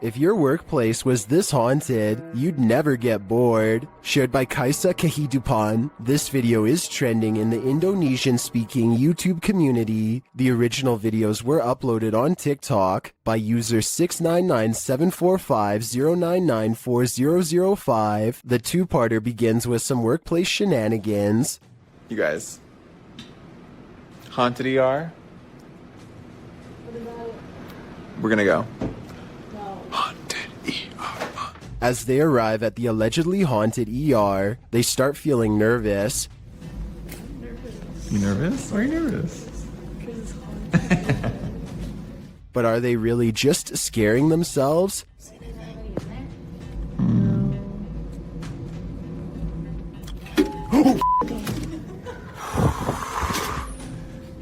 If your workplace was this haunted, you'd never get bored. Shared by Kaisa Kehidupan, this video is trending in the Indonesian-speaking YouTube community. The original videos were uploaded on TikTok by user 6997450994005. The two-parter begins with some workplace shenanigans. You guys, haunted ER? We're gonna go. As they arrive at the allegedly haunted ER, they start feeling nervous. You nervous? Why are you nervous? Because it's haunted. But are they really just scaring themselves?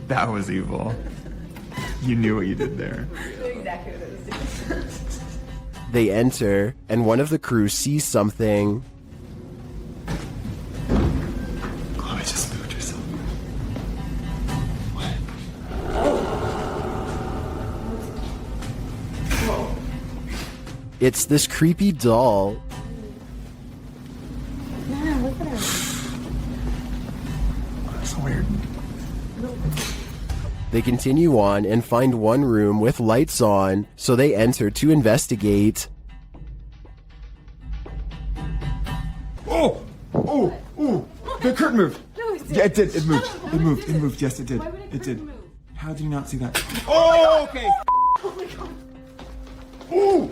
That was evil. You knew what you did there. Exactly what it was. They enter, and one of the crew sees something. Chloe just moved herself. What? Whoa. It's this creepy doll. Nah, look at her. That's weird. They continue on and find one room with lights on, so they enter to investigate. Oh! Oh! Oh! The curtain moved! No, it didn't. Yeah, it did. It moved. It moved. It moved. Yes, it did. Why would It did. move? How did you not see that? Oh, okay! Oh my god. Ooh!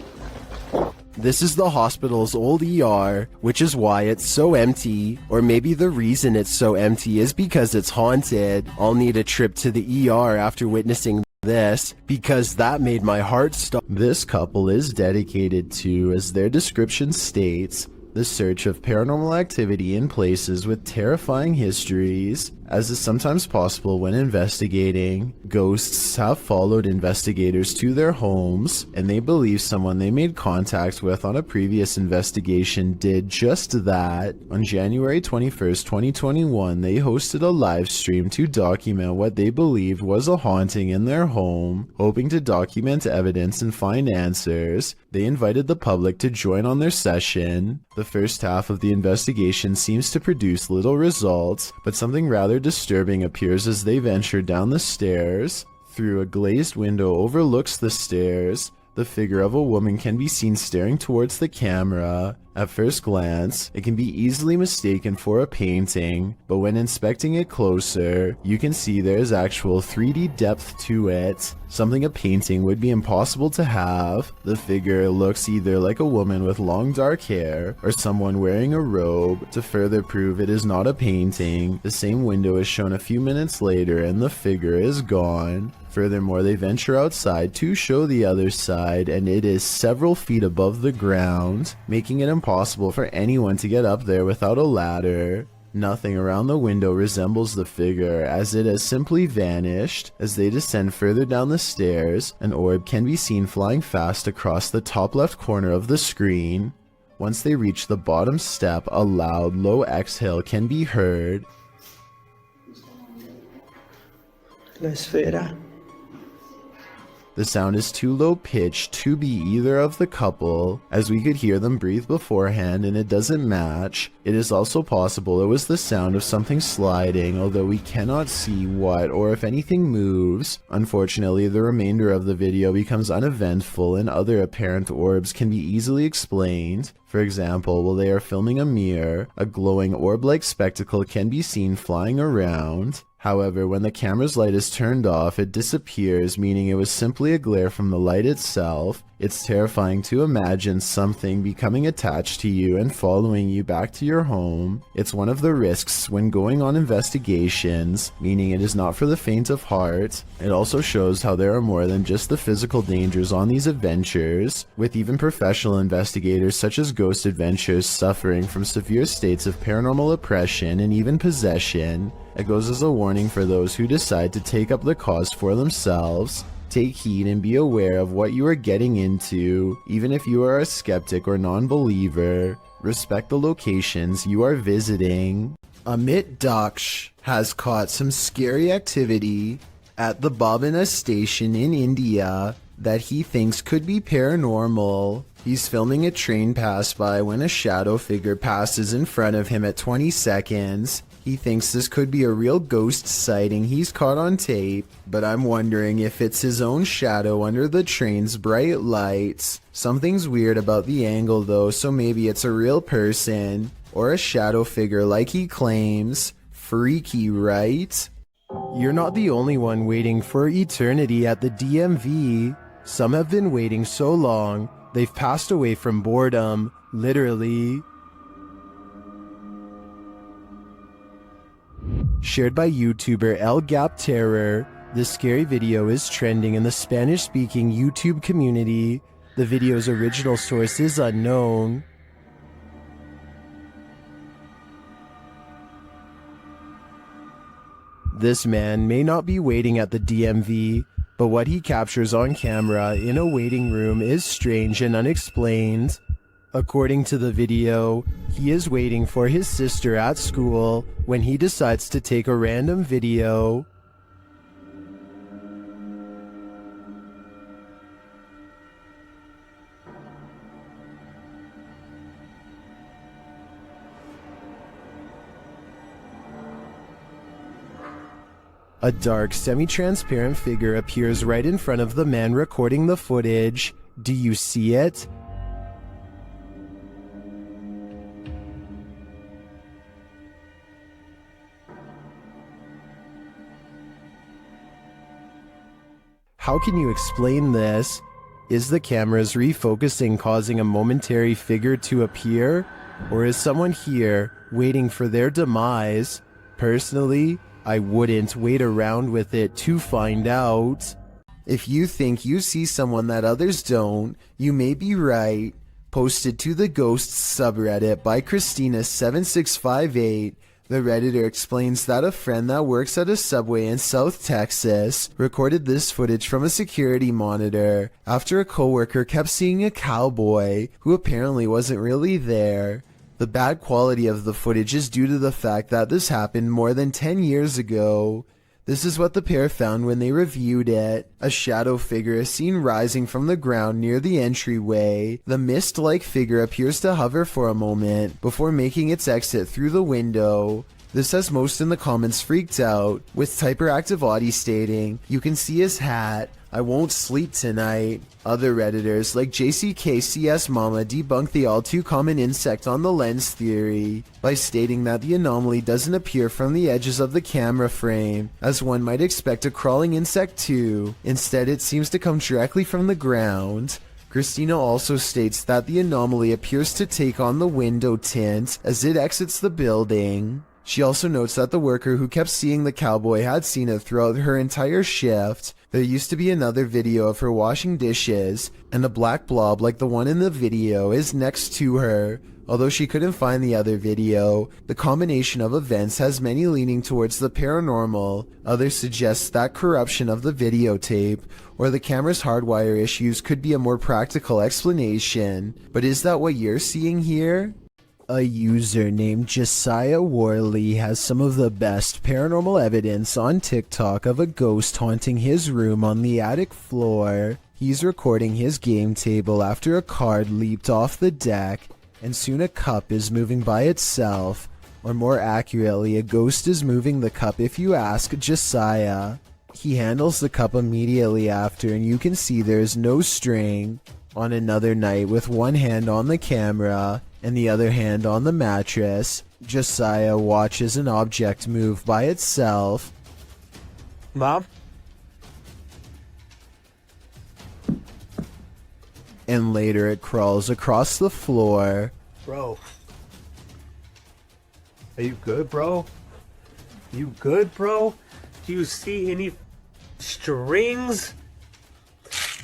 This is the hospital's old ER, which is why it's so empty. Or maybe the reason it's so empty is because it's haunted. I'll need a trip to the ER after witnessing this, because that made my heart stop. This couple is dedicated to, as their description states, the search of paranormal activity in places with terrifying histories. As is sometimes possible when investigating, ghosts have followed investigators to their homes, and they believe someone they made contact with on a previous investigation did just that. On January 21st, 2021, they hosted a live stream to document what they believed was a haunting in their home. Hoping to document evidence and find answers, they invited the public to join on their session. The first half of the investigation seems to produce little results, but something rather disturbing appears as they venture down the stairs. Through a glazed window overlooks the stairs, the figure of a woman can be seen staring towards the camera. At first glance, it can be easily mistaken for a painting, but when inspecting it closer, you can see there is actual 3D depth to it, something a painting would be impossible to have. The figure looks either like a woman with long dark hair, or someone wearing a robe. To further prove it is not a painting, the same window is shown a few minutes later and the figure is gone. Furthermore, they venture outside to show the other side, and it is several feet above the ground, making it impossible for anyone to get up there without a ladder. Nothing around the window resembles the figure, as it has simply vanished. As they descend further down the stairs, an orb can be seen flying fast across the top left corner of the screen. Once they reach the bottom step, a loud, low exhale can be heard. La esfera. The sound is too low pitched to be either of the couple, as we could hear them breathe beforehand and it doesn't match. It is also possible it was the sound of something sliding, although we cannot see what or if anything moves. Unfortunately, the remainder of the video becomes uneventful and other apparent orbs can be easily explained. For example, while they are filming a mirror, a glowing orb-like spectacle can be seen flying around. However, when the camera's light is turned off, it disappears, meaning it was simply a glare from the light itself. It's terrifying to imagine something becoming attached to you and following you back to your home. It's one of the risks when going on investigations, meaning it is not for the faint of heart. It also shows how there are more than just the physical dangers on these adventures, with even professional investigators such as Ghost Adventures suffering from severe states of paranormal oppression and even possession. It goes as a warning for those who decide to take up the cause for themselves. Take heed and be aware of what you are getting into, even if you are a skeptic or non-believer. Respect the locations you are visiting. Amit Daksh has caught some scary activity at the Babina station in India. that he thinks could be paranormal. He's filming a train pass by when a shadow figure passes in front of him at 20 seconds. He thinks this could be a real ghost sighting he's caught on tape, but I'm wondering if it's his own shadow under the train's bright lights. Something's weird about the angle though, so maybe it's a real person, or a shadow figure like he claims. Freaky, right? You're not the only one waiting for eternity at the DMV. Some have been waiting so long, they've passed away from boredom, literally. Shared by YouTuber El Gap Terror, this scary video is trending in the Spanish-speaking YouTube community. The video's original source is unknown. This man may not be waiting at the DMV, but what he captures on camera in a waiting room is strange and unexplained. According to the video, he is waiting for his sister at school when he decides to take a random video. A dark, semi-transparent figure appears right in front of the man recording the footage. Do you see it? How can you explain this? Is the camera's refocusing causing a momentary figure to appear? Or is someone here waiting for their demise? Personally, I wouldn't wait around with it to find out. If you think you see someone that others don't, you may be right. Posted to the Ghosts subreddit by Christina7658, the Redditor explains that a friend that works at a subway in South Texas recorded this footage from a security monitor after a coworker kept seeing a cowboy who apparently wasn't really there. The bad quality of the footage is due to the fact that this happened more than 10 years ago. This is what the pair found when they reviewed it. A shadow figure is seen rising from the ground near the entryway. The mist-like figure appears to hover for a moment before making its exit through the window. This has most in the comments freaked out, with Typeractive Audie stating, "You can see his hat. I won't sleep tonight." Other Redditors like JCKCS Mama debunk the all-too-common insect on the lens theory by stating that the anomaly doesn't appear from the edges of the camera frame, as one might expect a crawling insect to. Instead, it seems to come directly from the ground. Christina also states that the anomaly appears to take on the window tint as it exits the building. She also notes that the worker who kept seeing the cowboy had seen it throughout her entire shift. There used to be another video of her washing dishes, and a black blob like the one in the video is next to her. Although she couldn't find the other video, the combination of events has many leaning towards the paranormal. Others suggest that corruption of the videotape or the camera's hardwire issues could be a more practical explanation. But is that what you're seeing here? A user named Josiah Worley has some of the best paranormal evidence on TikTok of a ghost haunting his room on the attic floor. He's recording his game table after a card leaped off the deck, and soon a cup is moving by itself. Or more accurately, a ghost is moving the cup if you ask Josiah. He handles the cup immediately after, and you can see there is no string. On another night, with one hand on the camera and the other hand on the mattress, Josiah watches an object move by itself. Mom? And later it crawls across the floor. Bro. Are you good, bro? You good, bro? Do you see any strings?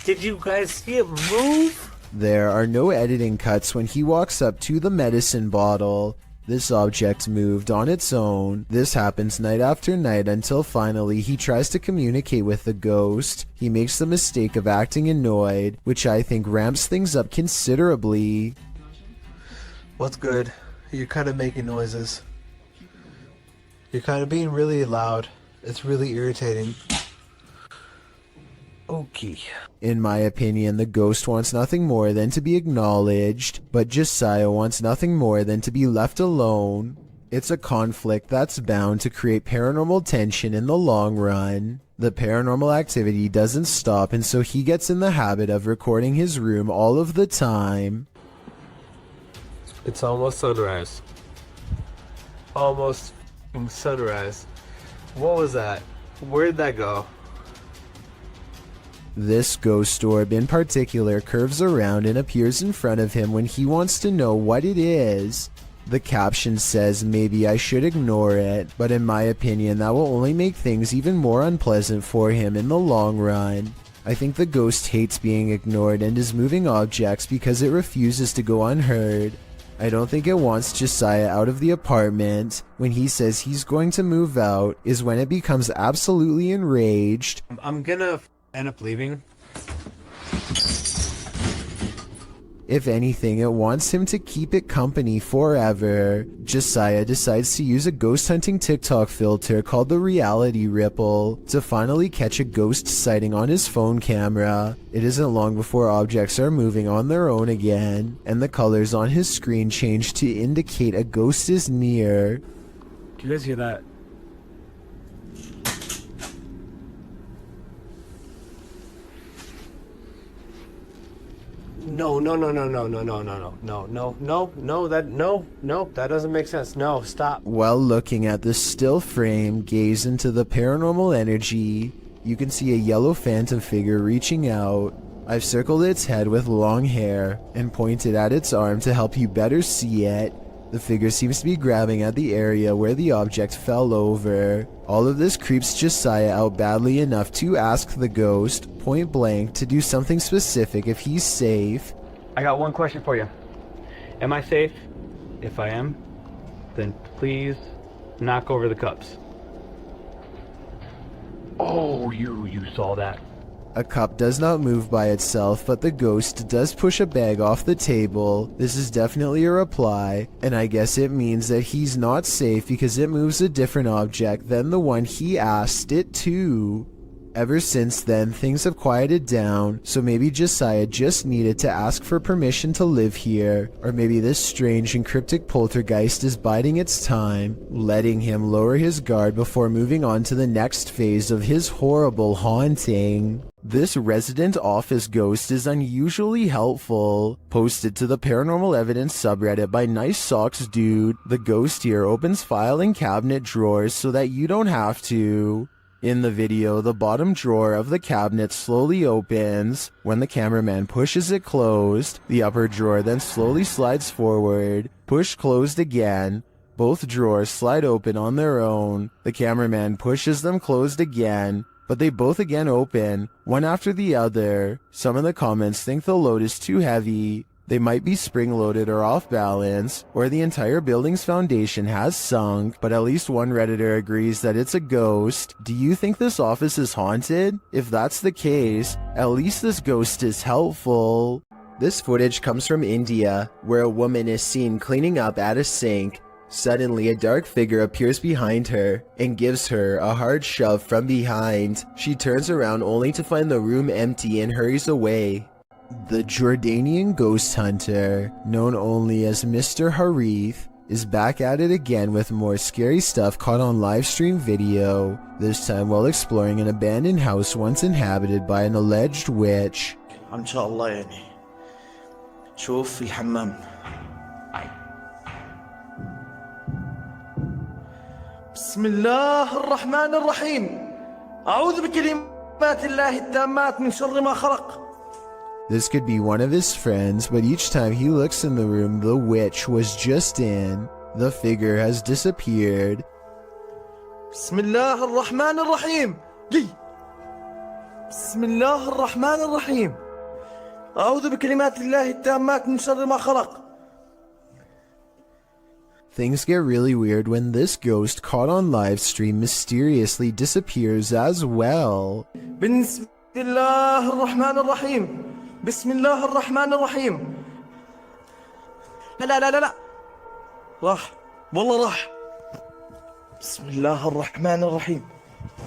Did you guys see it move? There are no editing cuts when he walks up to the medicine bottle. This object moved on its own. This happens night after night until finally he tries to communicate with the ghost. He makes the mistake of acting annoyed, which I think ramps things up considerably. What's good? You're kind of making noises. You're kind of being really loud. It's really irritating. Okay. In my opinion, the ghost wants nothing more than to be acknowledged, but Josiah wants nothing more than to be left alone. It's a conflict that's bound to create paranormal tension in the long run. The paranormal activity doesn't stop, and so he gets in the habit of recording his room all of the time. It's almost sunrise. Almost sunrise. What was that? Where'd that go? This ghost orb in particular curves around and appears in front of him when he wants to know what it is. The caption says maybe I should ignore it, but in my opinion that will only make things even more unpleasant for him in the long run. I think the ghost hates being ignored and is moving objects because it refuses to go unheard. I don't think it wants Josiah out of the apartment. When he says he's going to move out is when it becomes absolutely enraged. I'm gonna end up leaving. If anything, it wants him to keep it company forever. Josiah decides to use a ghost hunting TikTok filter called the reality ripple to finally catch a ghost sighting on his phone camera. It isn't long before objects are moving on their own again, and the colors on his screen change to indicate a ghost is near. Do you guys hear that? No, that doesn't make sense. No, stop. While looking at the still frame gaze into the paranormal energy, you can see a yellow phantom figure reaching out. I've circled its head with long hair and pointed at its arm to help you better see it. The figure seems to be grabbing at the area where the object fell over. All of this creeps Josiah out badly enough to ask the ghost, point blank, to do something specific if he's safe. I got one question for you. Am I safe? If I am, then please knock over the cups. Oh, you saw that. A cup does not move by itself, but the ghost does push a bag off the table. This is definitely a reply, and I guess it means that he's not safe because it moves a different object than the one he asked it to. Ever since then, things have quieted down, so maybe Josiah just needed to ask for permission to live here, or maybe this strange and cryptic poltergeist is biding its time, letting him lower his guard before moving on to the next phase of his horrible haunting. This resident office ghost is unusually helpful. Posted to the paranormal evidence subreddit by Nice Socks Dude, the ghost here opens file and cabinet drawers so that you don't have to. In the video, the bottom drawer of the cabinet slowly opens. When the cameraman pushes it closed, the upper drawer then slowly slides forward. Push closed again. Both drawers slide open on their own. The cameraman pushes them closed again, but they both again open, one after the other. Some in the comments think the load is too heavy. They might be spring-loaded or off balance, or the entire building's foundation has sunk, but at least one Redditor agrees that it's a ghost. Do you think this office is haunted? If that's the case, at least this ghost is helpful. This footage comes from India, where a woman is seen cleaning up at a sink. Suddenly, a dark figure appears behind her and gives her a hard shove from behind. She turns around only to find the room empty and hurries away. The Jordanian ghost hunter, known only as Mr. Harith, is back at it again with more scary stuff caught on live stream video, this time while exploring an abandoned house once inhabited by an alleged witch. إن شاء الله يعني شوف في الحمام. بسم الله الرحمن الرحيم أعوذ بكلمات الله التامات من شر ما خلق. This could be one of his friends, but each time he looks in the room the witch was just in, the figure has disappeared. بسم الله الرحمن الرحيم. بسم الله الرحمن الرحيم أعوذ بكلمات الله التامات من شر ما خلق. Things get really weird when this ghost caught on live stream mysteriously disappears as well. بسم الله الرحمن الرحيم. بسم الله الرحمن الرحيم. لا راح والله راح. بسم الله الرحمن الرحيم.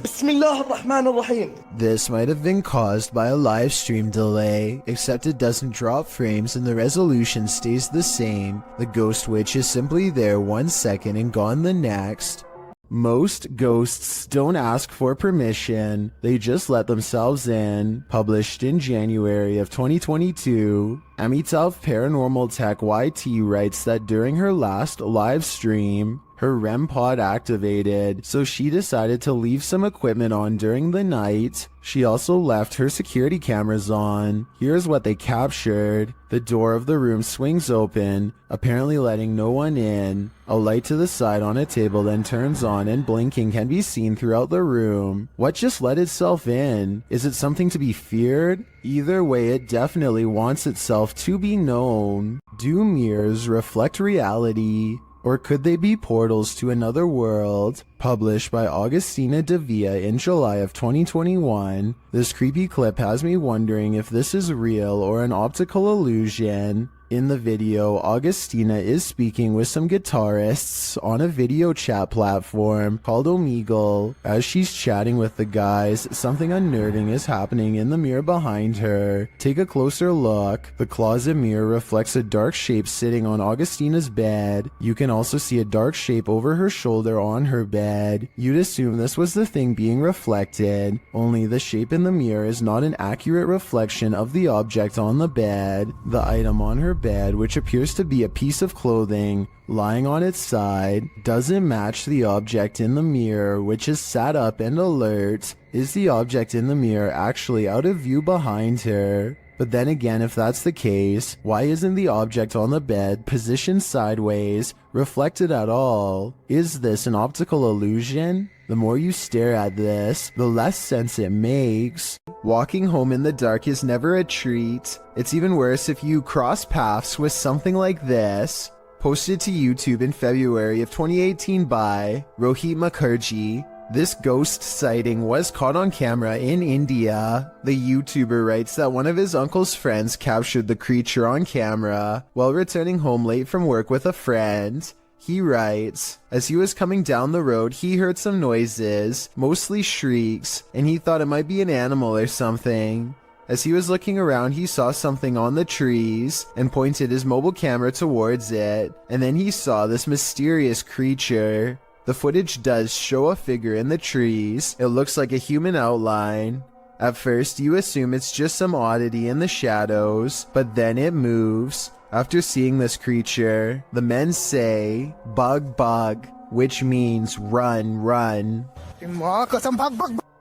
Bismillah ar-Rahman ar-Rahim. This might have been caused by a live stream delay, except it doesn't drop frames and the resolution stays the same. The ghost witch is simply there 1 second and gone the next. Most ghosts don't ask for permission, they just let themselves in. Published in January of 2022, Amitav Paranormal Tech YT writes that during her last live stream, her REM pod activated, so she decided to leave some equipment on during the night. She also left her security cameras on. Here's what they captured. The door of the room swings open, apparently letting no one in. A light to the side on a table then turns on and blinking can be seen throughout the room. What just let itself in? Is it something to be feared? Either way, it definitely wants itself to be known. Do mirrors reflect reality? Or could they be portals to another world? Published by Augustina Devia in July of 2021, this creepy clip has me wondering if this is real or an optical illusion. In the video, Augustina is speaking with some guitarists on a video chat platform called Omegle. As she's chatting with the guys, something unnerving is happening in the mirror behind her. Take a closer look. The closet mirror reflects a dark shape sitting on Augustina's bed. You can also see a dark shape over her shoulder on her bed. You'd assume this was the thing being reflected, only the shape in the mirror is not an accurate reflection of the object on the bed. The item on her bed, which appears to be a piece of clothing lying on its side, doesn't match the object in the mirror, which is sat up and alert. Is the object in the mirror actually out of view behind her? But then again, if that's the case, why isn't the object on the bed positioned sideways, reflected at all? Is this an optical illusion? The more you stare at this, the less sense it makes. Walking home in the dark is never a treat. It's even worse if you cross paths with something like this. Posted to YouTube in February of 2018 by Rohit Mukherjee. This ghost sighting was caught on camera in India. The YouTuber writes that one of his uncle's friends captured the creature on camera while returning home late from work with a friend. He writes, as he was coming down the road, he heard some noises, mostly shrieks, and he thought it might be an animal or something. As he was looking around, he saw something on the trees and pointed his mobile camera towards it, and then he saw this mysterious creature. The footage does show a figure in the trees. It looks like a human outline. At first, you assume it's just some oddity in the shadows, but then it moves. After seeing this creature, the men say, "Bug, bug," which means run, run.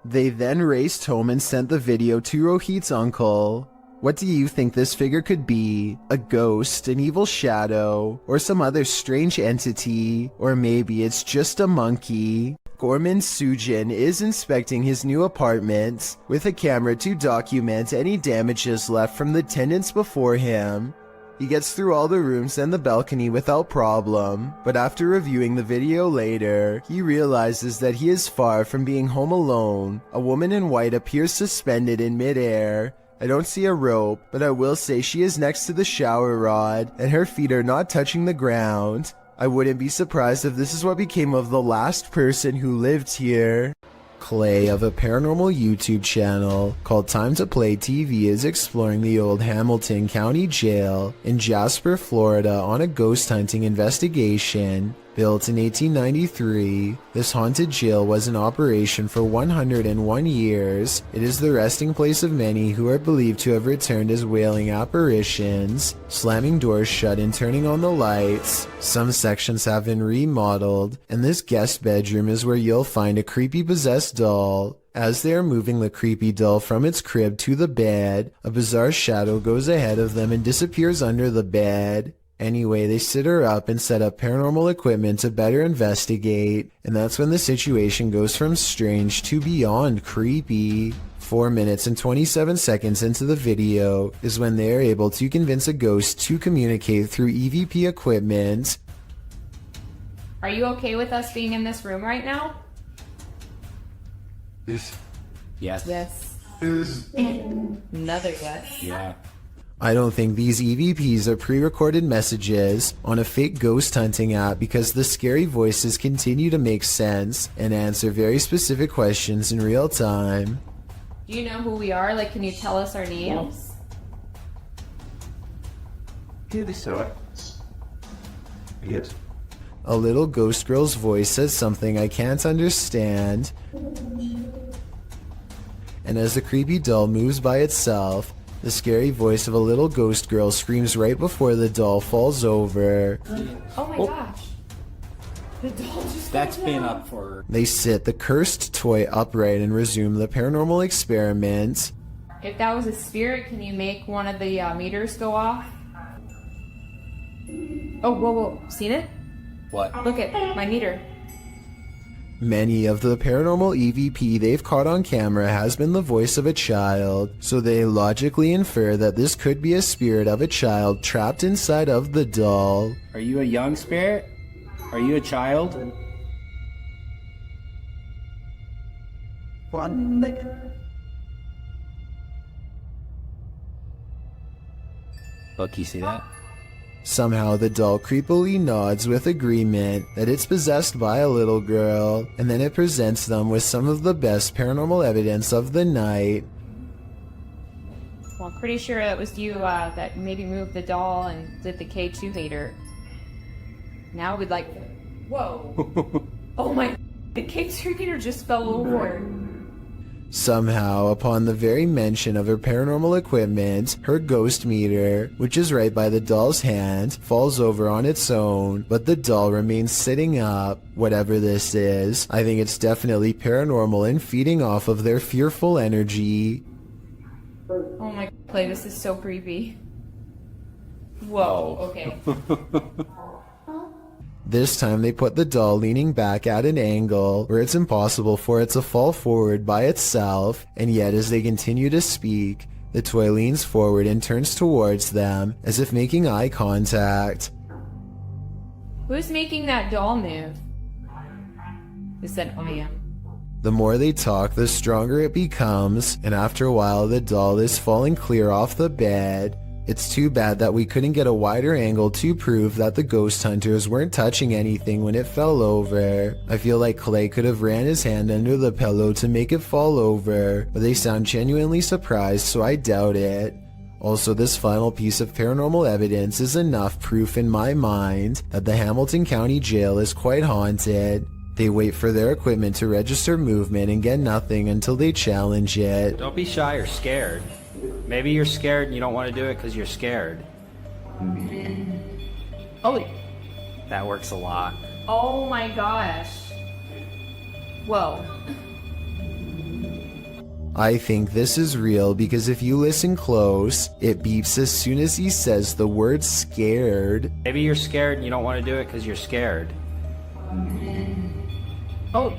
They then raced home and sent the video to Rohit's uncle. What do you think this figure could be? A ghost, an evil shadow, or some other strange entity? Or maybe it's just a monkey? Gorman Sujin is inspecting his new apartment with a camera to document any damages left from the tenants before him. He gets through all the rooms and the balcony without problem, but after reviewing the video later, he realizes that he is far from being home alone. A woman in white appears suspended in midair. I don't see a rope, but I will say she is next to the shower rod, and her feet are not touching the ground. I wouldn't be surprised if this is what became of the last person who lived here. Clay of a paranormal YouTube channel called Time to Play TV is exploring the old Hamilton County Jail in Jasper, Florida on a ghost hunting investigation. Built in 1893, this haunted jail was in operation for 101 years. It is the resting place of many who are believed to have returned as wailing apparitions, slamming doors shut and turning on the lights. Some sections have been remodeled, and this guest bedroom is where you'll find a creepy possessed doll. As they are moving the creepy doll from its crib to the bed, a bizarre shadow goes ahead of them and disappears under the bed. Anyway, they sit her up and set up paranormal equipment to better investigate, and that's when the situation goes from strange to beyond creepy. 4 minutes and 27 seconds into the video is when they are able to convince a ghost to communicate through EVP equipment. Are you okay with us being in this room right now? Yes. Yes. Yes. Another yes. Yeah. I don't think these EVPs are pre-recorded messages on a fake ghost hunting app because the scary voices continue to make sense and answer very specific questions in real time. Do you know who we are? Like, can you tell us our names? Yes. A little ghost girl's voice says something I can't understand. And as the creepy doll moves by itself, the scary voice of a little ghost girl screams right before the doll falls over. Oh my gosh. The doll just That's been up for... They sit the cursed toy upright and resume the paranormal experiment. If that was a spirit, can you make one of the meters go off? Oh, whoa. Seen it? What? Look at my meter. Many of the paranormal EVP they've caught on camera has been the voice of a child, so they logically infer that this could be a spirit of a child trapped inside of the doll. Are you a young spirit? Are you a child? Look, you see that? Somehow the doll creepily nods with agreement that it's possessed by a little girl, and then it presents them with some of the best paranormal evidence of the night. Well, I'm pretty sure that was you that maybe moved the doll and did the K2 hater. Now we'd like... Whoa. Oh my... The K2 hater just fell over. Somehow, upon the very mention of her paranormal equipment, her ghost meter, which is right by the doll's hand, falls over on its own, but the doll remains sitting up. Whatever this is, I think it's definitely paranormal and feeding off of their fearful energy. Oh my... Play, this is so creepy. Whoa, okay. This time they put the doll leaning back at an angle where it's impossible for it to fall forward by itself, and yet as they continue to speak, the toy leans forward and turns towards them as if making eye contact. Who's making that doll move? Who said, oh yeah? The more they talk, the stronger it becomes, and after a while the doll is falling clear off the bed. It's too bad that we couldn't get a wider angle to prove that the ghost hunters weren't touching anything when it fell over. I feel like Clay could have ran his hand under the pillow to make it fall over, but they sound genuinely surprised, so I doubt it. Also, this final piece of paranormal evidence is enough proof in my mind that the Hamilton County Jail is quite haunted. They wait for their equipment to register movement and get nothing until they challenge it. Don't be shy or scared. Maybe you're scared and you don't want to do it because you're scared. Oh, That works a lot. oh my gosh. Whoa. I think this is real because if you listen close, it beeps as soon as he says the word scared. Maybe you're scared and you don't want to do it because you're scared. Oh,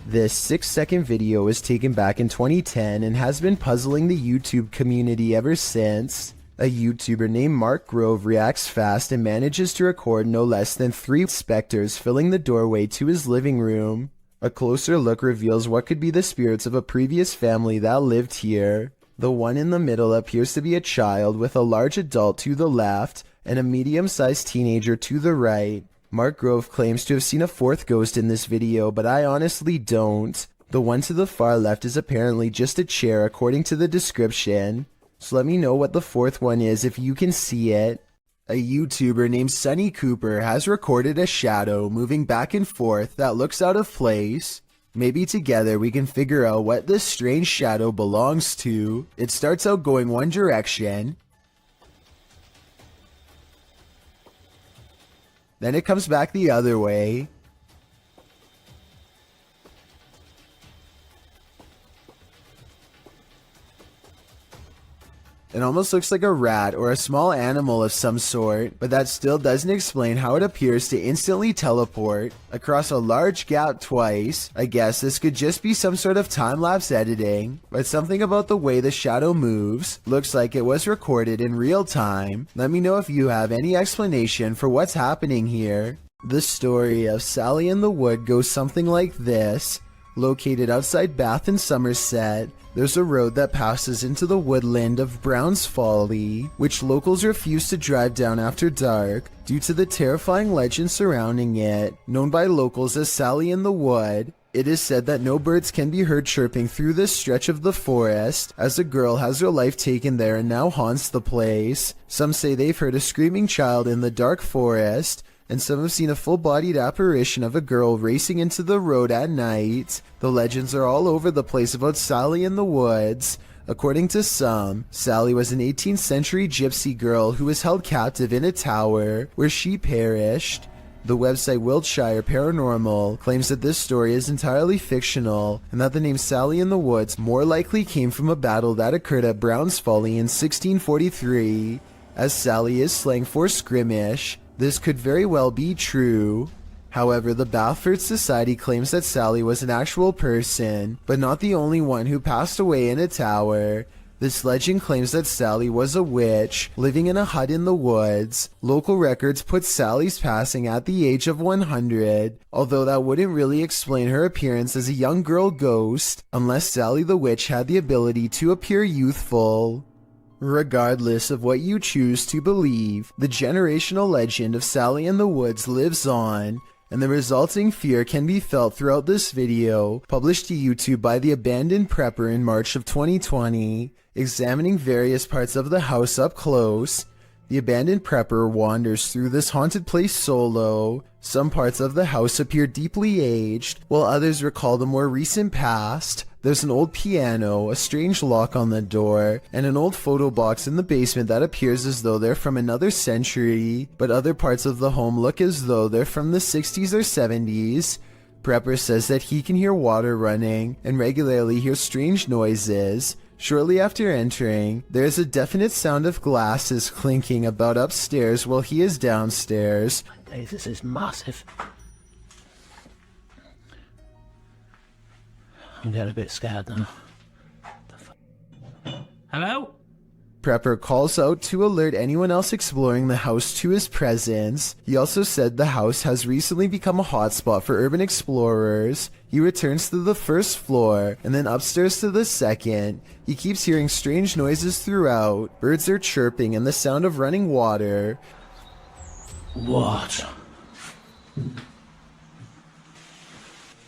This 6-second video was taken back in 2010 and has been puzzling the YouTube community ever since. A YouTuber named Mark Grove reacts fast and manages to record no less than 3 specters filling the doorway to his living room. A closer look reveals what could be the spirits of a previous family that lived here. The one in the middle appears to be a child with a large adult to the left and a medium-sized teenager to the right. Mark Grove claims to have seen a 4th ghost in this video, but I honestly don't. The one to the far left is apparently just a chair according to the description. So let me know what the 4th one is if you can see it. A YouTuber named Sunny Cooper has recorded a shadow moving back and forth that looks out of place. Maybe together we can figure out what this strange shadow belongs to. It starts out going one direction. Then it comes back the other way. It almost looks like a rat or a small animal of some sort, but that still doesn't explain how it appears to instantly teleport across a large gap twice. I guess this could just be some sort of time-lapse editing, but something about the way the shadow moves looks like it was recorded in real time. Let me know if you have any explanation for what's happening here. The story of Sally in the Wood goes something like this. Located outside Bath in Somerset, there's a road that passes into the woodland of Brown's Folly, which locals refuse to drive down after dark due to the terrifying legend surrounding it, known by locals as Sally in the Wood. It is said that no birds can be heard chirping through this stretch of the forest, as a girl has her life taken there and now haunts the place. Some say they've heard a screaming child in the dark forest, and some have seen a full-bodied apparition of a girl racing into the road at night. The legends are all over the place about Sally in the woods. According to some, Sally was an 18th century gypsy girl who was held captive in a tower, where she perished. The website Wiltshire Paranormal claims that this story is entirely fictional, and that the name Sally in the Woods more likely came from a battle that occurred at Brown's Folly in 1643. As Sally is slang for skirmish, this could very well be true. However, the Bathford Society claims that Sally was an actual person, but not the only one who passed away in a tower. This legend claims that Sally was a witch, living in a hut in the woods. Local records put Sally's passing at the age of 100, although that wouldn't really explain her appearance as a young girl ghost, unless Sally the witch had the ability to appear youthful. Regardless of what you choose to believe, the generational legend of Sally in the Woods lives on, and the resulting fear can be felt throughout this video, published to YouTube by the Abandoned Prepper in March of 2020. Examining various parts of the house up close, the Abandoned Prepper wanders through this haunted place solo. Some parts of the house appear deeply aged, while others recall the more recent past. There's an old piano, a strange lock on the door, and an old photo box in the basement that appears as though they're from another century, but other parts of the home look as though they're from the 60s or 70s. Prepper says that he can hear water running and regularly hears strange noises. Shortly after entering, there is a definite sound of glasses clinking about upstairs while he is downstairs. Hey, this is massive. I'm getting a bit scared now. Hello? Prepper calls out to alert anyone else exploring the house to his presence. He also said the house has recently become a hotspot for urban explorers. He returns to the first floor, and then upstairs to the second. He keeps hearing strange noises throughout. Birds are chirping and the sound of running water. What?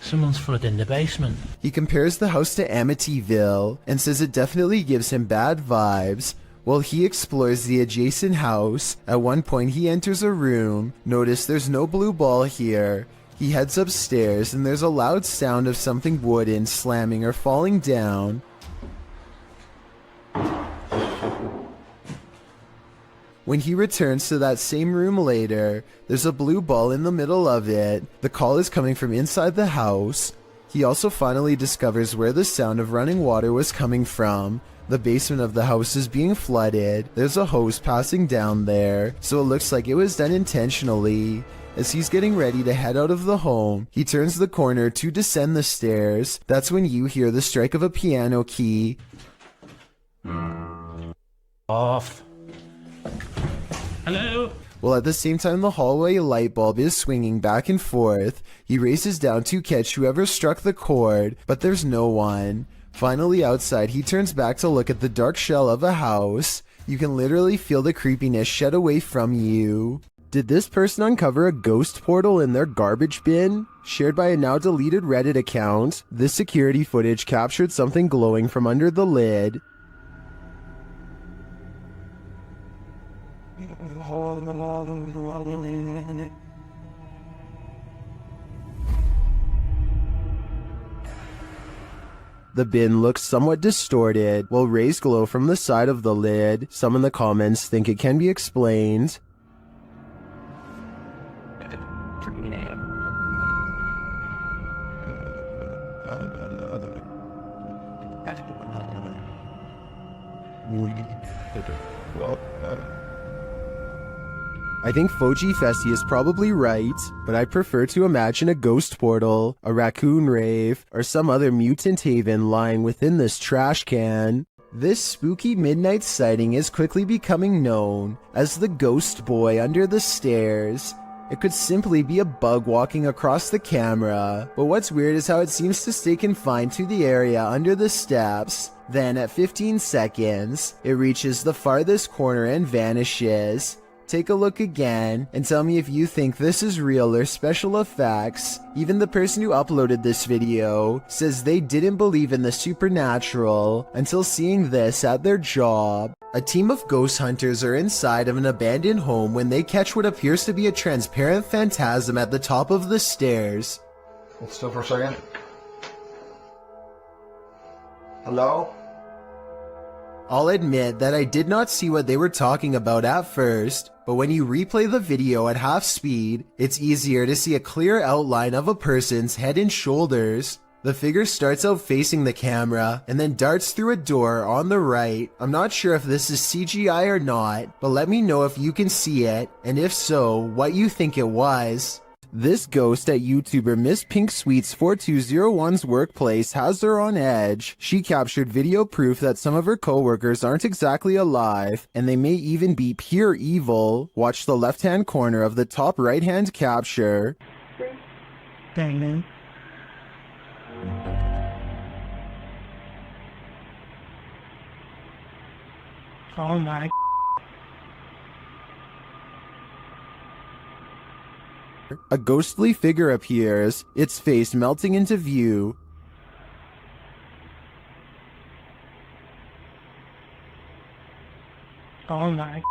Someone's flooded in the basement. He compares the house to Amityville and says it definitely gives him bad vibes. While he explores the adjacent house, at one point he enters a room. Notice there's no blue ball here. He heads upstairs and there's a loud sound of something wooden slamming or falling down. When he returns to that same room later, there's a blue ball in the middle of it. The call is coming from inside the house. He also finally discovers where the sound of running water was coming from. The basement of the house is being flooded. There's a hose passing down there, so it looks like it was done intentionally. As he's getting ready to head out of the home, he turns the corner to descend the stairs. That's when you hear the strike of a piano key. Off. Hello? While at the same time the hallway light bulb is swinging back and forth, he races down to catch whoever struck the cord, but there's no one. Finally outside, he turns back to look at the dark shell of a house. You can literally feel the creepiness shed away from you. Did this person uncover a ghost portal in their garbage bin? Shared by a now deleted Reddit account, this security footage captured something glowing from under the lid. The bin looks somewhat distorted, while rays glow from the side of the lid. Some in the comments think it can be explained. I think Foji Festi is probably right, but I prefer to imagine a ghost portal, a raccoon rave, or some other mutant haven lying within this trash can. This spooky midnight sighting is quickly becoming known as the Ghost Boy under the stairs. It could simply be a bug walking across the camera, but what's weird is how it seems to stay confined to the area under the steps. Then at 15 seconds, it reaches the farthest corner and vanishes. Take a look again and tell me if you think this is real or special effects. Even the person who uploaded this video says they didn't believe in the supernatural until seeing this at their job. A team of ghost hunters are inside of an abandoned home when they catch what appears to be a transparent phantasm at the top of the stairs. Hold still for a second. Hello? I'll admit that I did not see what they were talking about at first, but when you replay the video at half speed, it's easier to see a clear outline of a person's head and shoulders. The figure starts out facing the camera and then darts through a door on the right. I'm not sure if this is CGI or not, but let me know if you can see it, and if so, what you think it was. This ghost at YouTuber Miss Pink Sweets 4201's workplace has her on edge. She captured video proof that some of her coworkers aren't exactly alive, and they may even be pure evil. Watch the left-hand corner of the top right-hand capture. Dang, man. Oh my. A ghostly figure appears, its face melting into view. Oh my.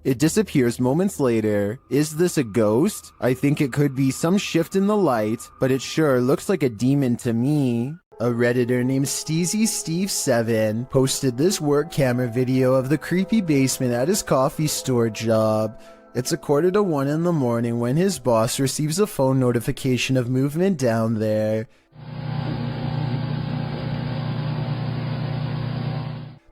It disappears moments later. Is this a ghost? I think it could be some shift in the light, but it sure looks like a demon to me. A Redditor named SteezySteve7 posted this work camera video of the creepy basement at his coffee store job. It's 1:45 in the morning when his boss receives a phone notification of movement down there.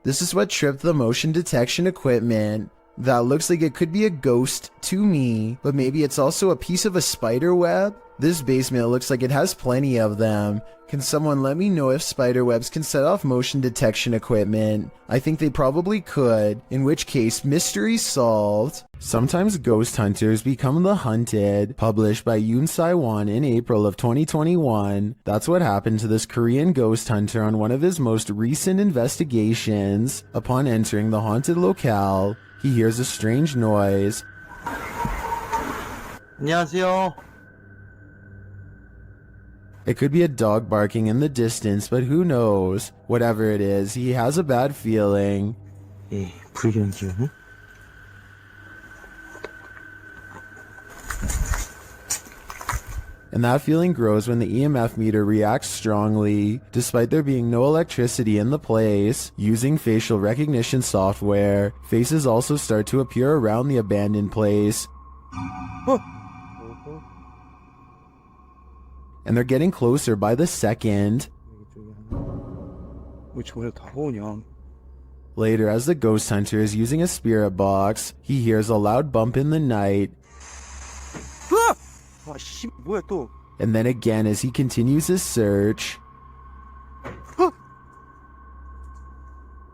This is what tripped the motion detection equipment. That looks like it could be a ghost to me, but maybe it's also a piece of a spider web? This basement looks like it has plenty of them. Can someone let me know if spider webs can set off motion detection equipment? I think they probably could, in which case mystery solved. Sometimes ghost hunters become the hunted, published by Yoon Sai-won in April of 2021. That's what happened to this Korean ghost hunter on one of his most recent investigations. Upon entering the haunted locale, he hears a strange noise. 안녕하세요. It could be a dog barking in the distance, but who knows? Whatever it is, he has a bad feeling. 예, 불길한 기운. And that feeling grows when the EMF meter reacts strongly, despite there being no electricity in the place. Using facial recognition software, faces also start to appear around the abandoned place. And they're getting closer by the second. Later, as the ghost hunter is using a spirit box, he hears a loud bump in the night. And then again as he continues his search.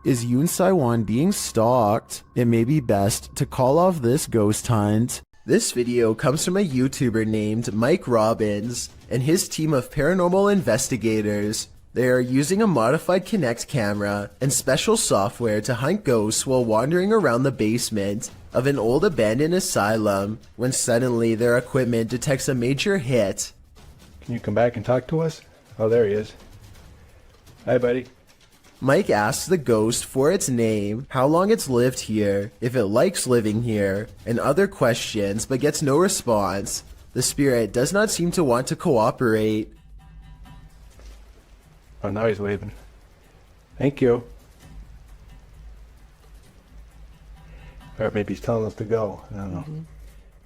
Is Yoon Sai-won being stalked? It may be best to call off this ghost hunt. This video comes from a YouTuber named Mike Robbins and his team of paranormal investigators. They are using a modified Kinect camera and special software to hunt ghosts while wandering around the basement of an old abandoned asylum when suddenly their equipment detects a major hit. Can you come back and talk to us? Oh, there he is. Hi, buddy. Mike asks the ghost for its name, how long it's lived here, if it likes living here, and other questions, but gets no response. The spirit does not seem to want to cooperate. Oh, now he's waving. Thank you. Or maybe he's telling us to go. I don't know.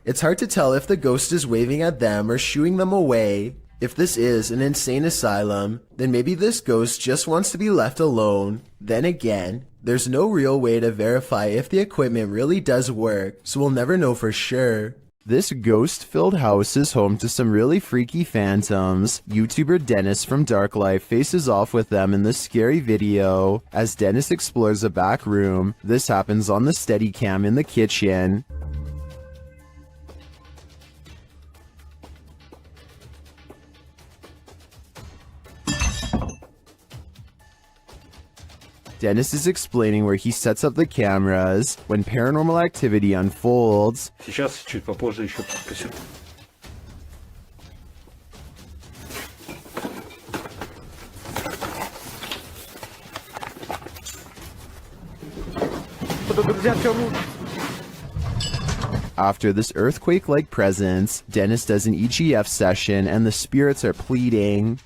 It's hard to tell if the ghost is waving at them or shooing them away. If this is an insane asylum, then maybe this ghost just wants to be left alone. Then again, there's no real way to verify if the equipment really does work, so we'll never know for sure. This ghost-filled house is home to some really freaky phantoms. YouTuber Dennis from Dark Life faces off with them in this scary video. As Dennis explores a back room, this happens on the Steadicam in the kitchen. Dennis is explaining where he sets up the cameras when paranormal activity unfolds. Сейчас чуть попозже еще подпишу. After this earthquake-like presence, Dennis does an EGF session and the spirits are pleading.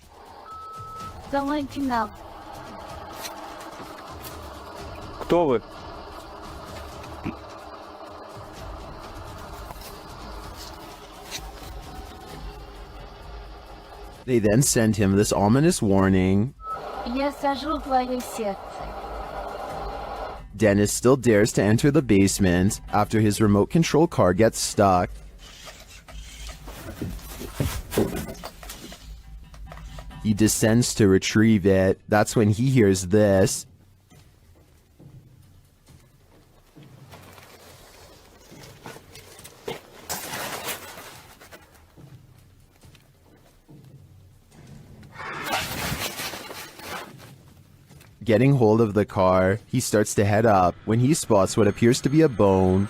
Кто вы? They then send him this ominous warning. Я сожру твое сердце. Dennis still dares to enter the basement after his remote control car gets stuck. He descends to retrieve it. That's when he hears this. Getting hold of the car, he starts to head up when he spots what appears to be a bone.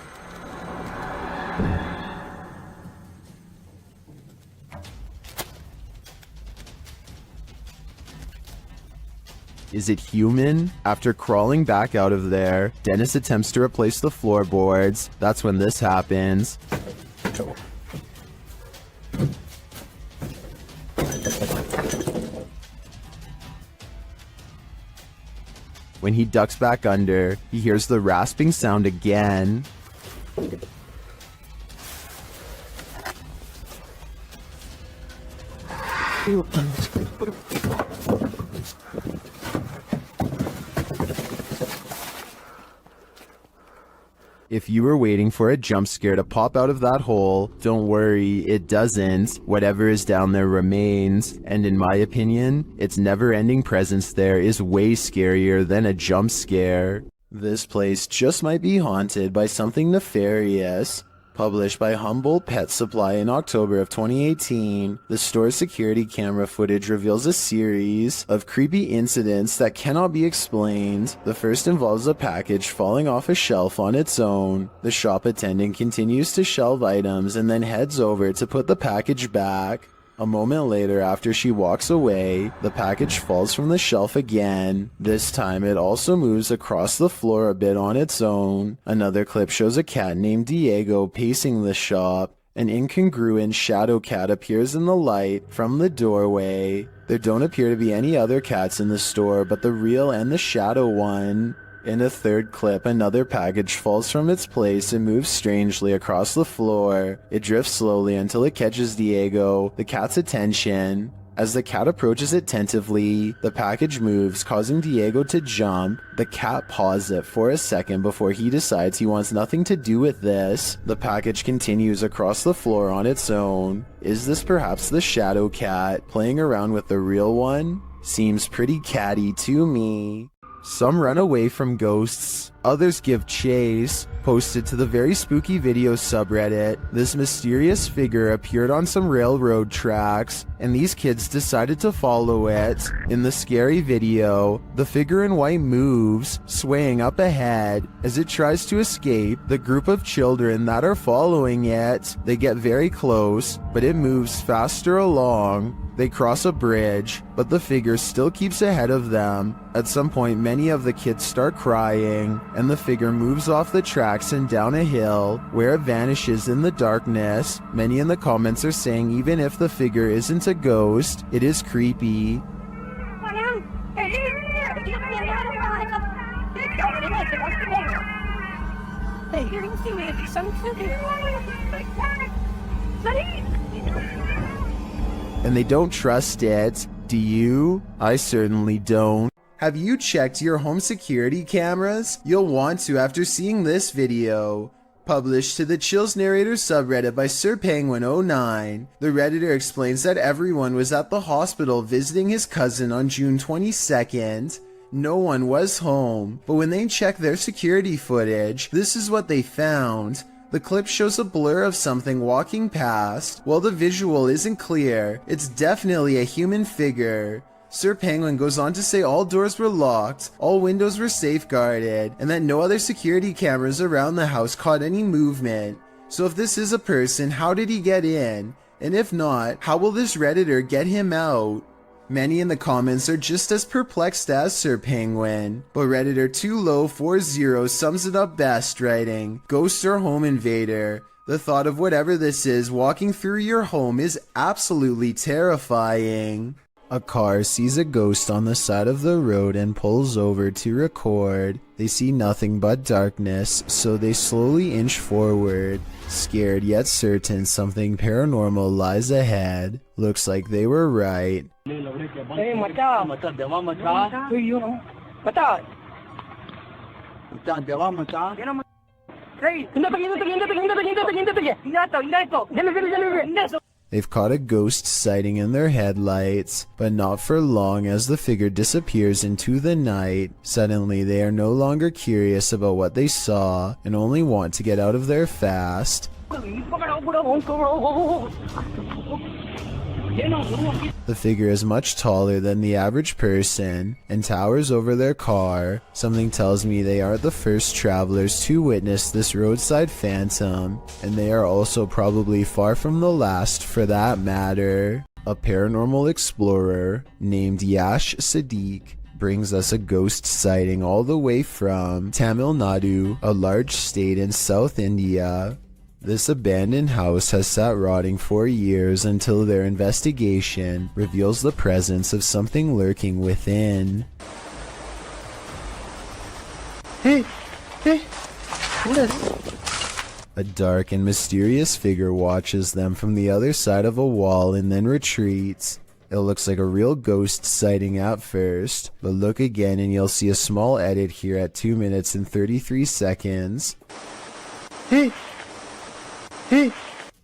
Is it human? After crawling back out of there, Dennis attempts to replace the floorboards. That's when this happens. When he ducks back under, he hears the rasping sound again. If you were waiting for a jump scare to pop out of that hole, don't worry, it doesn't. Whatever is down there remains, and in my opinion, its never-ending presence there is way scarier than a jump scare. This place just might be haunted by something nefarious. Published by Humboldt Pet Supply in October of 2018, the store's security camera footage reveals a series of creepy incidents that cannot be explained. The first involves a package falling off a shelf on its own. The shop attendant continues to shelve items and then heads over to put the package back. A moment later, after she walks away, the package falls from the shelf again. This time it also moves across the floor a bit on its own. Another clip shows a cat named Diego pacing the shop. An incongruent shadow cat appears in the light from the doorway. There don't appear to be any other cats in the store but the real and the shadow one. In a third clip, another package falls from its place and moves strangely across the floor. It drifts slowly until it catches Diego, the cat's attention. As the cat approaches it tentatively, the package moves, causing Diego to jump. The cat pauses it for a second before he decides he wants nothing to do with this. The package continues across the floor on its own. Is this perhaps the shadow cat playing around with the real one? Seems pretty catty to me. Some run away from ghosts, others give chase. Posted to the Very Spooky Videos subreddit, this mysterious figure appeared on some railroad tracks, and these kids decided to follow it. In the scary video, the figure in white moves, swaying up ahead. As it tries to escape, the group of children that are following it, they get very close, but it moves faster along. They cross a bridge, but the figure still keeps ahead of them. At some point, many of the kids start crying, and the figure moves off the tracks and down a hill, where it vanishes in the darkness. Many in the comments are saying even if the figure isn't a ghost, it is creepy. And they don't trust it. Do you? I certainly don't. Have you checked your home security cameras? You'll want to after seeing this video. Published to the Chills Narrator subreddit by SirPenguin09, the redditor explains that everyone was at the hospital visiting his cousin on June 22nd. No one was home, but when they checked their security footage, this is what they found. The clip shows a blur of something walking past. While the visual isn't clear, it's definitely a human figure. Sir Penguin goes on to say all doors were locked, all windows were safeguarded, and that no other security cameras around the house caught any movement. So if this is a person, how did he get in? And if not, how will this Redditor get him out? Many in the comments are just as perplexed as Sir Penguin, but Redditor 2low40 sums it up best, writing, "Ghosts or home invader. The thought of whatever this is walking through your home is absolutely terrifying." A car sees a ghost on the side of the road and pulls over to record. They see nothing but darkness, so they slowly inch forward, scared yet certain something paranormal lies ahead. Looks like they were right. They've caught a ghost sighting in their headlights, but not for long as the figure disappears into the night. Suddenly, they are no longer curious about what they saw and only want to get out of there fast. The figure is much taller than the average person and towers over their car. Something tells me they aren't the first travelers to witness this roadside phantom, and they are also probably far from the last for that matter. A paranormal explorer named Yash Sadiq brings us a ghost sighting all the way from Tamil Nadu, a large state in South India. This abandoned house has sat rotting for years until their investigation reveals the presence of something lurking within. Hey! A dark and mysterious figure watches them from the other side of a wall and then retreats. It looks like a real ghost sighting at first, but look again and you'll see a small edit here at 2 minutes and 33 seconds. Hey!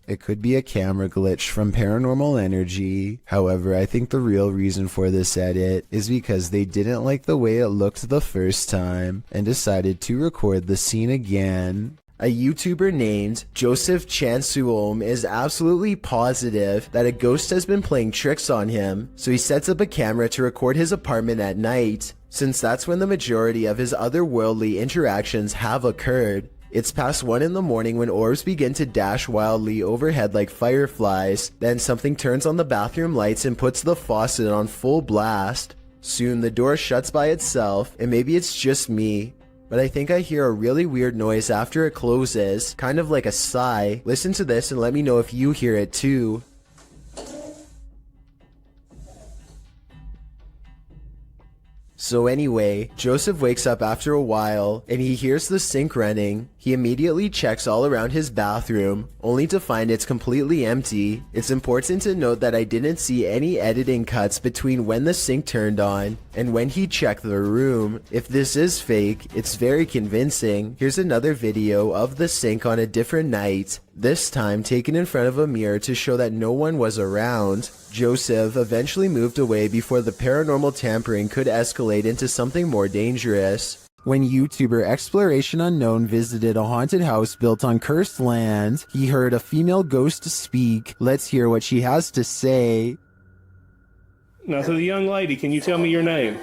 It could be a camera glitch from Paranormal Energy. However, I think the real reason for this edit is because they didn't like the way it looked the first time and decided to record the scene again. A YouTuber named Joseph Chansuom is absolutely positive that a ghost has been playing tricks on him, so he sets up a camera to record his apartment at night, since that's when the majority of his otherworldly interactions have occurred. It's past 1 in the morning when orbs begin to dash wildly overhead like fireflies. Then something turns on the bathroom lights and puts the faucet on full blast. Soon the door shuts by itself, and maybe it's just me, but I think I hear a really weird noise after it closes, kind of like a sigh. Listen to this and let me know if you hear it too. So anyway, Joseph wakes up after a while, and he hears the sink running. He immediately checks all around his bathroom, only to find it's completely empty. It's important to note that I didn't see any editing cuts between when the sink turned on and when he checked the room. If this is fake, it's very convincing. Here's another video of the sink on a different night, this time taken in front of a mirror to show that no one was around. Joseph eventually moved away before the paranormal tampering could escalate into something more dangerous. When YouTuber Exploration Unknown visited a haunted house built on cursed land, he heard a female ghost speak. Let's hear what she has to say. Now, to the young lady, can you tell me your name?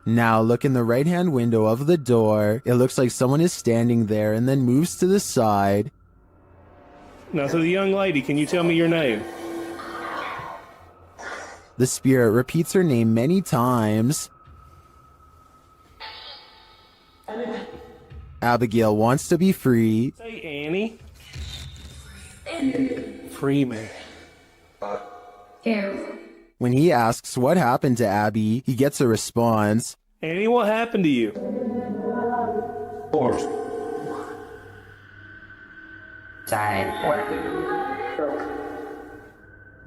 Now look in the right-hand window of the door. It looks like someone is standing there and then moves to the side. Now, to the young lady, can you tell me your name? The spirit repeats her name many times. Abigail wants to be free. Say Annie. Free me. When he asks what happened to Abby, he gets a response. Annie, what happened to you?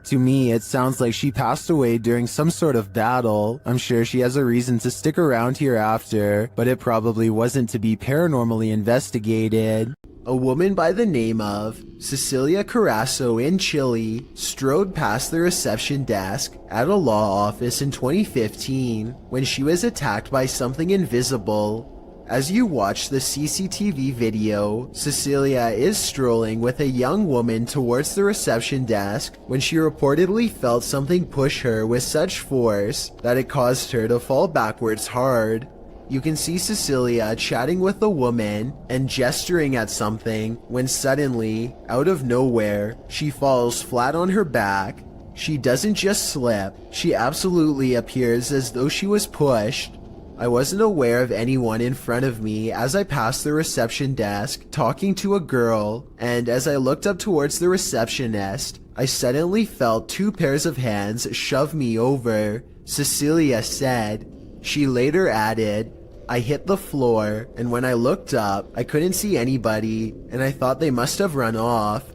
To me, it sounds like she passed away during some sort of battle. I'm sure she has a reason to stick around here after, but it probably wasn't to be paranormally investigated. A woman by the name of Cecilia Carasso in Chile strode past the reception desk at a law office in 2015 when she was attacked by something invisible. As you watch the CCTV video, Cecilia is strolling with a young woman towards the reception desk when she reportedly felt something push her with such force that it caused her to fall backwards hard. You can see Cecilia chatting with the woman and gesturing at something when suddenly, out of nowhere, she falls flat on her back. She doesn't just slip, she absolutely appears as though she was pushed. I wasn't aware of anyone in front of me as I passed the reception desk talking to a girl, and as I looked up towards the receptionist, I suddenly felt 2 pairs of hands shove me over, Cecilia said. She later added, I hit the floor, and when I looked up, I couldn't see anybody, and I thought they must have run off.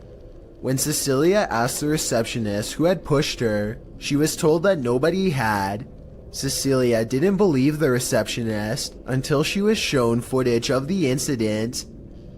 When Cecilia asked the receptionist who had pushed her, she was told that nobody had. Cecilia didn't believe the receptionist until she was shown footage of the incident.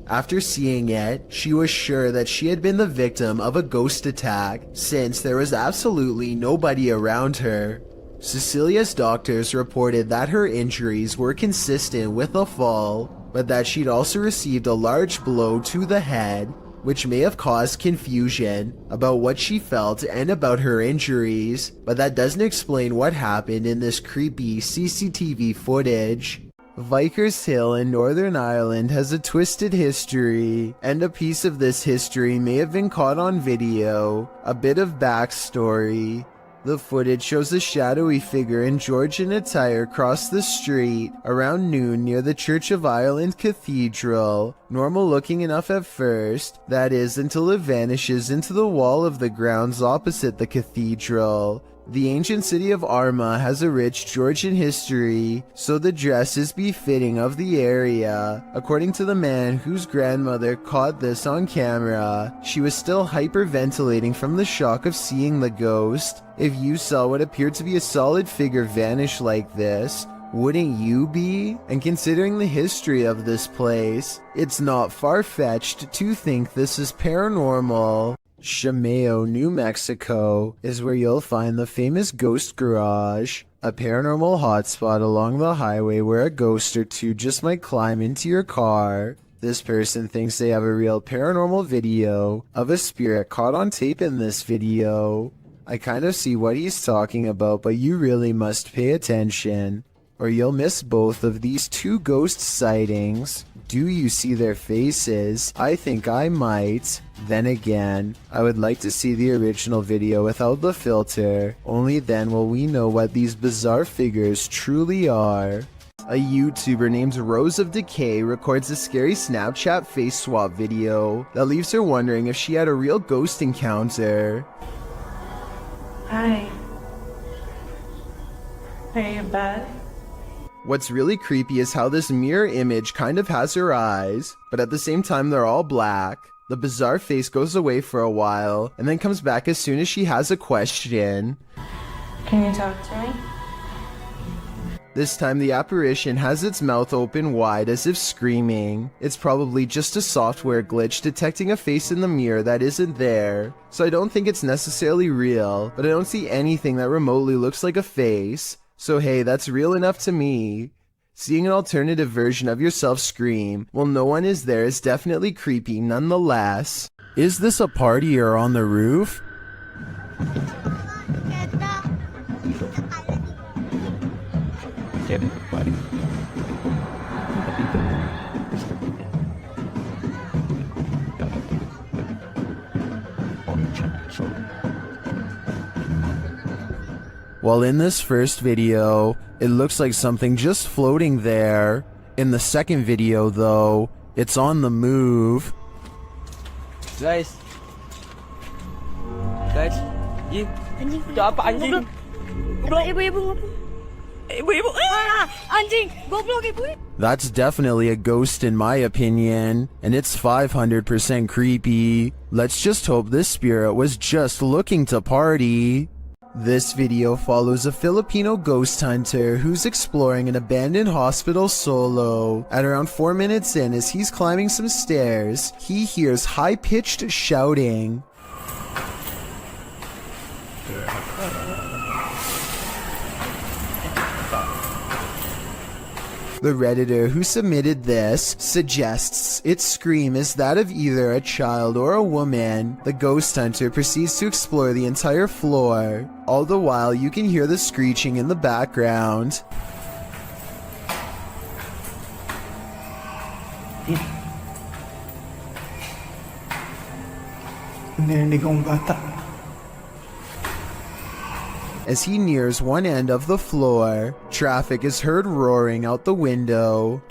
After seeing it, she was sure that she had been the victim of a ghost attack since there was absolutely nobody around her. Cecilia's doctors reported that her injuries were consistent with a fall, but that she'd also received a large blow to the head, which may have caused confusion about what she felt and about her injuries, but that doesn't explain what happened in this creepy CCTV footage. Vickers Hill in Northern Ireland has a twisted history, and a piece of this history may have been caught on video. A bit of backstory. The footage shows a shadowy figure in Georgian attire cross the street around noon near the Church of Ireland Cathedral. Normal looking enough at first, that is, until it vanishes into the wall of the grounds opposite the cathedral. The ancient city of Armagh has a rich Georgian history, so the dress is befitting of the area. According to the man whose grandmother caught this on camera, she was still hyperventilating from the shock of seeing the ghost. If you saw what appeared to be a solid figure vanish like this, wouldn't you be? And considering the history of this place, it's not far-fetched to think this is paranormal. Chameo, New Mexico is where you'll find the famous Ghost Garage, a paranormal hotspot along the highway where a ghost or two just might climb into your car. This person thinks they have a real paranormal video of a spirit caught on tape in this video. I kind of see what he's talking about, but you really must pay attention, or you'll miss both of these 2 ghost sightings. Do you see their faces? I think I might. Then again, I would like to see the original video without the filter. Only then will we know what these bizarre figures truly are. A YouTuber named Rose of Decay records a scary Snapchat face swap video that leaves her wondering if she had a real ghost encounter. Hi. Are you in bed? What's really creepy is how this mirror image kind of has her eyes, but at the same time they're all black. The bizarre face goes away for a while, and then comes back as soon as she has a question. Can you talk to me? This time the apparition has its mouth open wide as if screaming. It's probably just a software glitch detecting a face in the mirror that isn't there, so I don't think it's necessarily real, but I don't see anything that remotely looks like a face. So hey, that's real enough to me. Seeing an alternative version of yourself scream while no one is there is definitely creepy nonetheless. Is this a party or on the roof? Well, in this first video, it looks like something just floating there. In the second video, though, it's on the move. Guys, Ih, itu apa anjing? Ibu-ibu. Ibu-ibu. Anjing, goblok ibu. That's definitely a ghost in my opinion, and it's 500% creepy. Let's just hope this spirit was just looking to party. This video follows a Filipino ghost hunter who's exploring an abandoned hospital solo. At around 4 minutes in, as he's climbing some stairs, he hears high-pitched shouting. The Redditor who submitted this suggests its scream is that of either a child or a woman. The ghost hunter proceeds to explore the entire floor. All the while, you can hear the screeching in the background. As he nears one end of the floor, traffic is heard roaring out the window.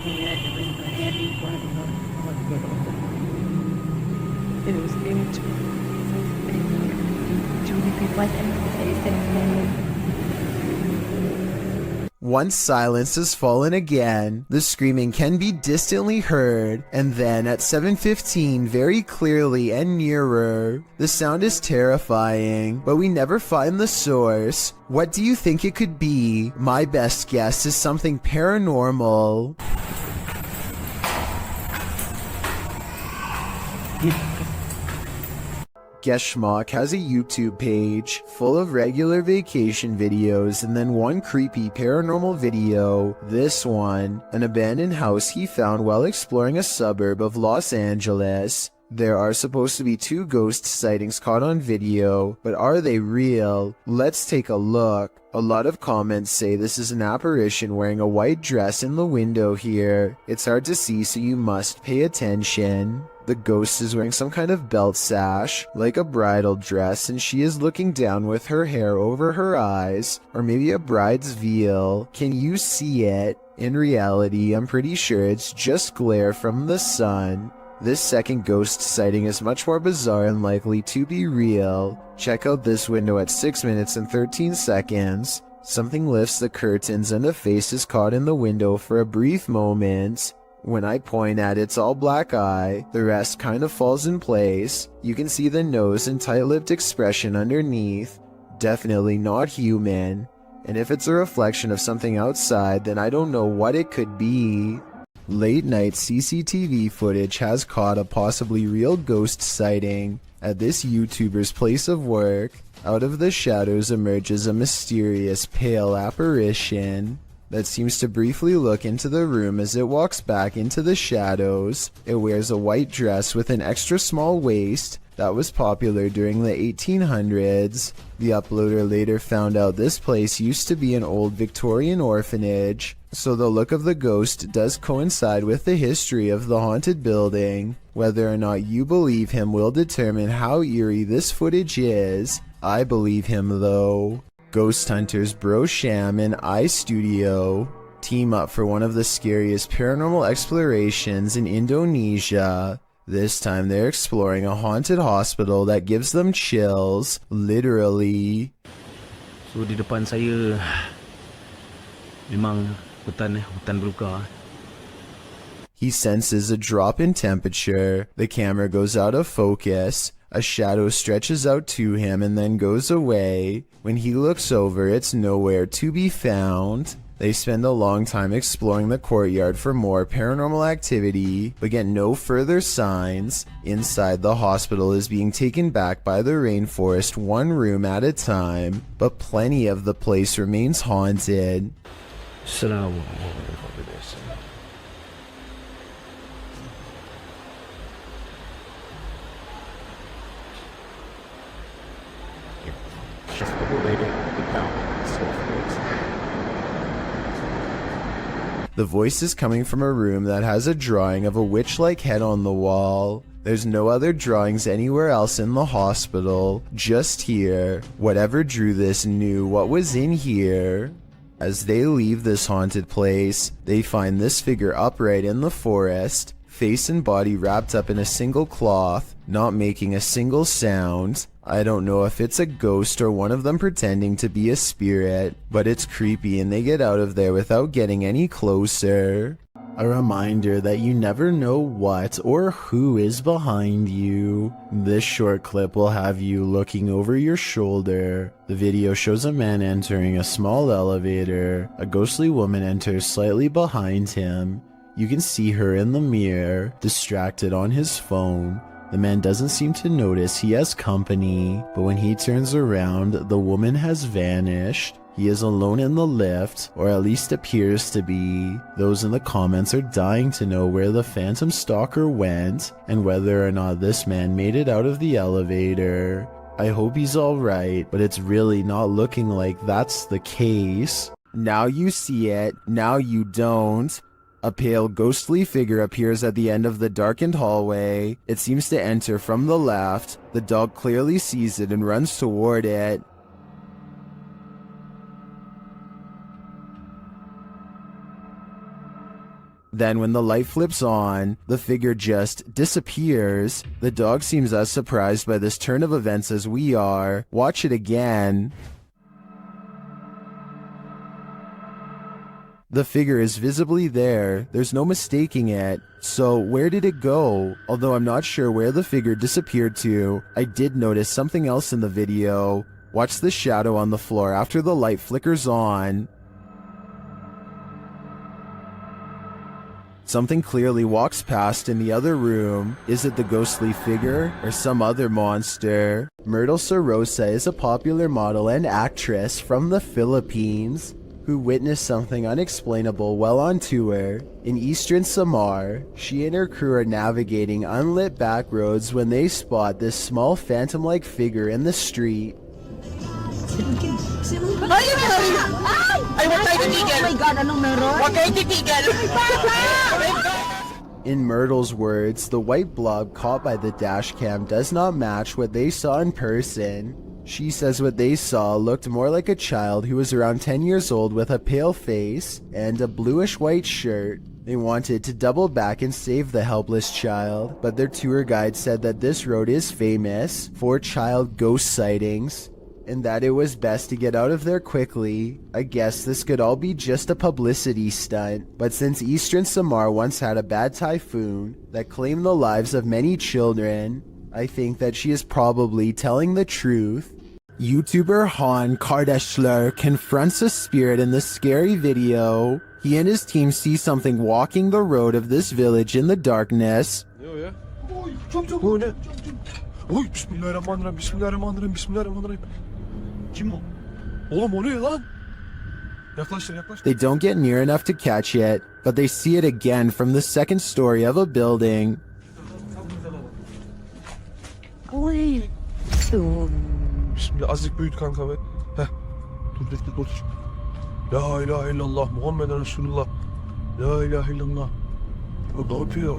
Once silence has fallen again, the screaming can be distantly heard, and then at 7:15 very clearly and nearer. The sound is terrifying, but we never find the source. What do you think it could be? My best guess is something paranormal. Geschmack has a YouTube page full of regular vacation videos and then one creepy paranormal video. This one, an abandoned house he found while exploring a suburb of Los Angeles. There are supposed to be 2 ghost sightings caught on video, but are they real? Let's take a look. A lot of comments say this is an apparition wearing a white dress in the window here. It's hard to see, so you must pay attention. The ghost is wearing some kind of belt sash, like a bridal dress, and she is looking down with her hair over her eyes, or maybe a bride's veil. Can you see it? In reality, I'm pretty sure it's just glare from the sun. This second ghost sighting is much more bizarre and likely to be real. Check out this window at 6 minutes and 13 seconds. Something lifts the curtains and a face is caught in the window for a brief moment. When I point at its all black eye, the rest kind of falls in place. You can see the nose and tight-lipped expression underneath. Definitely not human. And if it's a reflection of something outside, then I don't know what it could be. Late night CCTV footage has caught a possibly real ghost sighting at this YouTuber's place of work. Out of the shadows emerges a mysterious pale apparition that seems to briefly look into the room as it walks back into the shadows. It wears a white dress with an extra small waist that was popular during the 1800s. The uploader later found out this place used to be an old Victorian orphanage, so the look of the ghost does coincide with the history of the haunted building. Whether or not you believe him will determine how eerie this footage is. I believe him though. Ghost hunters Bro Sham and iStudio team up for one of the scariest paranormal explorations in Indonesia. This time they're exploring a haunted hospital that gives them chills, literally. So di depan saya memang hutan belukar. He senses a drop in temperature. The camera goes out of focus. A shadow stretches out to him and then goes away. When he looks over, it's nowhere to be found. They spend a long time exploring the courtyard for more paranormal activity, but get no further signs. Inside, the hospital is being taken back by the rainforest one room at a time, but plenty of the place remains haunted. The voice is coming from a room that has a drawing of a witch-like head on the wall. There's no other drawings anywhere else in the hospital, just here. Whatever drew this knew what was in here. As they leave this haunted place, they find this figure upright in the forest, face and body wrapped up in a single cloth, not making a single sound. I don't know if it's a ghost or one of them pretending to be a spirit, but it's creepy and they get out of there without getting any closer. A reminder that you never know what or who is behind you. This short clip will have you looking over your shoulder. The video shows a man entering a small elevator. A ghostly woman enters slightly behind him. You can see her in the mirror, distracted on his phone. The man doesn't seem to notice he has company, but when he turns around, the woman has vanished. He is alone in the lift, or at least appears to be. Those in the comments are dying to know where the Phantom Stalker went, and whether or not this man made it out of the elevator. I hope he's alright, but it's really not looking like that's the case. Now you see it, now you don't. A pale, ghostly figure appears at the end of the darkened hallway. It seems to enter from the left. The dog clearly sees it and runs toward it. Then when the light flips on, the figure just disappears. The dog seems as surprised by this turn of events as we are. Watch it again. The figure is visibly there, there's no mistaking it. So where did it go? Although I'm not sure where the figure disappeared to, I did notice something else in the video. Watch the shadow on the floor after the light flickers on. Something clearly walks past in the other room. Is it the ghostly figure or some other monster? Myrtle Sorosa is a popular model and actress from the Philippines who witnessed something unexplainable while on tour. In eastern Samar, she and her crew are navigating unlit back roads when they spot this small phantom-like figure in the street. In Myrtle's words, the white blob caught by the dash cam does not match what they saw in person. She says what they saw looked more like a child who was around 10 years old with a pale face and a bluish-white shirt. They wanted to double back and save the helpless child, but their tour guide said that this road is famous for child ghost sightings, and that it was best to get out of there quickly. I guess this could all be just a publicity stunt, but since Eastern Samar once had a bad typhoon that claimed the lives of many children, I think that she is probably telling the truth. YouTuber Han Kardashler confronts a spirit in this scary video. He and his team see something walking the road of this village in the darkness. Bismillahirrahmanirrahim, bismillahirrahmanirrahim, bismillahirrahmanirrahim. Kim o? Oğlum o ne lan? Yaklaştır, yaklaştır. They don't get near enough to catch it, but they see it again from the second story of a building. Bismillah, azıcık büyüt kanka be. Heh. Dur. La ilahe illallah, Muhammeden Resulullah. La ilahe illallah. O ne yapıyor?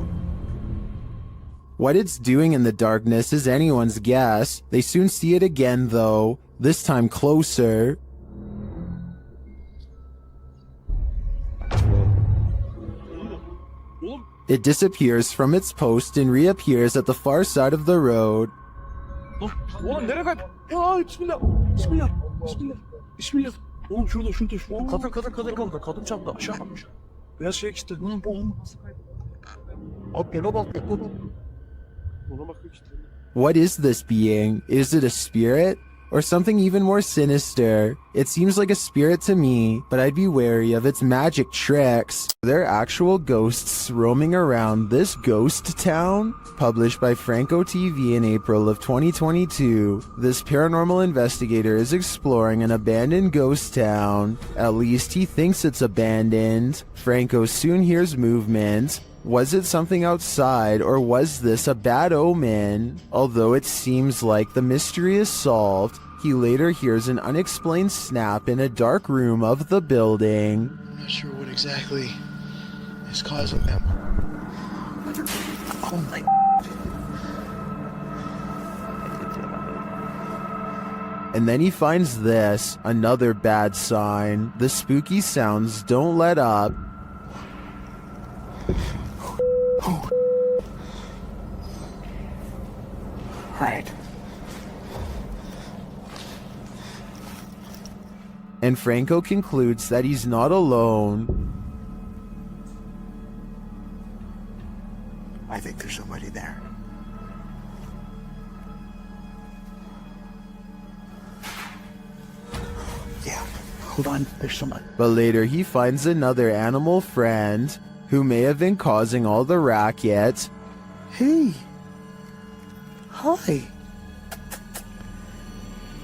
What it's doing in the darkness is anyone's guess. They soon see it again though, this time closer. It disappears from its post and reappears at the far side of the road. Oğlum nereye kaç? Ya bismillah. Bismillah. Bismillah. Bismillah. Oğlum şurada. Kadın kaldı. Kadın çarptı. Aşağı bakmış. Beyaz şey işte. Oğlum. Abi yana bak. Ona bakıyor işte. What is this being? Is it a spirit? Or something even more sinister? It seems like a spirit to me, but I'd be wary of its magic tricks. Are there actual ghosts roaming around this ghost town? Published by Franco TV in April of 2022, this paranormal investigator is exploring an abandoned ghost town. At least he thinks it's abandoned. Franco soon hears movement. Was it something outside, or was this a bad omen? Although it seems like the mystery is solved, he later hears an unexplained snap in a dark room of the building. I'm not sure what exactly is causing them. Oh my... And then he finds this, another bad sign. The spooky sounds don't let up. Right. And Franco concludes that he's not alone. I think there's somebody there. Yeah, hold on, there's someone. But later he finds another animal friend who may have been causing all the racket. Hey. Hi.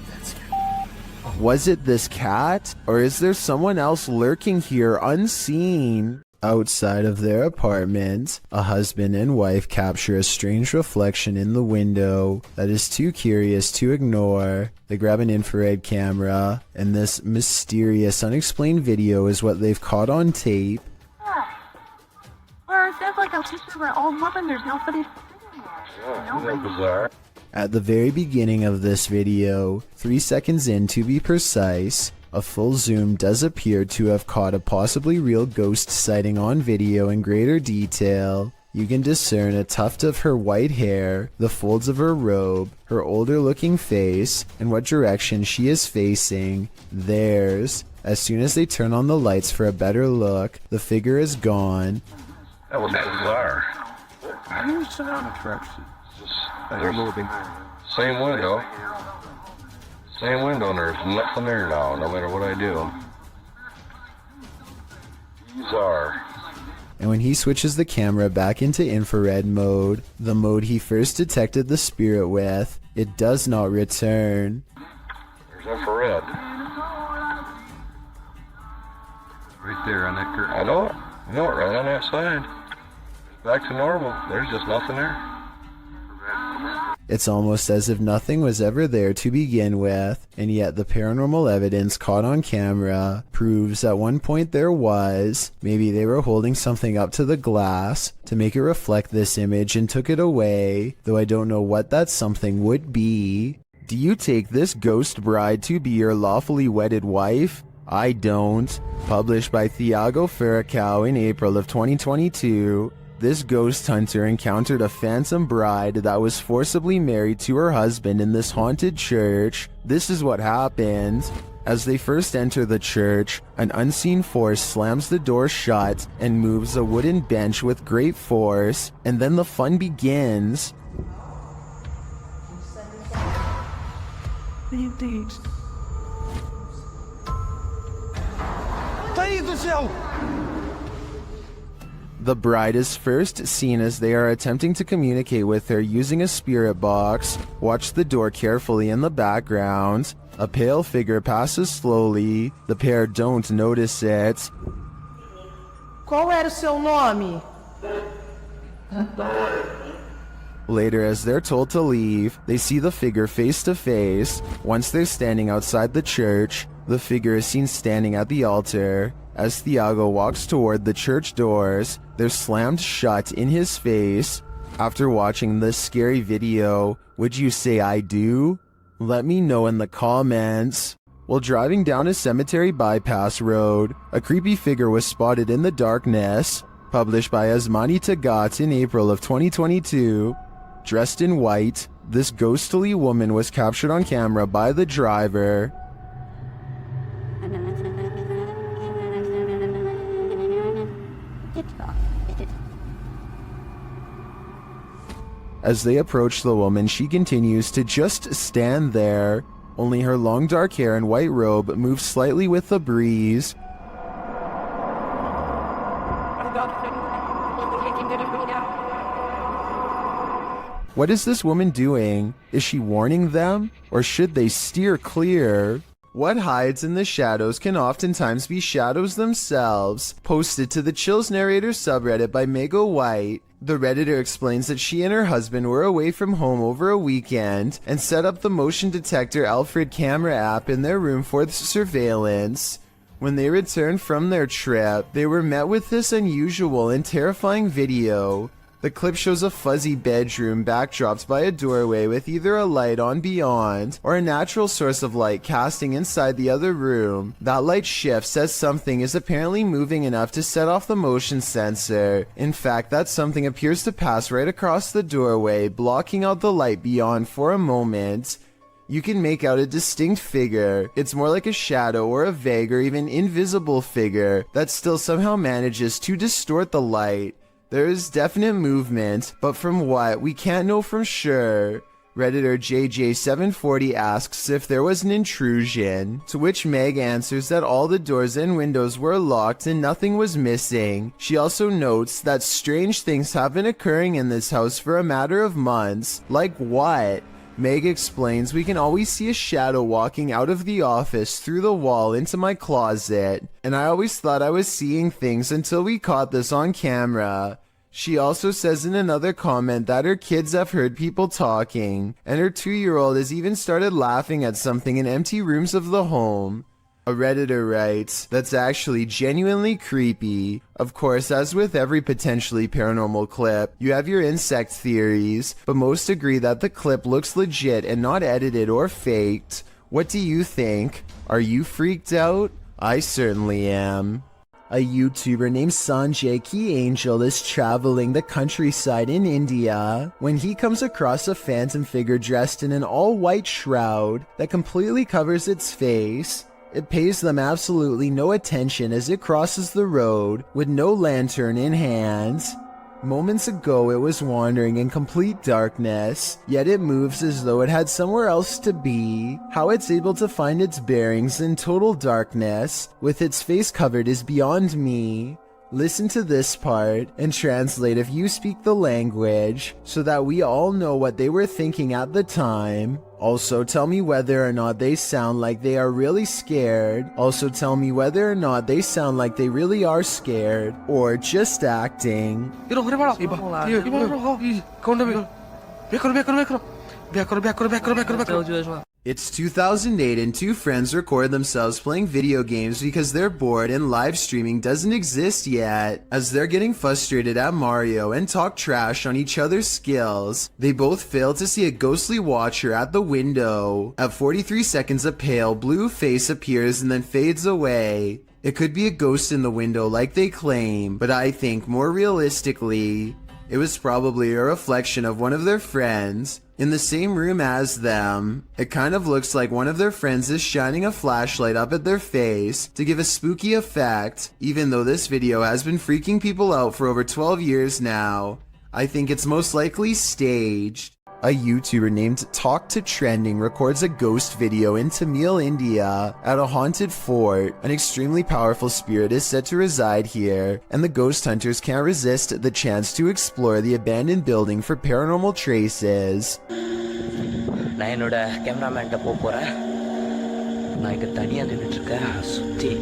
That's good. Was it this cat? Or is there someone else lurking here unseen? Outside of their apartment, a husband and wife capture a strange reflection in the window that is too curious to ignore. They grab an infrared camera, and this mysterious, unexplained video is what they've caught on tape. Well, it sounds like a picture of all mother. There's nobody. Bizarre. At the very beginning of this video, 3 seconds in to be precise, a full zoom does appear to have caught a possibly real ghost sighting on video in greater detail. You can discern a tuft of her white hair, the folds of her robe, her older looking face, and what direction she is facing, theirs. As soon as they turn on the lights for a better look, the figure is gone. That was bizarre. Same window. Same window, and there's nothing there now, no matter what I do. Bizarre. And when he switches the camera back into infrared mode, the mode he first detected the spirit with, it does not return. There's infrared. Right there on that curtain. I know it. I know it, right on that side. Back to normal. There's just nothing there. It's almost as if nothing was ever there to begin with, and yet the paranormal evidence caught on camera proves at one point there was. Maybe they were holding something up to the glass to make it reflect this image and took it away, though I don't know what that something would be. Do you take this ghost bride to be your lawfully wedded wife? I don't. Published by Thiago Furacao in April of 2022. This ghost hunter encountered a phantom bride that was forcibly married to her husband in this haunted church. This is what happened. As they first enter the church, an unseen force slams the door shut and moves a wooden bench with great force, and then the fun begins. The bride is first seen as they are attempting to communicate with her using a spirit box. Watch the door carefully in the background. A pale figure passes slowly. The pair don't notice it. Qual era o seu nome? Later, as they're told to leave, they see the figure face to face. Once they're standing outside the church, the figure is seen standing at the altar. As Thiago walks toward the church doors, they're slammed shut in his face. After watching this scary video, would you say I do? Let me know in the comments. While driving down a cemetery bypass road, a creepy figure was spotted in the darkness. Published by Asmani Tagat in April of 2022. Dressed in white, this ghostly woman was captured on camera by the driver. As they approach the woman, she continues to just stand there. Only her long dark hair and white robe move slightly with the breeze. What is this woman doing? Is she warning them? Or should they steer clear? What hides in the shadows can oftentimes be shadows themselves. Posted to the Chills Narrator subreddit by Mego White. The Redditor explains that she and her husband were away from home over a weekend and set up the motion detector Alfred camera app in their room for surveillance. When they returned from their trip, they were met with this unusual and terrifying video. The clip shows a fuzzy bedroom backdropped by a doorway with either a light on beyond or a natural source of light casting inside the other room. That light shifts as something is apparently moving enough to set off the motion sensor. In fact, that something appears to pass right across the doorway, blocking out the light beyond for a moment. You can make out a distinct figure. It's more like a shadow or a vague or even invisible figure that still somehow manages to distort the light. There is definite movement, but from what, we can't know for sure. Redditor JJ740 asks if there was an intrusion, to which Meg answers that all the doors and windows were locked and nothing was missing. She also notes that strange things have been occurring in this house for a matter of months. Like what? Meg explains we can always see a shadow walking out of the office through the wall into my closet, and I always thought I was seeing things until we caught this on camera. She also says in another comment that her kids have heard people talking, and her 2-year-old has even started laughing at something in empty rooms of the home. A Redditor writes, that's actually genuinely creepy. Of course, as with every potentially paranormal clip, you have your insect theories, but most agree that the clip looks legit and not edited or faked. What do you think? Are you freaked out? I certainly am. A YouTuber named Sanjay Key Angel is traveling the countryside in India when he comes across a phantom figure dressed in an all-white shroud that completely covers its face. It pays them absolutely no attention as it crosses the road with no lantern in hand. Moments ago it was wandering in complete darkness, yet it moves as though it had somewhere else to be. How it's able to find its bearings in total darkness, with its face covered, is beyond me. Listen to this part and translate if you speak the language, so that we all know what they were thinking at the time. Also tell me whether or not they sound like they are really scared. Also tell me whether or not they sound like they really are scared, or just acting. It's 2008 and two friends record themselves playing video games because they're bored and live streaming doesn't exist yet. As they're getting frustrated at Mario and talk trash on each other's skills, they both fail to see a ghostly watcher at the window. At 43 seconds, a pale blue face appears and then fades away. It could be a ghost in the window like they claim, but I think more realistically, it was probably a reflection of one of their friends in the same room as them. It kind of looks like one of their friends is shining a flashlight up at their face to give a spooky effect, even though this video has been freaking people out for over 12 years now. I think it's most likely staged. A YouTuber named Talk to Trending records a ghost video in Tamil, India at a haunted fort. An extremely powerful spirit is said to reside here, and the ghost hunters can't resist the chance to explore the abandoned building for paranormal traces. நான் என்னோட கேமராமேன்ட்ட போறேன். நான் இங்க தனியா நின்னுட்டு இருக்கேன். சுத்தி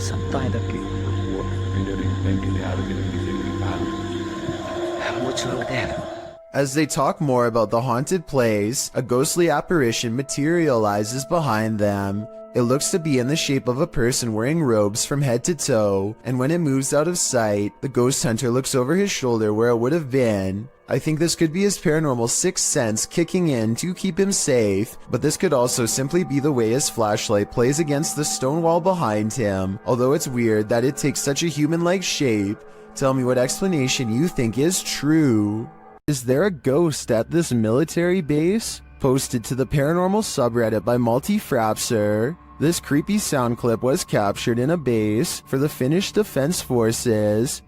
சத்தம் இதற்கு மூச்சு வாங்குதே. As they talk more about the haunted place, a ghostly apparition materializes behind them. It looks to be in the shape of a person wearing robes from head to toe, and when it moves out of sight, the ghost hunter looks over his shoulder where it would have been. I think this could be his paranormal sixth sense kicking in to keep him safe, but this could also simply be the way his flashlight plays against the stone wall behind him, although it's weird that it takes such a human-like shape. Tell me what explanation you think is true. Is there a ghost at this military base? Posted to the paranormal subreddit by Multi-Frapser. This creepy sound clip was captured in a base for the Finnish Defense Forces.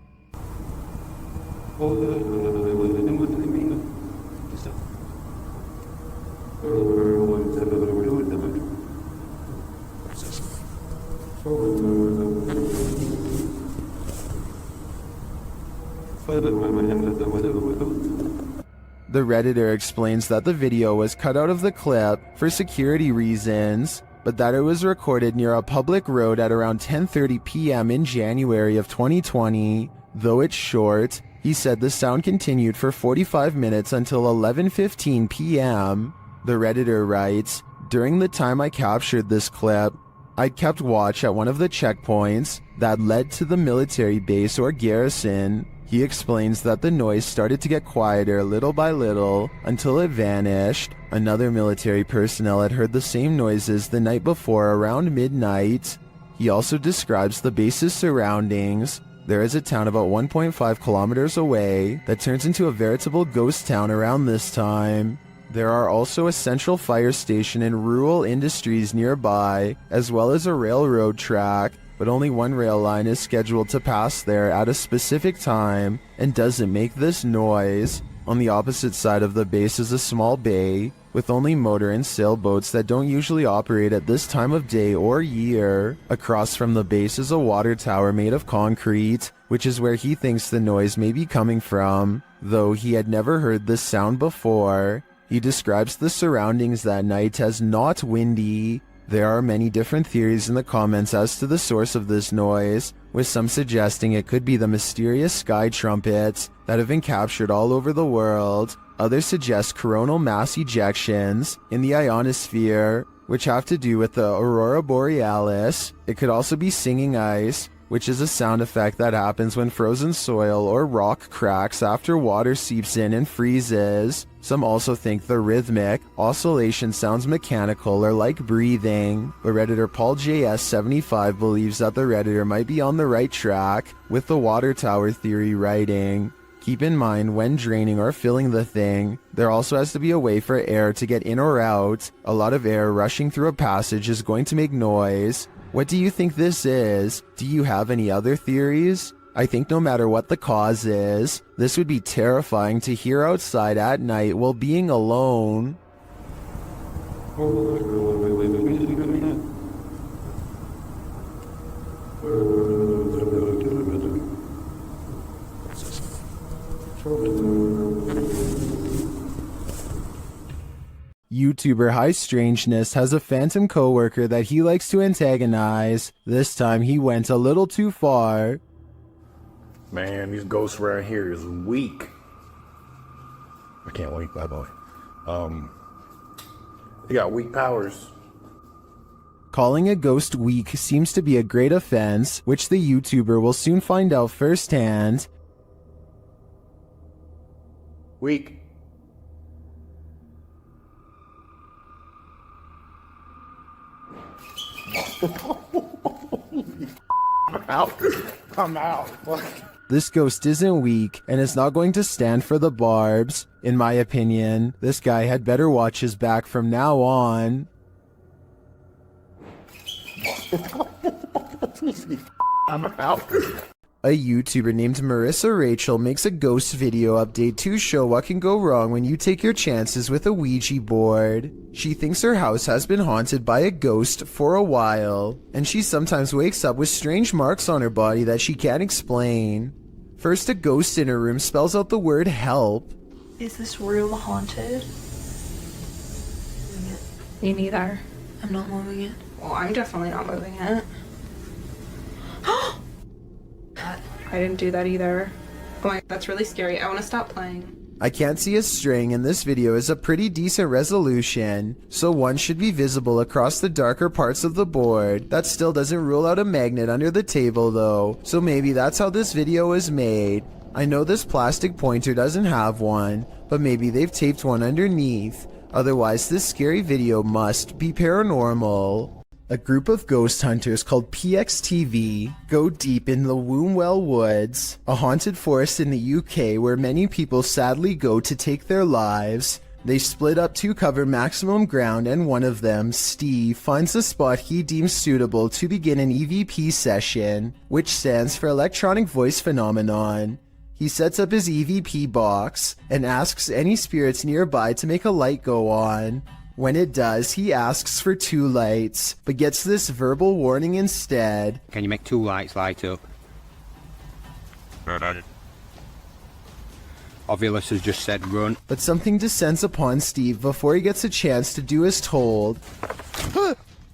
The Redditor explains that the video was cut out of the clip for security reasons, but that it was recorded near a public road at around 10:30 p.m. in January of 2020. Though it's short, he said the sound continued for 45 minutes until 11:15 p.m. The Redditor writes, during the time I captured this clip, I'd kept watch at one of the checkpoints that led to the military base or garrison. He explains that the noise started to get quieter little by little until it vanished. Another military personnel had heard the same noises the night before around midnight. He also describes the base's surroundings. There is a town about 1.5 kilometers away that turns into a veritable ghost town around this time. There are also a central fire station and rural industries nearby, as well as a railroad track, but only one rail line is scheduled to pass there at a specific time and doesn't make this noise. On the opposite side of the base is a small bay with only motor and sailboats that don't usually operate at this time of day or year. Across from the base is a water tower made of concrete, which is where he thinks the noise may be coming from, though he had never heard this sound before. He describes the surroundings that night as not windy. There are many different theories in the comments as to the source of this noise, with some suggesting it could be the mysterious sky trumpets that have been captured all over the world. Others suggest coronal mass ejections in the ionosphere, which have to do with the aurora borealis. It could also be singing ice, which is a sound effect that happens when frozen soil or rock cracks after water seeps in and freezes. Some also think the rhythmic oscillation sounds mechanical or like breathing, but Redditor Paul JS75 believes that the Redditor might be on the right track with the water tower theory writing. Keep in mind, when draining or filling the thing, there also has to be a way for air to get in or out. A lot of air rushing through a passage is going to make noise. What do you think this is? Do you have any other theories? I think no matter what the cause is, this would be terrifying to hear outside at night while being alone. YouTuber High Strangeness has a phantom coworker that he likes to antagonize. This time he went a little too far. Man, these ghosts around here is weak. I can't wait, bye boy. They got weak powers. Calling a ghost weak seems to be a great offense, which the YouTuber will soon find out firsthand. Weak. I'm out. I'm out. This ghost isn't weak and is not going to stand for the barbs. In my opinion, this guy had better watch his back from now on. I'm out. A YouTuber named Marissa Rachel makes a ghost video update to show what can go wrong when you take your chances with a Ouija board. She thinks her house has been haunted by a ghost for a while, and she sometimes wakes up with strange marks on her body that she can't explain. First, a ghost in her room spells out the word help. Is this room haunted? Me neither. I'm not moving it. Well, I'm definitely not moving it. I didn't do that either. Oh my, that's really scary. I want to stop playing. I can't see a string, and this video is a pretty decent resolution, so one should be visible across the darker parts of the board. That still doesn't rule out a magnet under the table though, so maybe that's how this video was made. I know this plastic pointer doesn't have one, but maybe they've taped one underneath. Otherwise, this scary video must be paranormal. A group of ghost hunters called PXTV go deep in the Wombwell Woods, a haunted forest in the UK where many people sadly go to take their lives. They split up to cover maximum ground, and one of them, Steve, finds a spot he deems suitable to begin an EVP session, which stands for Electronic Voice Phenomenon. He sets up his EVP box and asks any spirits nearby to make a light go on. When it does, he asks for 2 lights, but gets this verbal warning instead. Can you make 2 lights light up? Ovilus has just said run. But something descends upon Steve before he gets a chance to do as told.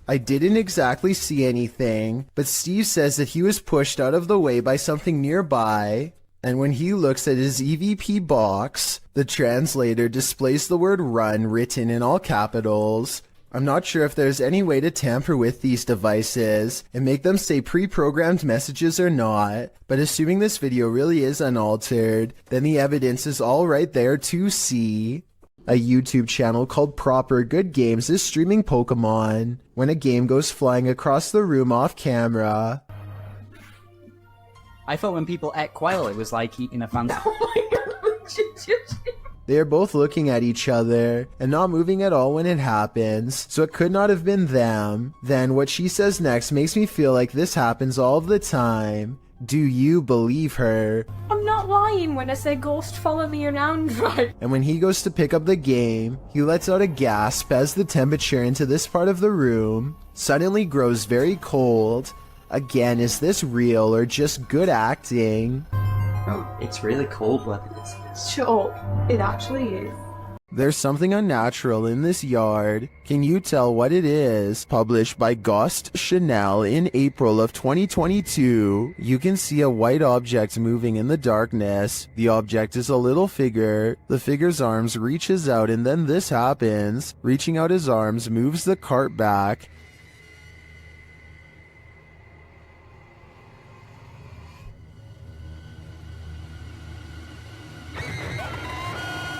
I didn't exactly see anything, but Steve says that he was pushed out of the way by something nearby. And when he looks at his EVP box, the translator displays the word run written in all capitals. I'm not sure if there's any way to tamper with these devices and make them say pre-programmed messages or not, but assuming this video really is unaltered, then the evidence is all right there to see. A YouTube channel called Proper Good Games is streaming Pokemon when a game goes flying across the room off camera. I thought when people ate quail, it was like eating a fancy. They are both looking at each other and not moving at all when it happens, so it could not have been them. Then what she says next makes me feel like this happens all of the time. Do you believe her? I'm not lying when I say ghost follow me around, right? And when he goes to pick up the game, he lets out a gasp as the temperature into this part of the room suddenly grows very cold. Again, is this real or just good acting? Oh, it's really cold weather. Sure, it actually is. There's something unnatural in this yard. Can you tell what it is? Published by Ghost Chanel in April of 2022. You can see a white object moving in the darkness. The object is a little figure. The figure's arms reaches out and then this happens. Reaching out his arms moves the cart back.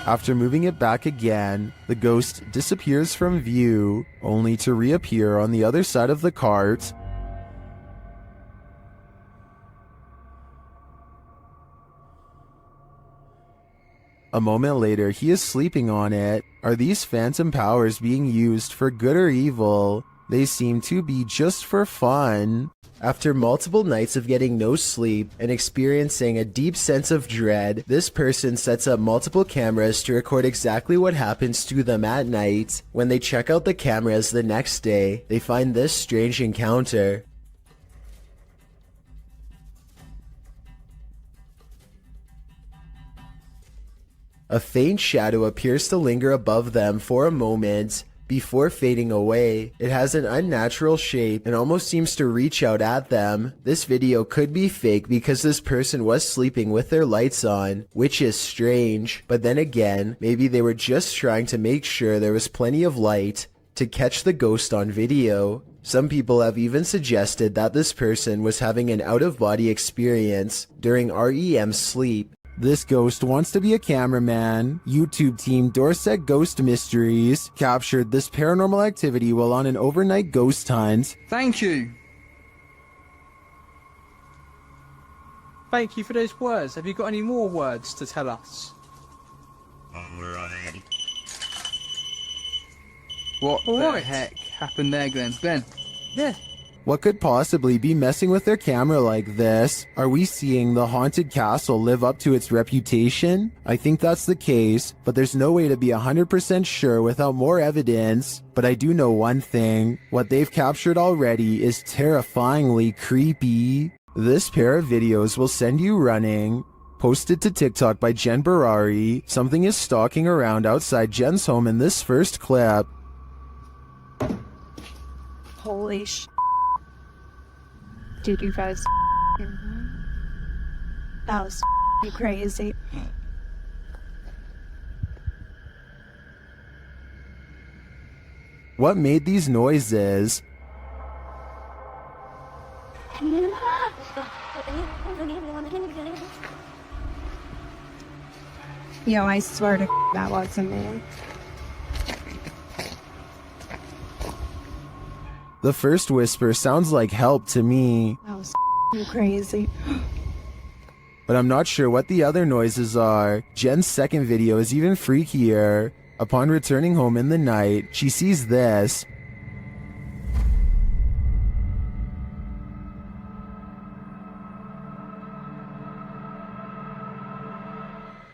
After moving it back again, the ghost disappears from view, only to reappear on the other side of the cart. A moment later, he is sleeping on it. Are these phantom powers being used for good or evil? They seem to be just for fun. After multiple nights of getting no sleep and experiencing a deep sense of dread, this person sets up multiple cameras to record exactly what happens to them at night. When they check out the cameras the next day, they find this strange encounter. A faint shadow appears to linger above them for a moment, before fading away. It has an unnatural shape and almost seems to reach out at them. This video could be fake because this person was sleeping with their lights on, which is strange. But then again, maybe they were just trying to make sure there was plenty of light to catch the ghost on video. Some people have even suggested that this person was having an out-of-body experience during REM sleep. This ghost wants to be a cameraman. YouTube team Dorset Ghost Mysteries captured this paranormal activity while on an overnight ghost hunt. Thank you. Thank you for those words. Have you got any more words to tell us? What the heck happened there, Glenn? Glenn? Yeah. What could possibly be messing with their camera like this? Are we seeing the haunted castle live up to its reputation? I think that's the case, but there's no way to be 100% sure without more evidence. But I do know one thing. What they've captured already is terrifyingly creepy. This pair of videos will send you running. Posted to TikTok by Jen Barari, something is stalking around outside Jen's home in this first clip. Holy sh**. Dude, you guys that was crazy. What made these noises? Yo, I swear to that wasn't me. The first whisper sounds like help to me. That was crazy. But I'm not sure what the other noises are. Jen's second video is even freakier. Upon returning home in the night, she sees this.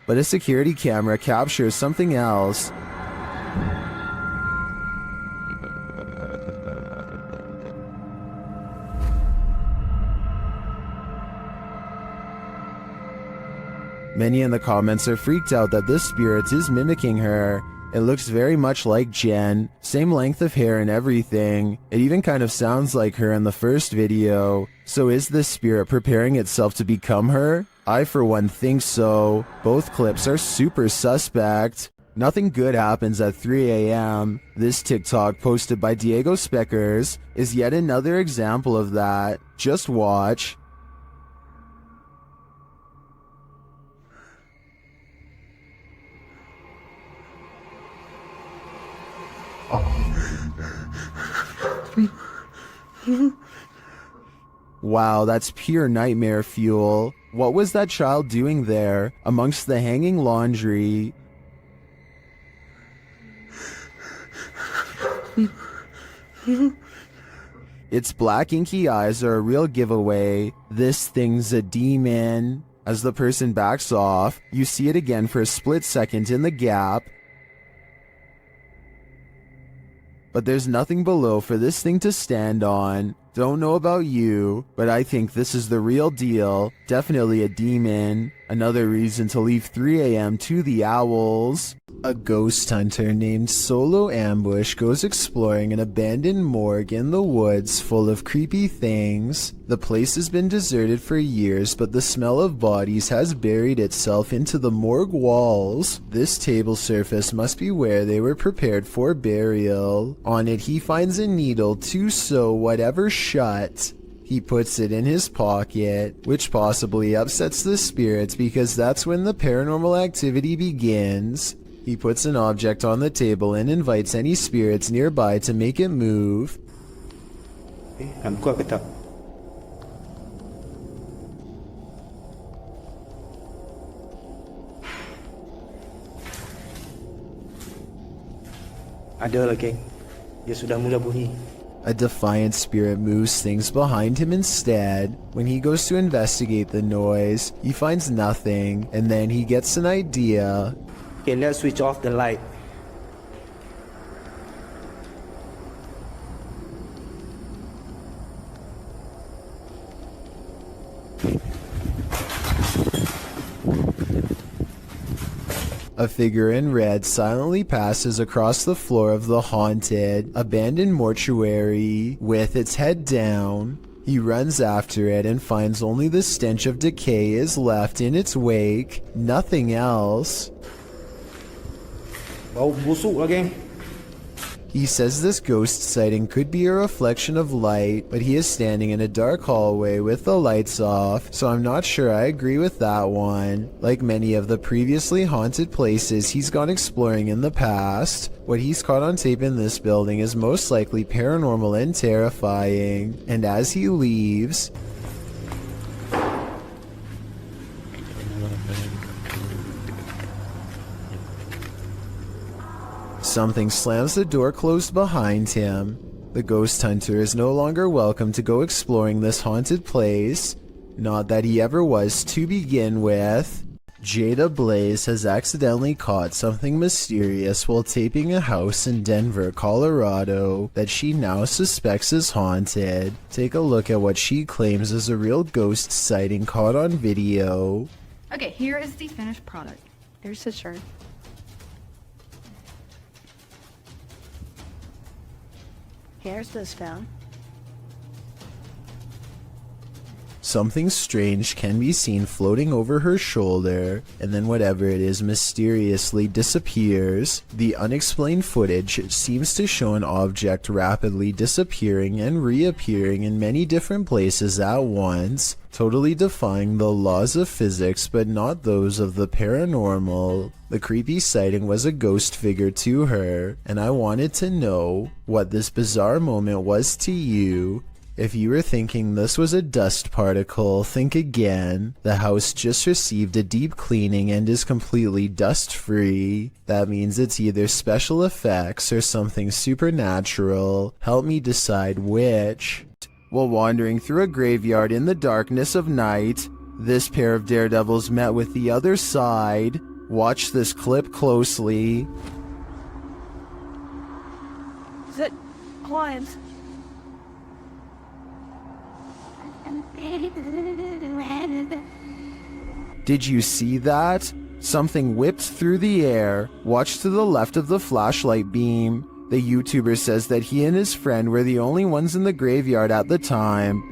But a security camera captures something else. Many in the comments are freaked out that this spirit is mimicking her. It looks very much like Jen, same length of hair and everything. It even kind of sounds like her in the first video. So is this spirit preparing itself to become her? I for one think so. Both clips are super suspect. Nothing good happens at 3 a.m. This TikTok posted by Diego Speckers is yet another example of that. Just watch. Wow, that's pure nightmare fuel. What was that child doing there, amongst the hanging laundry? Its black inky eyes are a real giveaway. This thing's a demon. As the person backs off, you see it again for a split second in the gap. But there's nothing below for this thing to stand on. Don't know about you, but I think this is the real deal. Definitely a demon. Another reason to leave 3 a.m. to the owls. A ghost hunter named Solo Ambush goes exploring an abandoned morgue in the woods full of creepy things. The place has been deserted for years, but the smell of bodies has buried itself into the morgue walls. This table surface must be where they were prepared for burial. On it he finds a needle to sew whatever shut. He puts it in his pocket, which possibly upsets the spirits because that's when the paranormal activity begins. He puts an object on the table and invites any spirits nearby to make it move. Ada lagi. Dia sudah mula bunyi. A defiant spirit moves things behind him instead. When he goes to investigate the noise, he finds nothing, and then he gets an idea. Okay, let's switch off the light. A figure in red silently passes across the floor of the haunted, abandoned mortuary with its head down. He runs after it and finds only the stench of decay is left in its wake, nothing else. Bau busuk lagi. He says this ghost sighting could be a reflection of light, but he is standing in a dark hallway with the lights off, so I'm not sure I agree with that one. Like many of the previously haunted places he's gone exploring in the past, what he's caught on tape in this building is most likely paranormal and terrifying. And as he leaves, something slams the door closed behind him. The ghost hunter is no longer welcome to go exploring this haunted place. Not that he ever was to begin with. Jada Blaze has accidentally caught something mysterious while taping a house in Denver, Colorado that she now suspects is haunted. Take a look at what she claims is a real ghost sighting caught on video. Okay, here is the finished product. There's the shirt. Here's this film. Something strange can be seen floating over her shoulder, and then whatever it is mysteriously disappears. The unexplained footage seems to show an object rapidly disappearing and reappearing in many different places at once, totally defying the laws of physics but not those of the paranormal. The creepy sighting was a ghost figure to her, and I wanted to know what this bizarre moment was to you. If you were thinking this was a dust particle, think again. The house just received a deep cleaning and is completely dust-free. That means it's either special effects or something supernatural. Help me decide which. While wandering through a graveyard in the darkness of night, this pair of daredevils met with the other side. Watch this clip closely. Is it clients? Did you see that? Something whipped through the air. Watch to the left of the flashlight beam. The YouTuber says that he and his friend were the only ones in the graveyard at the time.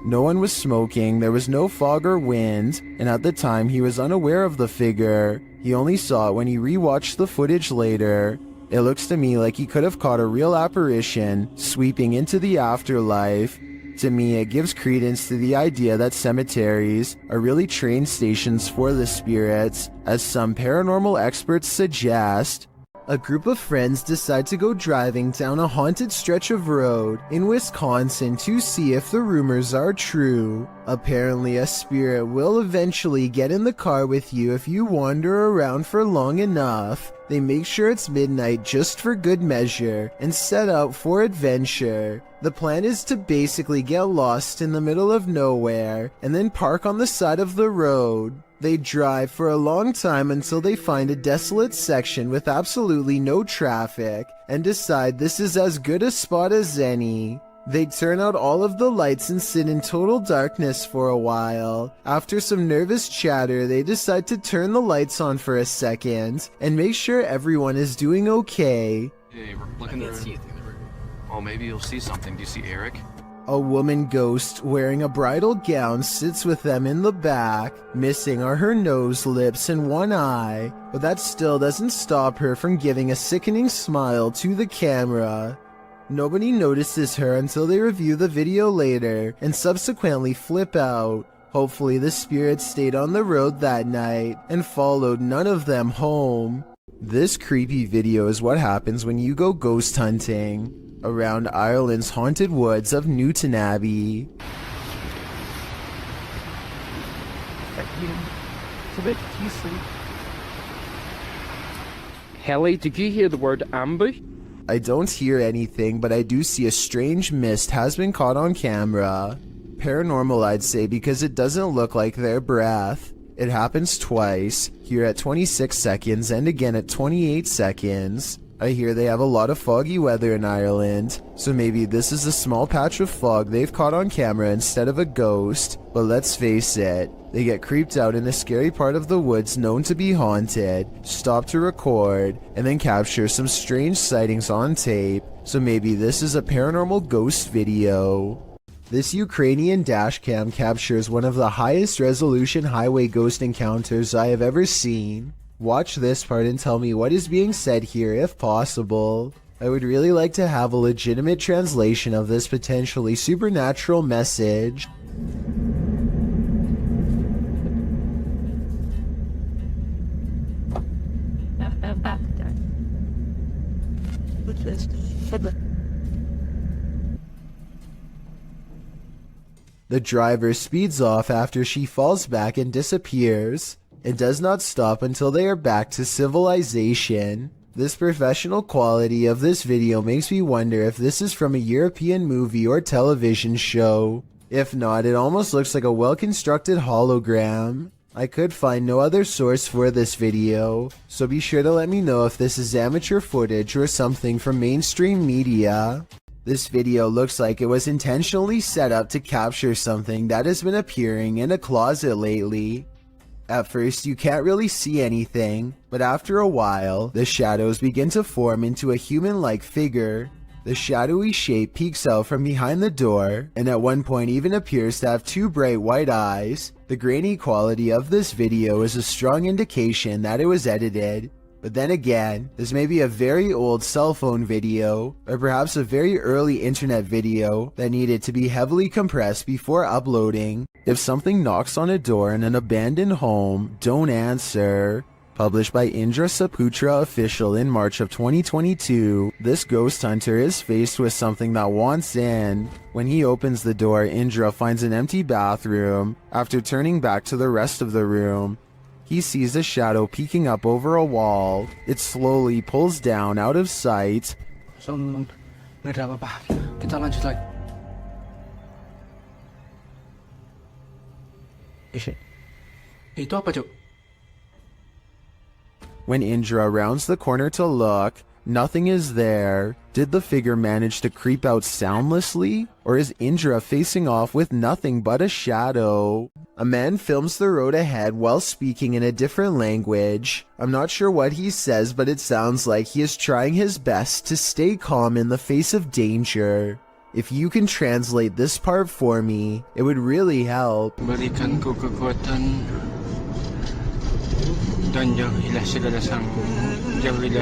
No one was smoking, there was no fog or wind, and at the time he was unaware of the figure. He only saw it when he rewatched the footage later. It looks to me like he could have caught a real apparition sweeping into the afterlife. To me, it gives credence to the idea that cemeteries are really train stations for the spirits, as some paranormal experts suggest. A group of friends decide to go driving down a haunted stretch of road in Wisconsin to see if the rumors are true. Apparently, a spirit will eventually get in the car with you if you wander around for long enough. They make sure it's midnight just for good measure and set out for adventure. The plan is to basically get lost in the middle of nowhere and then park on the side of the road. They drive for a long time until they find a desolate section with absolutely no traffic and decide this is as good a spot as any. They turn out all of the lights and sit in total darkness for a while. After some nervous chatter, they decide to turn the lights on for a second and make sure everyone is doing okay. Hey, we're looking to see anything. Oh, maybe you'll see something. Do you see Eric? A woman ghost wearing a bridal gown sits with them in the back. Missing are her nose, lips, and one eye, but that still doesn't stop her from giving a sickening smile to the camera. Nobody notices her until they review the video later and subsequently flip out. Hopefully the spirits stayed on the road that night and followed none of them home. This creepy video is what happens when you go ghost hunting around Ireland's haunted woods of Newton Abbey. Helly, did you hear the word ambush? I don't hear anything, but I do see a strange mist has been caught on camera. Paranormal, I'd say, because it doesn't look like their breath. It happens twice, here at 26 seconds and again at 28 seconds. I hear they have a lot of foggy weather in Ireland, so maybe this is a small patch of fog they've caught on camera instead of a ghost. But let's face it, they get creeped out in a scary part of the woods known to be haunted, stop to record, and then capture some strange sightings on tape, so maybe this is a paranormal ghost video. This Ukrainian dashcam captures one of the highest resolution highway ghost encounters I have ever seen. Watch this part and tell me what is being said here if possible. I would really like to have a legitimate translation of this potentially supernatural message. The driver speeds off after she falls back and disappears. It does not stop until they are back to civilization. This professional quality of this video makes me wonder if this is from a European movie or television show. If not, it almost looks like a well-constructed hologram. I could find no other source for this video, so be sure to let me know if this is amateur footage or something from mainstream media. This video looks like it was intentionally set up to capture something that has been appearing in a closet lately. At first, you can't really see anything, but after a while, the shadows begin to form into a human-like figure. The shadowy shape peeks out from behind the door, and at one point even appears to have two bright white eyes. The grainy quality of this video is a strong indication that it was edited. But then again, this may be a very old cell phone video, or perhaps a very early internet video that needed to be heavily compressed before uploading. If something knocks on a door in an abandoned home, don't answer. Published by Indra Saputra Official in March of 2022, this ghost hunter is faced with something that wants in. When he opens the door, Indra finds an empty bathroom. After turning back to the rest of the room, he sees a shadow peeking up over a wall. It slowly pulls down out of sight. Nggak ada apa-apa. Kita lanjut lagi. Itu apa, Cuk? When Indra rounds the corner to look, nothing is there. Did the figure manage to creep out soundlessly? Or is Indra facing off with nothing but a shadow? A man films the road ahead while speaking in a different language. I'm not sure what he says, but it sounds like he is trying his best to stay calm in the face of danger. If you can translate this part for me, it would really help. Berikan ku kekuatan dan jauhilah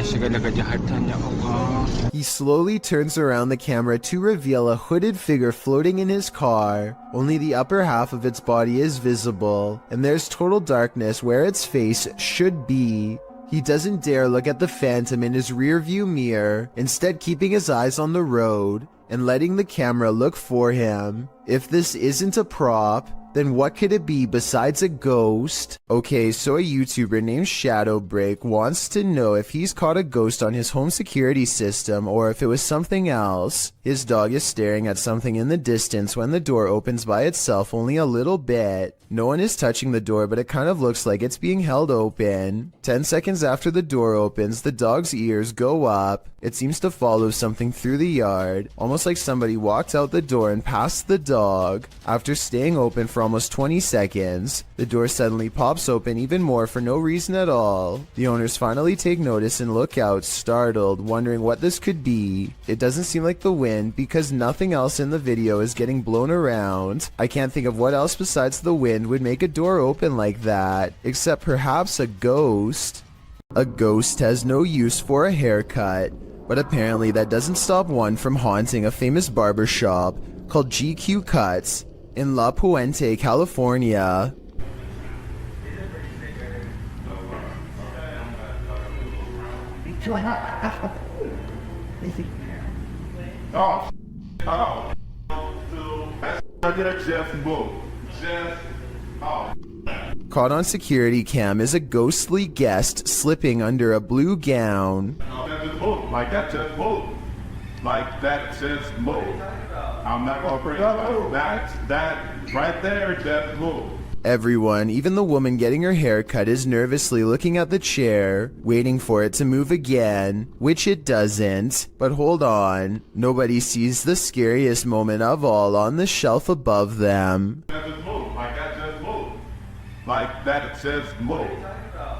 segala kejahatan, ya Allah. He slowly turns around the camera to reveal a hooded figure floating in his car. Only the upper half of its body is visible, and there's total darkness where its face should be. He doesn't dare look at the phantom in his rearview mirror, instead keeping his eyes on the road and letting the camera look for him. If this isn't a prop, then what could it be besides a ghost? Okay, so a YouTuber named Shadowbreak wants to know if he's caught a ghost on his home security system or if it was something else. His dog is staring at something in the distance when the door opens by itself only a little bit. No one is touching the door, but it kind of looks like it's being held open. 10 seconds after the door opens, the dog's ears go up. It seems to follow something through the yard, almost like somebody walked out the door and passed the dog. After staying open for almost 20 seconds, the door suddenly pops open even more for no reason at all. The owners finally take notice and look out, startled, wondering what this could be. It doesn't seem like the wind because nothing else in the video is getting blown around. I can't think of what else besides the wind would make a door open like that, except perhaps a ghost. A ghost has no use for a haircut, but apparently that doesn't stop one from haunting a famous barber shop called GQ Cuts in La Puente, California. Caught on security cam is a ghostly guest slipping under a blue gown. Like that says move. Like that says move. I'm not gonna bring up that right there, that move. Everyone, even the woman getting her hair cut, is nervously looking at the chair, waiting for it to move again, which it doesn't. But hold on, nobody sees the scariest moment of all on the shelf above them. That says move. Like that says move. Like that says move.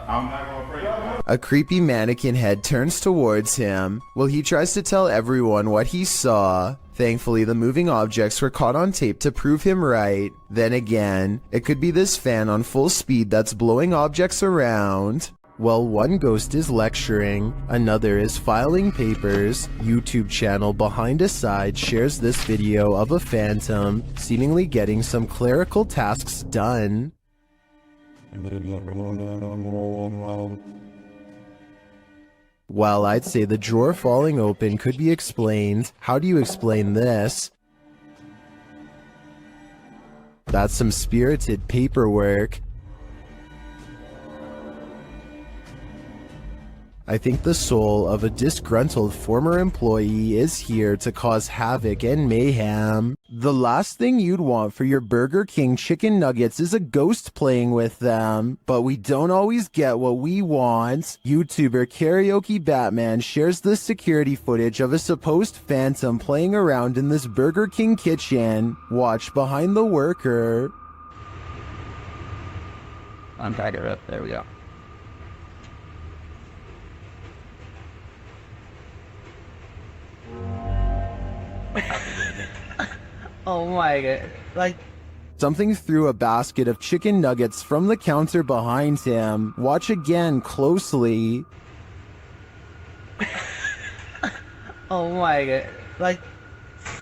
I'm not gonna bring up. A creepy mannequin head turns towards him while he tries to tell everyone what he saw. Thankfully, the moving objects were caught on tape to prove him right. Then again, it could be this fan on full speed that's blowing objects around. While one ghost is lecturing, another is filing papers. YouTube channel Behind a Side shares this video of a phantom seemingly getting some clerical tasks done. While I'd say the drawer falling open could be explained, how do you explain this? That's some spirited paperwork. I think the soul of a disgruntled former employee is here to cause havoc and mayhem. The last thing you'd want for your Burger King chicken nuggets is a ghost playing with them, but we don't always get what we want. YouTuber Karaoke Batman shares this security footage of a supposed phantom playing around in this Burger King kitchen. Watch behind the worker. Untied her up. There we go. Oh my god. Like, something threw a basket of chicken nuggets from the counter behind him. Watch again closely. oh my god. Like,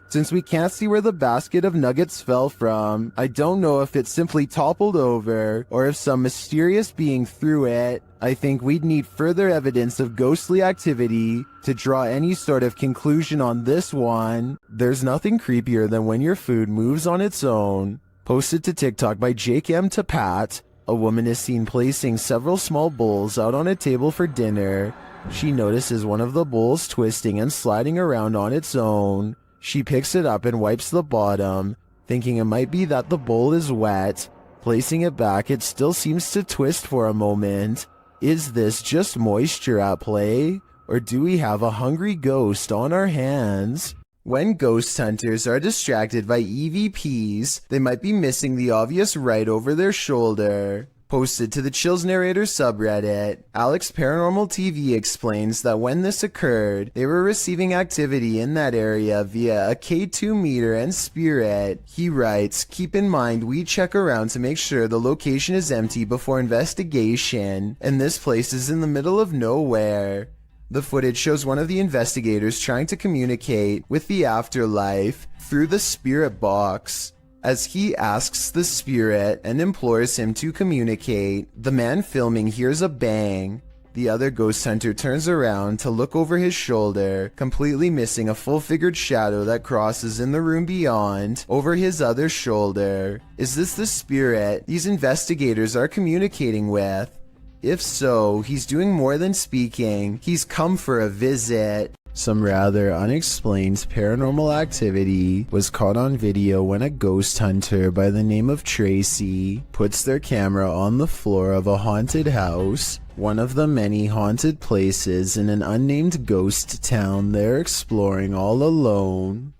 since we can't see where the basket of nuggets fell from, I don't know if it simply toppled over or if some mysterious being threw it. I think we'd need further evidence of ghostly activity to draw any sort of conclusion on this one. There's nothing creepier than when your food moves on its own. Posted to TikTok by Jake M. to Pat, a woman is seen placing several small bowls out on a table for dinner. She notices one of the bowls twisting and sliding around on its own. She picks it up and wipes the bottom, thinking it might be that the bowl is wet. Placing it back, it still seems to twist for a moment. Is this just moisture at play? Or do we have a hungry ghost on our hands? When ghost hunters are distracted by EVPs, they might be missing the obvious right over their shoulder. Posted to the Chills Narrator subreddit, Alex Paranormal TV explains that when this occurred, they were receiving activity in that area via a K2 meter and spirit. He writes, "Keep in mind we check around to make sure the location is empty before investigation, and this place is in the middle of nowhere." The footage shows one of the investigators trying to communicate with the afterlife through the spirit box. As he asks the spirit and implores him to communicate, the man filming hears a bang. The other ghost hunter turns around to look over his shoulder, completely missing a full-figured shadow that crosses in the room beyond, over his other shoulder. Is this the spirit these investigators are communicating with? If so, he's doing more than speaking. He's come for a visit. Some rather unexplained paranormal activity was caught on video when a ghost hunter by the name of Tracy puts their camera on the floor of a haunted house, one of the many haunted places in an unnamed ghost town they're exploring all alone.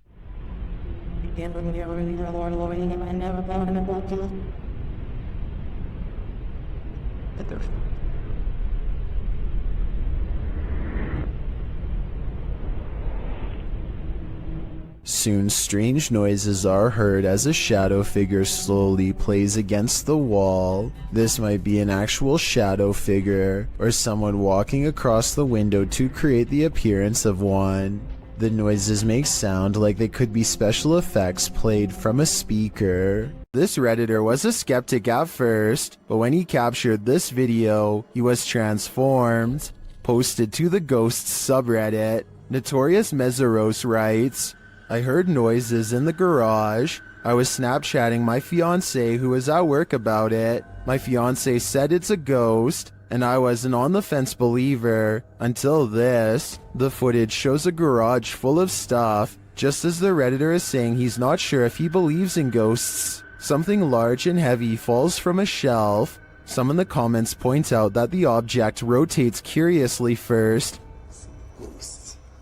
Soon strange noises are heard as a shadow figure slowly plays against the wall. This might be an actual shadow figure, or someone walking across the window to create the appearance of one. The noises make sound like they could be special effects played from a speaker. This Redditor was a skeptic at first, but when he captured this video, he was transformed. Posted to the Ghosts subreddit, Notorious Meseros writes, I heard noises in the garage. I was Snapchatting my fiancé who was at work about it. My fiancé said it's a ghost, and I was an on-the-fence believer until this. The footage shows a garage full of stuff, just as the Redditor is saying he's not sure if he believes in ghosts. Something large and heavy falls from a shelf. Some in the comments point out that the object rotates curiously first.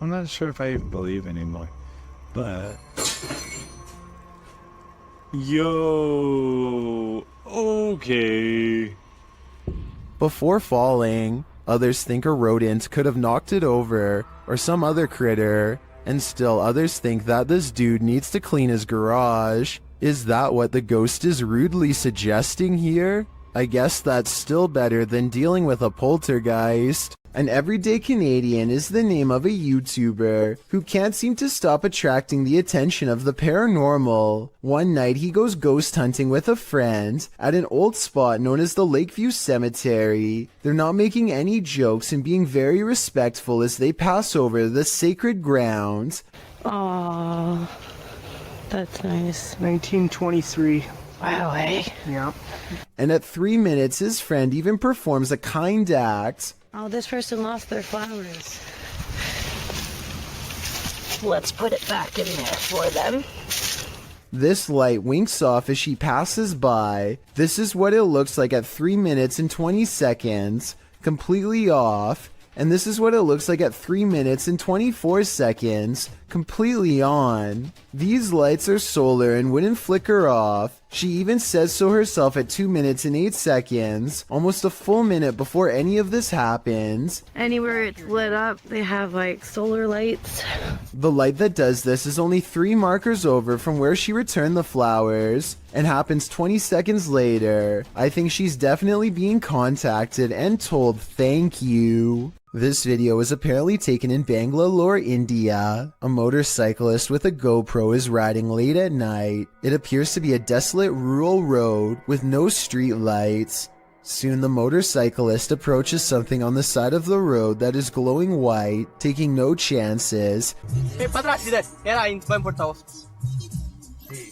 I'm not sure if I believe anymore. But yo, okay. Before falling, others think a rodent could have knocked it over, or some other critter, and still others think that this dude needs to clean his garage. Is that what the ghost is rudely suggesting here? I guess that's still better than dealing with a poltergeist. An Everyday Canadian is the name of a YouTuber who can't seem to stop attracting the attention of the paranormal. One night he goes ghost hunting with a friend at an old spot known as the Lakeview Cemetery. They're not making any jokes and being very respectful as they pass over the sacred ground. Aww, that's nice. 1923. Wow, eh? Yeah. And at 3 minutes his friend even performs a kind act. Oh, this person lost their flowers. Let's put it back in there for them. This light winks off as she passes by. This is what it looks like at 3 minutes and 20 seconds, completely off. And this is what it looks like at 3 minutes and 24 seconds, completely on. These lights are solar and wouldn't flicker off. She even says so herself at 2 minutes and 8 seconds, almost a full minute before any of this happens. Anywhere it's lit up, they have like solar lights. The light that does this is only 3 markers over from where she returned the flowers, and happens 20 seconds later. I think she's definitely being contacted and told thank you. This video was apparently taken in Bangalore, India. A motorcyclist with a GoPro is riding late at night. It appears to be a desolate rural road with no street lights. Soon the motorcyclist approaches something on the side of the road that is glowing white, taking no chances. Hey, patras dito. Era in Port House.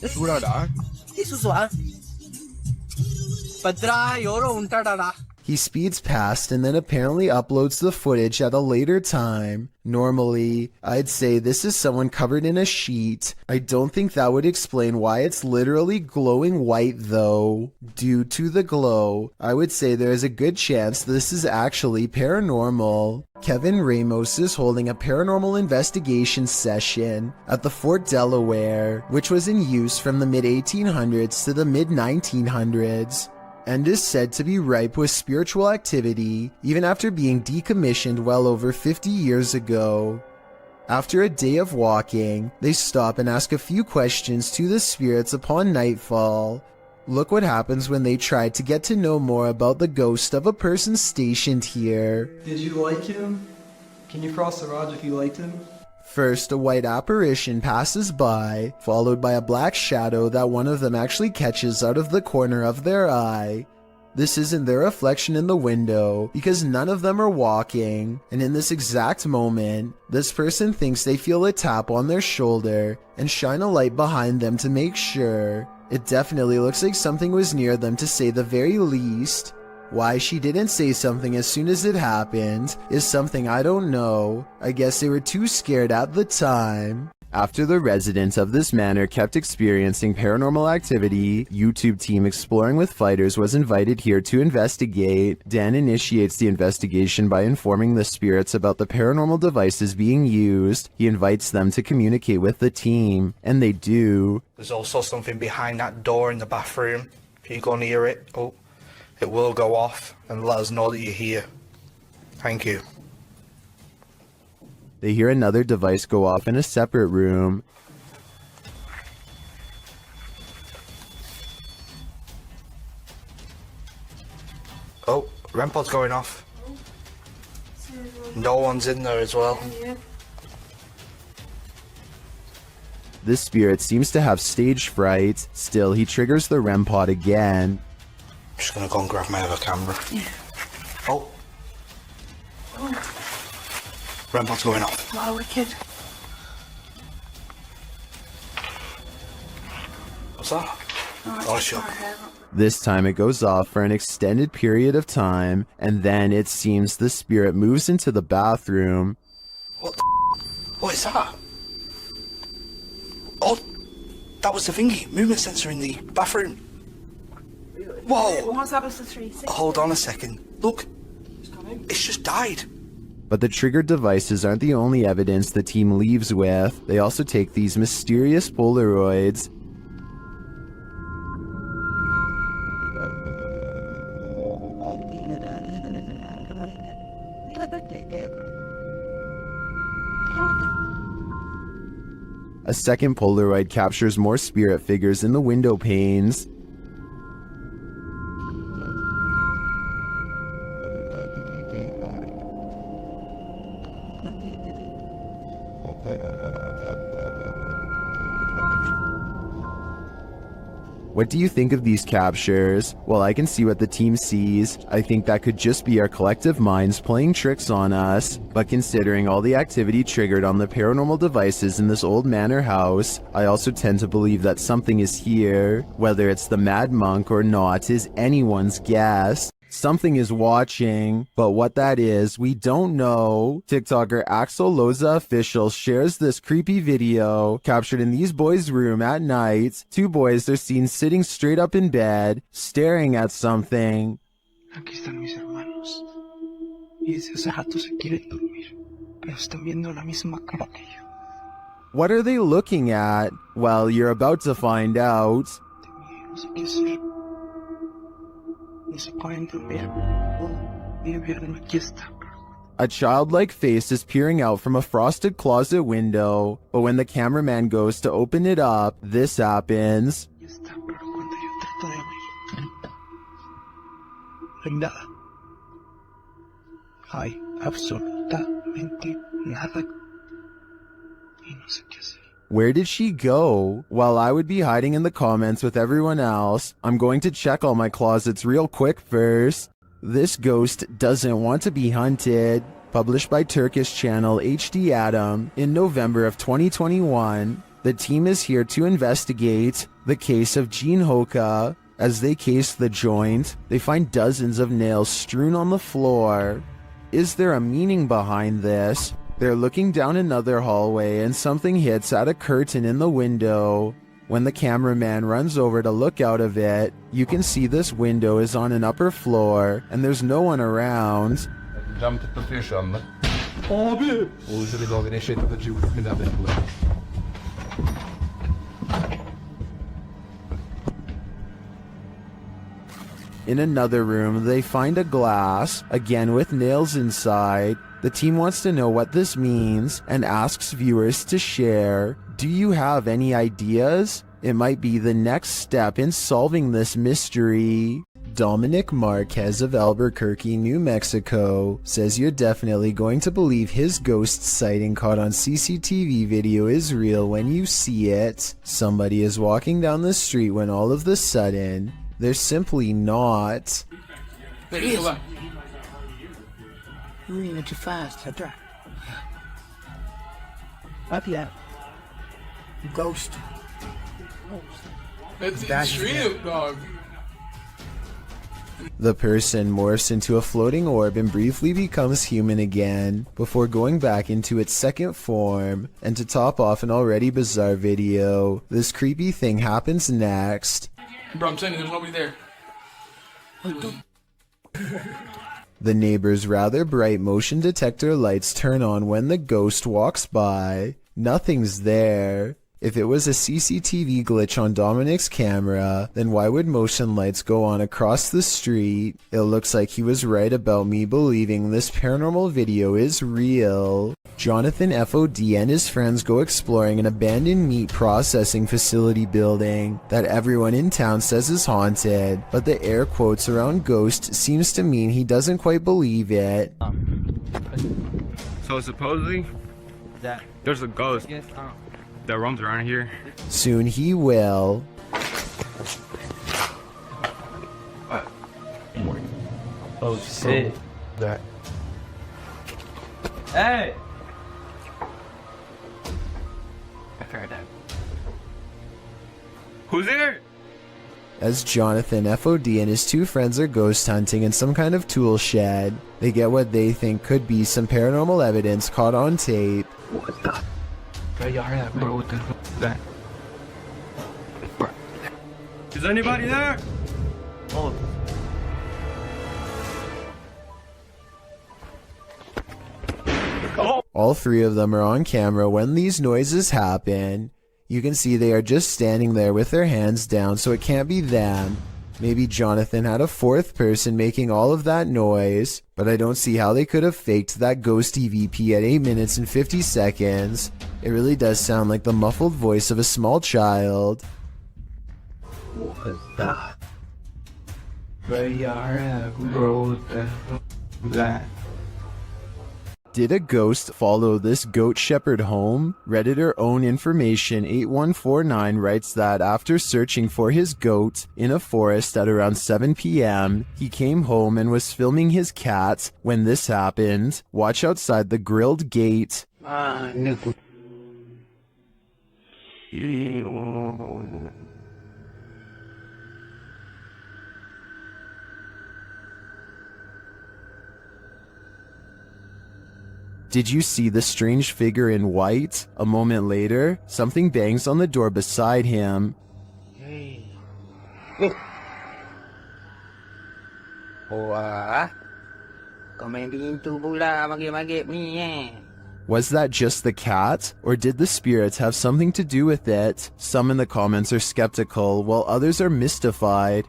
Sura da. Isusu ah. Padra yoro untada. He speeds past and then apparently uploads the footage at a later time. Normally, I'd say this is someone covered in a sheet. I don't think that would explain why it's literally glowing white though. Due to the glow, I would say there is a good chance this is actually paranormal. Kevin Ramos is holding a paranormal investigation session at the Fort Delaware, which was in use from the mid-1800s to the mid-1900s. And is said to be ripe with spiritual activity even after being decommissioned well over 50 years ago. After a day of walking, they stop and ask a few questions to the spirits upon nightfall. Look what happens when they try to get to know more about the ghost of a person stationed here. Did you like him? Can you cross the rods if you liked him? First, a white apparition passes by, followed by a black shadow that one of them actually catches out of the corner of their eye. This isn't their reflection in the window because none of them are walking, and in this exact moment, this person thinks they feel a tap on their shoulder and shine a light behind them to make sure. It definitely looks like something was near them to say the very least. Why she didn't say something as soon as it happened is something I don't know. I guess they were too scared at the time. After the residents of this manor kept experiencing paranormal activity, YouTube team Exploring with Fighters was invited here to investigate. Dan initiates the investigation by informing the spirits about the paranormal devices being used. He invites them to communicate with the team, and they do. There's also something behind that door in the bathroom. If you go near it, it will go off and let us know that you're here. Thank you. They hear another device go off in a separate room. Oh, REM pod's going off. No one's in there as well. This spirit seems to have stage fright. Still, he triggers the REM pod again. I'm just gonna go and grab my other camera. Yeah. Oh. REM pod's going off. Wow, wicked. What's that? Oh, sure. This time it goes off for an extended period of time, and then it seems the spirit moves into the bathroom. What is that? Oh, that was the thingy, movement sensor in the bathroom. Whoa! What's that with the 360? Hold on a second. Look, it's just died. But the triggered devices aren't the only evidence the team leaves with. They also take these mysterious Polaroids. A second Polaroid captures more spirit figures in the window panes. What do you think of these captures? Well, I can see what the team sees. I think that could just be our collective minds playing tricks on us. But considering all the activity triggered on the paranormal devices in this old manor house, I also tend to believe that something is here. Whether it's the Mad Monk or not is anyone's guess. Something is watching, but what that is, we don't know. TikToker Axel Loza Official shares this creepy video captured in these boys' room at night. Two boys are seen sitting straight up in bed, staring at something. Aquí están mis hermanos. Y desde hace rato se quieren dormir, pero están viendo la misma cara que yo. What are they looking at? Well, you're about to find out. No sé qué hacer. No se pueden dormir. Mi gobierno aquí está. A childlike face is peering out from a frosted closet window, but when the cameraman goes to open it up, this happens. Aquí está, pero cuando yo trato de abrir, no hay nada. Hay absolutamente nada. Y no sé qué hacer. Where did she go? While I would be hiding in the comments with everyone else, I'm going to check all my closets real quick first. This ghost doesn't want to be hunted. Published by Turkish channel HD Adam in November of 2021, the team is here to investigate the case of Jean Hoka. As they case the joint, they find dozens of nails strewn on the floor. Is there a meaning behind this? They're looking down another hallway and something hits at a curtain in the window. When the cameraman runs over to look out of it, you can see this window is on an upper floor and there's no one around. Cam tıklatıyor şu anda. Abi! In another room, they find a glass, again with nails inside. The team wants to know what this means and asks viewers to share. Do you have any ideas? It might be the next step in solving this mystery. Dominic Marquez of Albuquerque, New Mexico, says you're definitely going to believe his ghost sighting caught on CCTV video is real when you see it. Somebody is walking down the street when all of the sudden, they're simply not. Yes. Coba. You're too fast. That's right. Up yet. Ghost. It's extreme, dog. The person morphs into a floating orb and briefly becomes human again, before going back into its second form. And to top off an already bizarre video, this creepy thing happens next. Bro, I'm saying there's nobody there. The neighbor's rather bright motion detector lights turn on when the ghost walks by. Nothing's there. If it was a CCTV glitch on Dominic's camera, then why would motion lights go on across the street? It looks like he was right about me believing this paranormal video is real. Jonathan FOD and his friends go exploring an abandoned meat processing facility building that everyone in town says is haunted, but the air quotes around ghost seems to mean he doesn't quite believe it. So supposedly, there's a ghost that roams around here. Soon he will. Oh shit. That. Hey! Who's there? As Jonathan FOD and his two friends are ghost hunting in some kind of tool shed, they get what they think could be some paranormal evidence caught on tape. What the? Bro, what the hell is that? Bro. Is anybody there? Oh. All three of them are on camera when these noises happen. You can see they are just standing there with their hands down, so it can't be them. Maybe Jonathan had a fourth person making all of that noise, but I don't see how they could have faked that ghost EVP at 8 minutes and 50 seconds. It really does sound like the muffled voice of a small child. What the? Bro, that. Did a ghost follow this goat shepherd home? Redditor Own Information 8149 writes that after searching for his goat in a forest at around 7 p.m., he came home and was filming his cat when this happened. Watch outside the grilled gate. Did you see the strange figure in white? A moment later, something bangs on the door beside him. Was that just the cat? Or did the spirits have something to do with it? Some in the comments are skeptical, while others are mystified.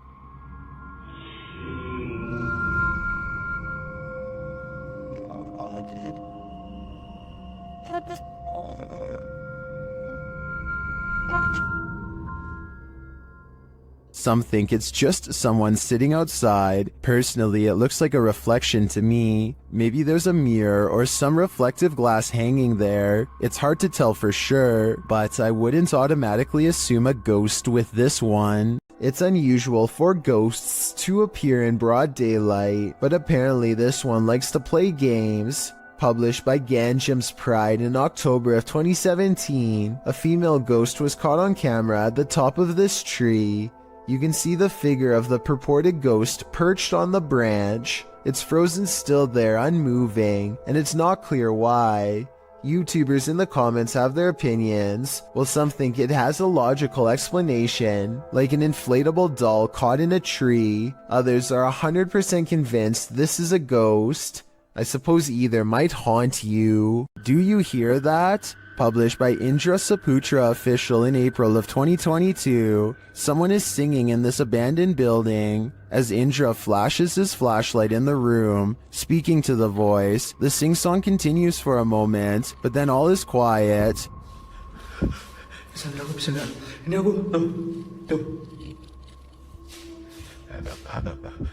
Some think it's just someone sitting outside. Personally, it looks like a reflection to me. Maybe there's a mirror or some reflective glass hanging there. It's hard to tell for sure, but I wouldn't automatically assume a ghost with this one. It's unusual for ghosts to appear in broad daylight, but apparently this one likes to play games. Published by Ganjam's Pride in October of 2017, a female ghost was caught on camera at the top of this tree. You can see the figure of the purported ghost perched on the branch. It's frozen still there, unmoving, and it's not clear why. YouTubers in the comments have their opinions, while some think it has a logical explanation, like an inflatable doll caught in a tree. Others are 100% convinced this is a ghost. I suppose either might haunt you. Do you hear that? Published by Indra Saputra Official in April of 2022. Someone is singing in this abandoned building. As Indra flashes his flashlight in the room, speaking to the voice, the sing-song continues for a moment, but then all is quiet. Sandra, aku bisa nggak? Ini aku, tuh.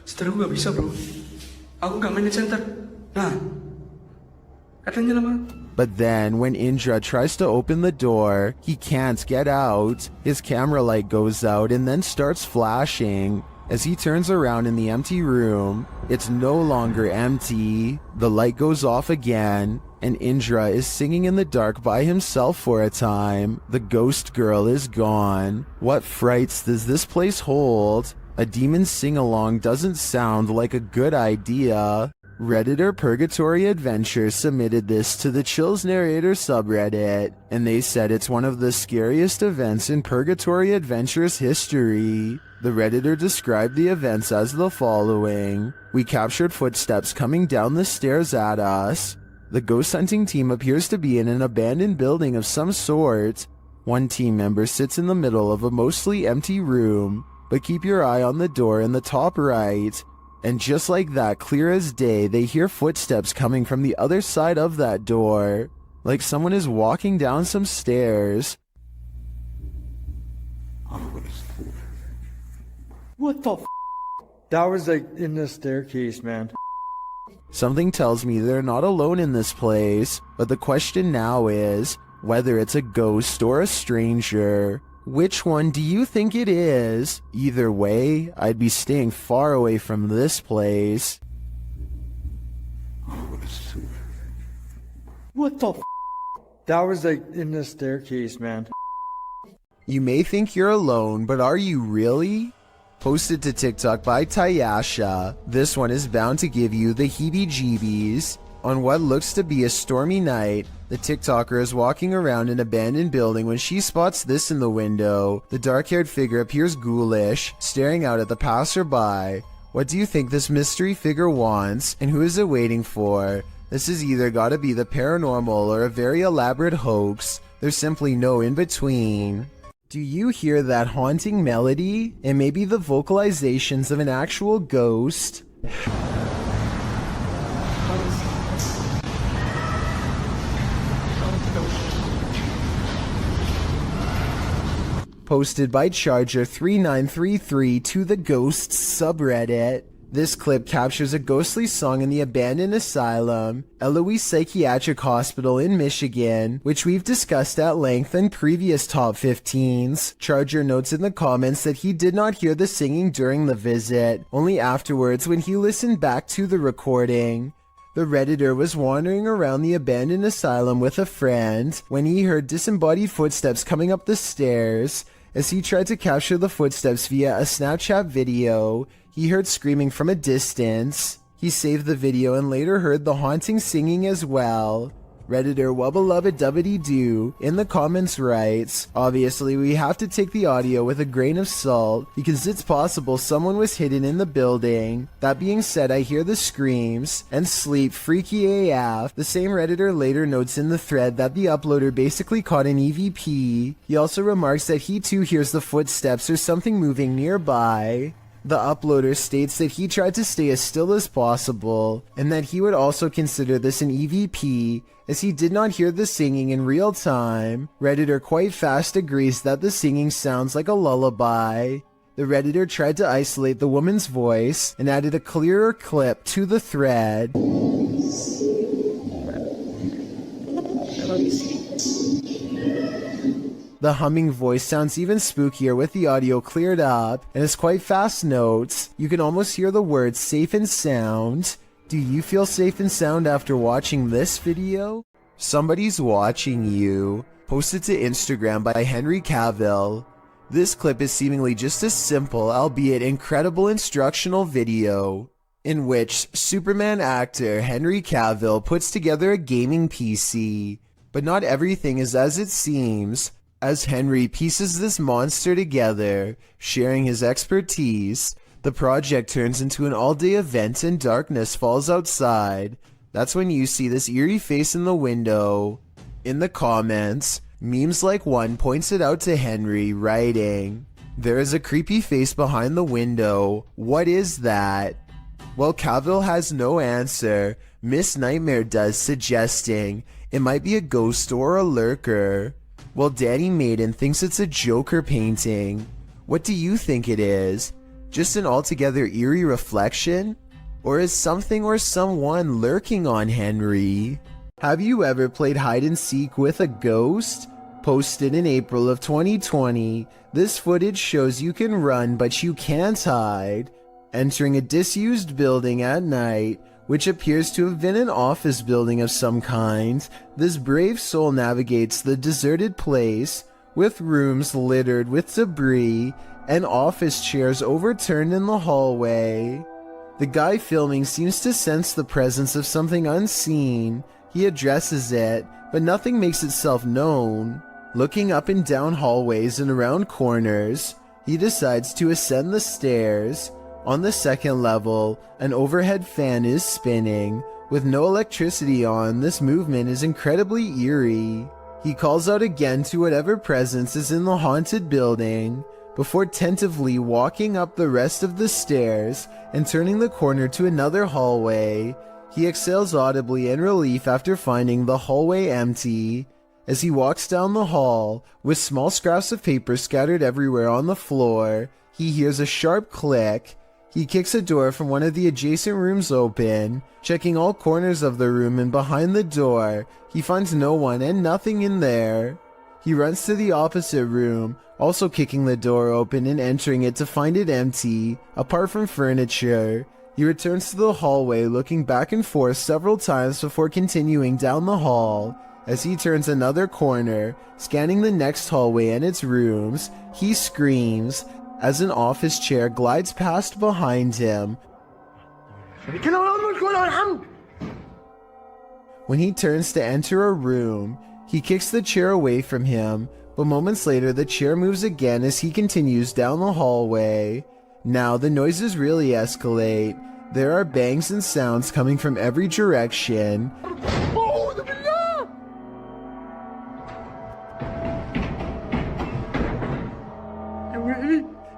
Setelah aku nggak bisa bro. Aku nggak main di center. Nah, katanya lama. But then, when Indra tries to open the door, he can't get out. His camera light goes out and then starts flashing. As he turns around in the empty room, it's no longer empty. The light goes off again, and Indra is singing in the dark by himself for a time. The ghost girl is gone. What frights does this place hold? A demon sing-along doesn't sound like a good idea. Redditor Purgatory Adventures submitted this to the Chills Narrator subreddit, and they said it's one of the scariest events in Purgatory Adventures history. The Redditor described the events as the following. We captured footsteps coming down the stairs at us. The ghost hunting team appears to be in an abandoned building of some sort. One team member sits in the middle of a mostly empty room, but keep your eye on the door in the top right. And just like that, clear as day, they hear footsteps coming from the other side of that door, like someone is walking down some stairs. What the f? That was like in the staircase, man. Something tells me they're not alone in this place, but the question now is whether it's a ghost or a stranger. Which one do you think it is? Either way, I'd be staying far away from this place. What the f? That was like in the staircase, man. You may think you're alone, but are you really? Posted to TikTok by Tayasha, this one is bound to give you the heebie-jeebies. On what looks to be a stormy night, the TikToker is walking around an abandoned building when she spots this in the window. The dark-haired figure appears ghoulish, staring out at the passerby. What do you think this mystery figure wants, and who is it waiting for? This has either gotta be the paranormal or a very elaborate hoax. There's simply no in-between. Do you hear that haunting melody? It may be the vocalizations of an actual ghost. Posted by Charger3933 to the Ghosts subreddit. This clip captures a ghostly song in the abandoned asylum, Eloise Psychiatric Hospital in Michigan, which we've discussed at length in previous top 15s. Charger notes in the comments that he did not hear the singing during the visit, only afterwards when he listened back to the recording. The Redditor was wandering around the abandoned asylum with a friend when he heard disembodied footsteps coming up the stairs. As he tried to capture the footsteps via a Snapchat video, he heard screaming from a distance. He saved the video and later heard the haunting singing as well. Redditor well-beloved Dubbity-Doo in the comments writes, obviously we have to take the audio with a grain of salt because it's possible someone was hidden in the building. That being said, I hear the screams and sleep freaky AF. The same Redditor later notes in the thread that the uploader basically caught an EVP. He also remarks that he too hears the footsteps or something moving nearby. The uploader states that he tried to stay as still as possible, and that he would also consider this an EVP, as he did not hear the singing in real time. Redditor quite fast agrees that the singing sounds like a lullaby. The Redditor tried to isolate the woman's voice, and added a clearer clip to the thread. The humming voice sounds even spookier with the audio cleared up, and is quite fast notes. You can almost hear the words safe and sound. Do you feel safe and sound after watching this video? Somebody's watching you. Posted to Instagram by Henry Cavill. This clip is seemingly just a simple, albeit incredible instructional video, in which Superman actor Henry Cavill puts together a gaming PC. But not everything is as it seems. As Henry pieces this monster together, sharing his expertise, the project turns into an all-day event and darkness falls outside. That's when you see this eerie face in the window. In the comments, memes like one points it out to Henry, writing, "There is a creepy face behind the window. What is that?" Well, Cavill has no answer. Miss Nightmare does, suggesting it might be a ghost or a lurker. Well, Danny Maiden thinks it's a Joker painting. What do you think it is? Just an altogether eerie reflection? Or is something or someone lurking on Henry? Have you ever played hide and seek with a ghost? Posted in April of 2020, this footage shows you can run but you can't hide, entering a disused building at night, which appears to have been an office building of some kind. This brave soul navigates the deserted place, with rooms littered with debris and office chairs overturned in the hallway. The guy filming seems to sense the presence of something unseen. He addresses it, but nothing makes itself known. Looking up and down hallways and around corners, he decides to ascend the stairs. On the second level, an overhead fan is spinning. With no electricity on, this movement is incredibly eerie. He calls out again to whatever presence is in the haunted building, before tentatively walking up the rest of the stairs and turning the corner to another hallway. He exhales audibly in relief after finding the hallway empty. As he walks down the hall, with small scraps of paper scattered everywhere on the floor, he hears a sharp click. He kicks a door from one of the adjacent rooms open. Checking all corners of the room and behind the door, he finds no one and nothing in there. He runs to the opposite room, also kicking the door open and entering it to find it empty, apart from furniture. He returns to the hallway, looking back and forth several times before continuing down the hall. As he turns another corner, scanning the next hallway and its rooms, he screams as an office chair glides past behind him. When he turns to enter a room, he kicks the chair away from him, but moments later the chair moves again as he continues down the hallway. Now the noises really escalate. There are bangs and sounds coming from every direction.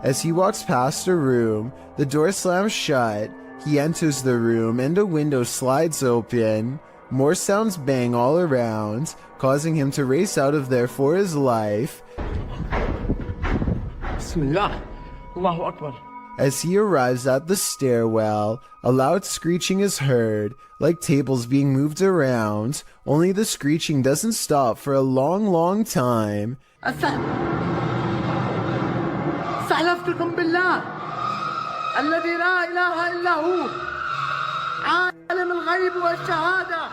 As he walks past a room, the door slams shut. He enters the room and a window slides open. More sounds bang all around, causing him to race out of there for his life. Bismillah. Allahu Akbar. As he arrives at the stairwell, a loud screeching is heard, like tables being moved around, only the screeching doesn't stop for a long time. استحلفتكم بالله الذي لا إله إلا هو عالم الغيب والشهادة.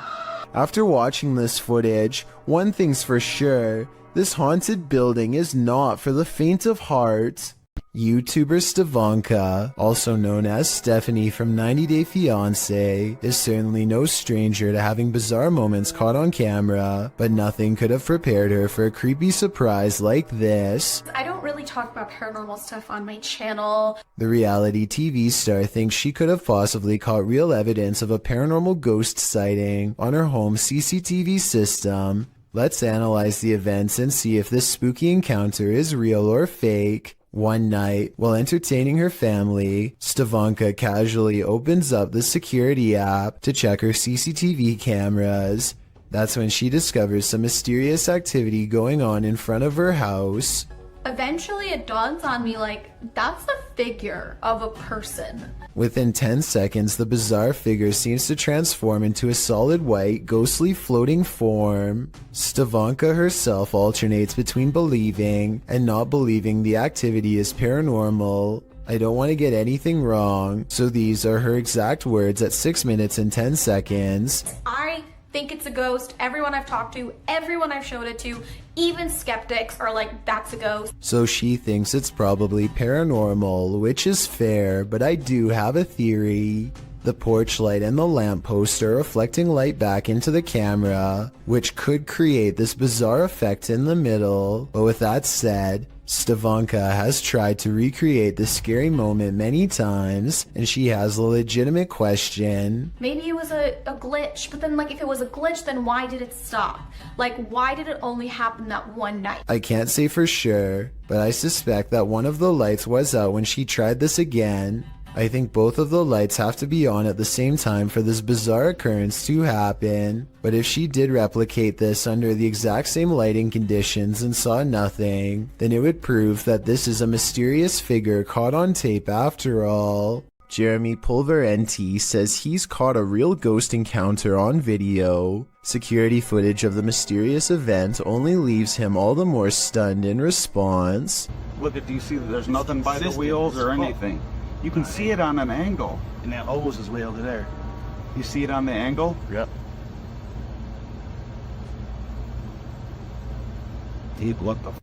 After watching this footage, one thing's for sure, this haunted building is not for the faint of heart. YouTuber Stevanka, also known as Stephanie from 90 Day Fiancé, is certainly no stranger to having bizarre moments caught on camera, but nothing could have prepared her for a creepy surprise like this. I don't really talk about paranormal stuff on my channel. The reality TV star thinks she could have possibly caught real evidence of a paranormal ghost sighting on her home CCTV system. Let's analyze the events and see if this spooky encounter is real or fake. One night, while entertaining her family, Stevanka casually opens up the security app to check her CCTV cameras. That's when she discovers some mysterious activity going on in front of her house. Eventually it dawns on me like, that's the figure of a person. Within 10 seconds, the bizarre figure seems to transform into a solid white, ghostly floating form. Stevanka herself alternates between believing and not believing the activity is paranormal. I don't want to get anything wrong, so these are her exact words at 6 minutes and 10 seconds. I think it's a ghost. Everyone I've talked to, everyone I've showed it to, even skeptics are like, that's a ghost. So she thinks it's probably paranormal, which is fair, but I do have a theory. The porch light and the lamppost are reflecting light back into the camera, which could create this bizarre effect in the middle. But with that said, Stevanka has tried to recreate this scary moment many times, and she has a legitimate question. Maybe it was a glitch, but then like if it was a glitch, then why did it stop? Like why did it only happen that one night? I can't say for sure, but I suspect that one of the lights was out when she tried this again. I think both of the lights have to be on at the same time for this bizarre occurrence to happen. But if she did replicate this under the exact same lighting conditions and saw nothing, then it would prove that this is a mysterious figure caught on tape after all. Jeremy Pulver NT says he's caught a real ghost encounter on video. Security footage of the mysterious event only leaves him all the more stunned in response. Look at, do you see that there's nothing by the wheels or anything? You can see it on an angle. And that hose is way over there. You see it on the angle? Yep. Dude, what the f?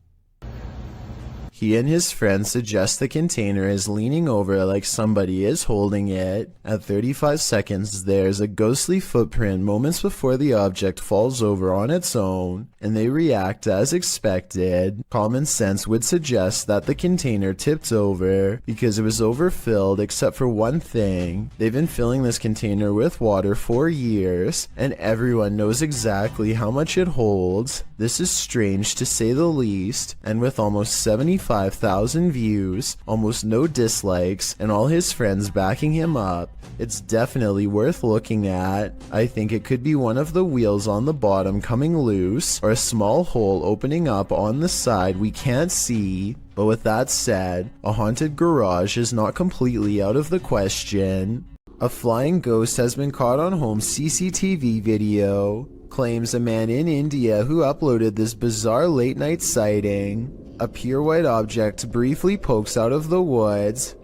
He and his friend suggest the container is leaning over like somebody is holding it. At 35 seconds, there's a ghostly footprint moments before the object falls over on its own, and they react as expected. Common sense would suggest that the container tipped over because it was overfilled except for one thing. They've been filling this container with water for years, and everyone knows exactly how much it holds. This is strange to say the least, and with almost 75,000 views, almost no dislikes, and all his friends backing him up, it's definitely worth looking at. I think it could be one of the wheels on the bottom coming loose, or a small hole opening up on the side we can't see. But with that said, a haunted garage is not completely out of the question. A flying ghost has been caught on home CCTV video, claims a man in India who uploaded this bizarre late night sighting. A pure white object briefly pokes out of the woods.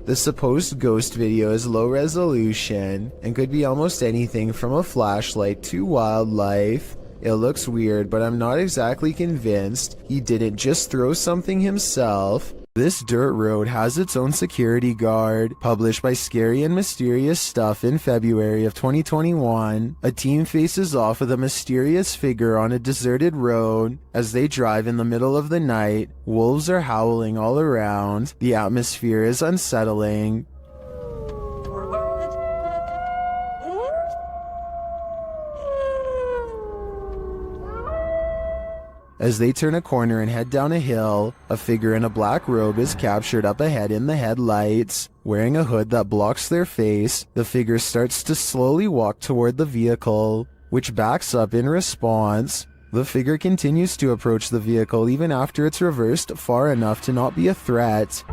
The supposed ghost video is low resolution and could be almost anything from a flashlight to wildlife. It looks weird, but I'm not exactly convinced he didn't just throw something himself. This dirt road has its own security guard. Published by Scary and Mysterious Stuff in February of 2021, a team faces off with a mysterious figure on a deserted road. As they drive in the middle of the night, wolves are howling all around. The atmosphere is unsettling. As they turn a corner and head down a hill, a figure in a black robe is captured up ahead in the headlights. Wearing a hood that blocks their face, the figure starts to slowly walk toward the vehicle, which backs up in response. The figure continues to approach the vehicle even after it's reversed far enough to not be a threat.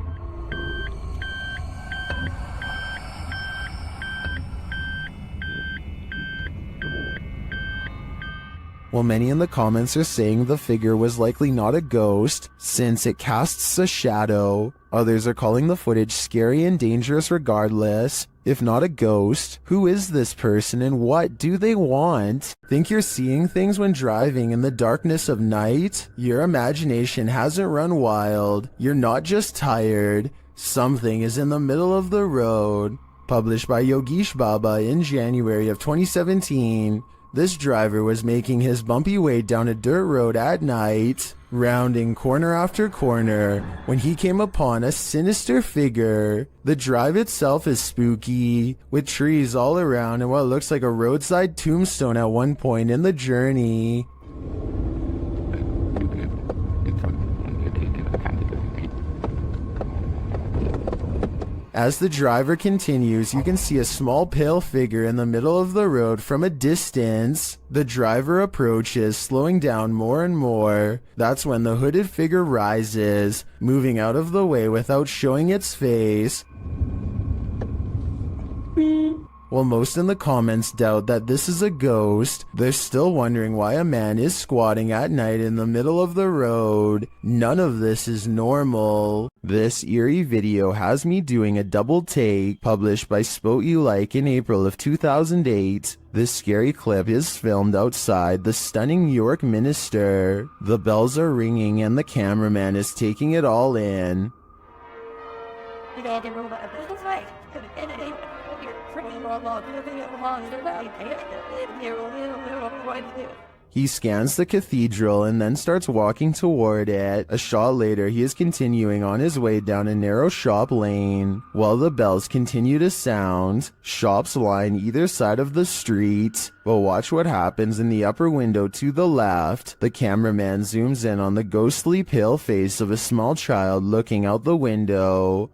While many in the comments are saying the figure was likely not a ghost, since it casts a shadow, others are calling the footage scary and dangerous regardless. If not a ghost, who is this person and what do they want? Think you're seeing things when driving in the darkness of night? Your imagination hasn't run wild. You're not just tired. Something is in the middle of the road. Published by Yogesh Baba in January of 2017. This driver was making his bumpy way down a dirt road at night, rounding corner after corner, when he came upon a sinister figure. The drive itself is spooky, with trees all around and what looks like a roadside tombstone at one point in the journey. As the driver continues, you can see a small pale figure in the middle of the road from a distance. The driver approaches, slowing down more and more. That's when the hooded figure rises, moving out of the way without showing its face. While most in the comments doubt that this is a ghost, they're still wondering why a man is squatting at night in the middle of the road. None of this is normal. This eerie video has me doing a double take, published by Spot You Like in April of 2008. This scary clip is filmed outside the stunning New York Minster. The bells are ringing and the cameraman is taking it all in. He scans the cathedral and then starts walking toward it. A shot later, he is continuing on his way down a narrow shop lane. While the bells continue to sound, shops line either side of the street. But watch what happens in the upper window to the left. The cameraman zooms in on the ghostly pale face of a small child looking out the window.